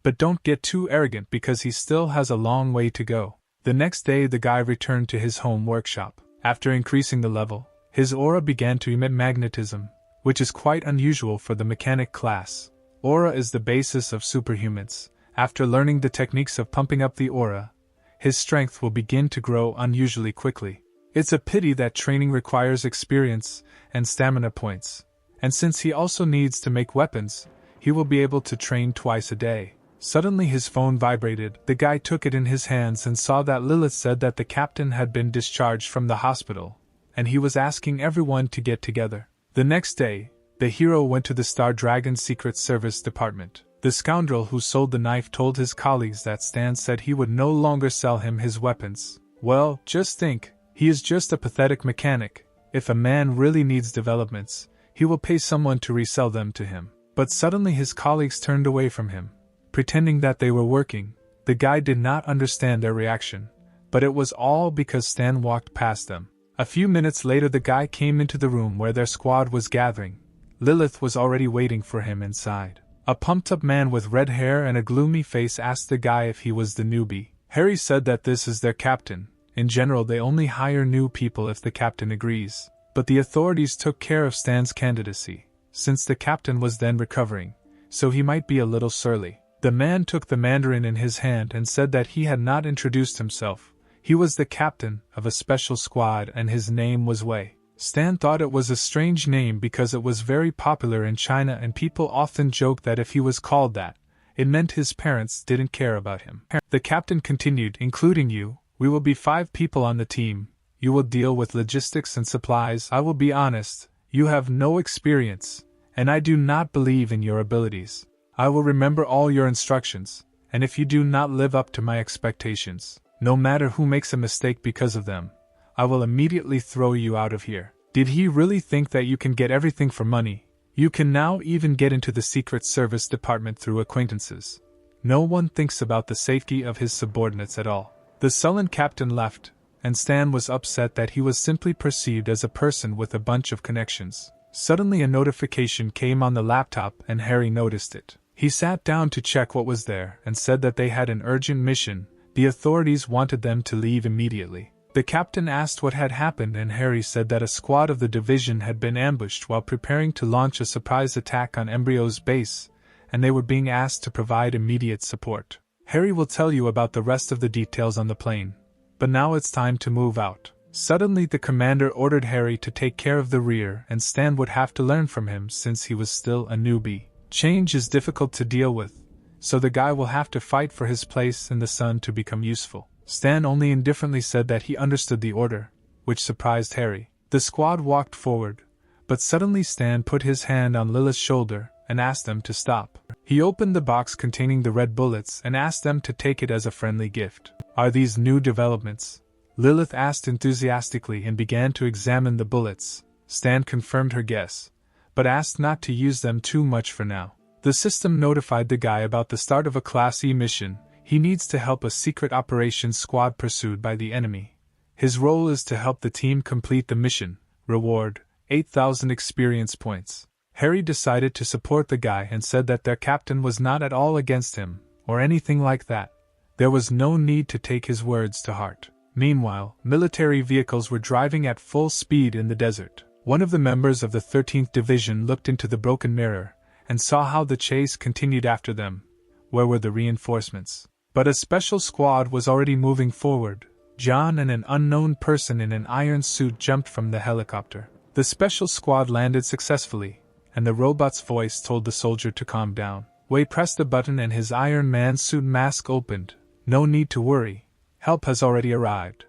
But don't get too arrogant, because he still has a long way to go. The next day the guy returned to his home workshop. After increasing the level, his aura began to emit magnetism, which is quite unusual for the mechanic class. Aura is the basis of superhumans. After learning the techniques of pumping up the aura, his strength will begin to grow unusually quickly. It's a pity that training requires experience and stamina points, and since he also needs to make weapons, he will be able to train twice a day. Suddenly his phone vibrated. The guy took it in his hands and saw that Lilith said that the captain had been discharged from the hospital, and he was asking everyone to get together. The next day, the hero went to the Star Dragon Secret Service Department. The scoundrel who sold the knife told his colleagues that Stan said he would no longer sell him his weapons. Well, just think, he is just a pathetic mechanic. If a man really needs developments, he will pay someone to resell them to him. But suddenly his colleagues turned away from him, pretending that they were working. The guy did not understand their reaction, but it was all because Stan walked past them. A few minutes later the guy came into the room where their squad was gathering. Lilith was already waiting for him inside. A pumped-up man with red hair and a gloomy face asked the guy if he was the newbie. Harry said that this is their captain. In general, they only hire new people if the captain agrees. But the authorities took care of Stan's candidacy, since the captain was then recovering, so he might be a little surly. The man took the Mandarin in his hand and said that he had not introduced himself. He was the captain of a special squad and his name was Wei. Stan thought it was a strange name because it was very popular in China and people often joked that if he was called that, it meant his parents didn't care about him. The captain continued, including you, we will be 5 people on the team. You will deal with logistics and supplies. I will be honest, you have no experience, and I do not believe in your abilities. I will remember all your instructions, and if you do not live up to my expectations, no matter who makes a mistake because of them, I will immediately throw you out of here. Did he really think that you can get everything for money? You can now even get into the Secret Service Department through acquaintances. No one thinks about the safety of his subordinates at all. The sullen captain left, and Stan was upset that he was simply perceived as a person with a bunch of connections. Suddenly a notification came on the laptop and Harry noticed it. He sat down to check what was there and said that they had an urgent mission. The authorities wanted them to leave immediately. The captain asked what had happened and Harry said that a squad of the division had been ambushed while preparing to launch a surprise attack on Embryo's base, and they were being asked to provide immediate support. Harry will tell you about the rest of the details on the plane, but now it's time to move out. Suddenly the commander ordered Harry to take care of the rear and Stan would have to learn from him since he was still a newbie. Change is difficult to deal with, so the guy will have to fight for his place in the sun to become useful. Stan only indifferently said that he understood the order, which surprised Harry. The squad walked forward, but suddenly Stan put his hand on Lilith's shoulder and asked them to stop. He opened the box containing the red bullets and asked them to take it as a friendly gift. Are these new developments? Lilith asked enthusiastically and began to examine the bullets. Stan confirmed her guess, but asked not to use them too much for now. The system notified the guy about the start of a Class E mission. He needs to help a secret operations squad pursued by the enemy. His role is to help the team complete the mission. Reward, 8,000 experience points. Harry decided to support the guy and said that their captain was not at all against him, or anything like that. There was no need to take his words to heart. Meanwhile, military vehicles were driving at full speed in the desert. One of the members of the 13th Division looked into the broken mirror and saw how the chase continued after them. Where were the reinforcements? But a special squad was already moving forward. John and an unknown person in an iron suit jumped from the helicopter. The special squad landed successfully, and the robot's voice told the soldier to calm down. Wei pressed a button and his Iron Man suit mask opened. No need to worry. Help has already arrived.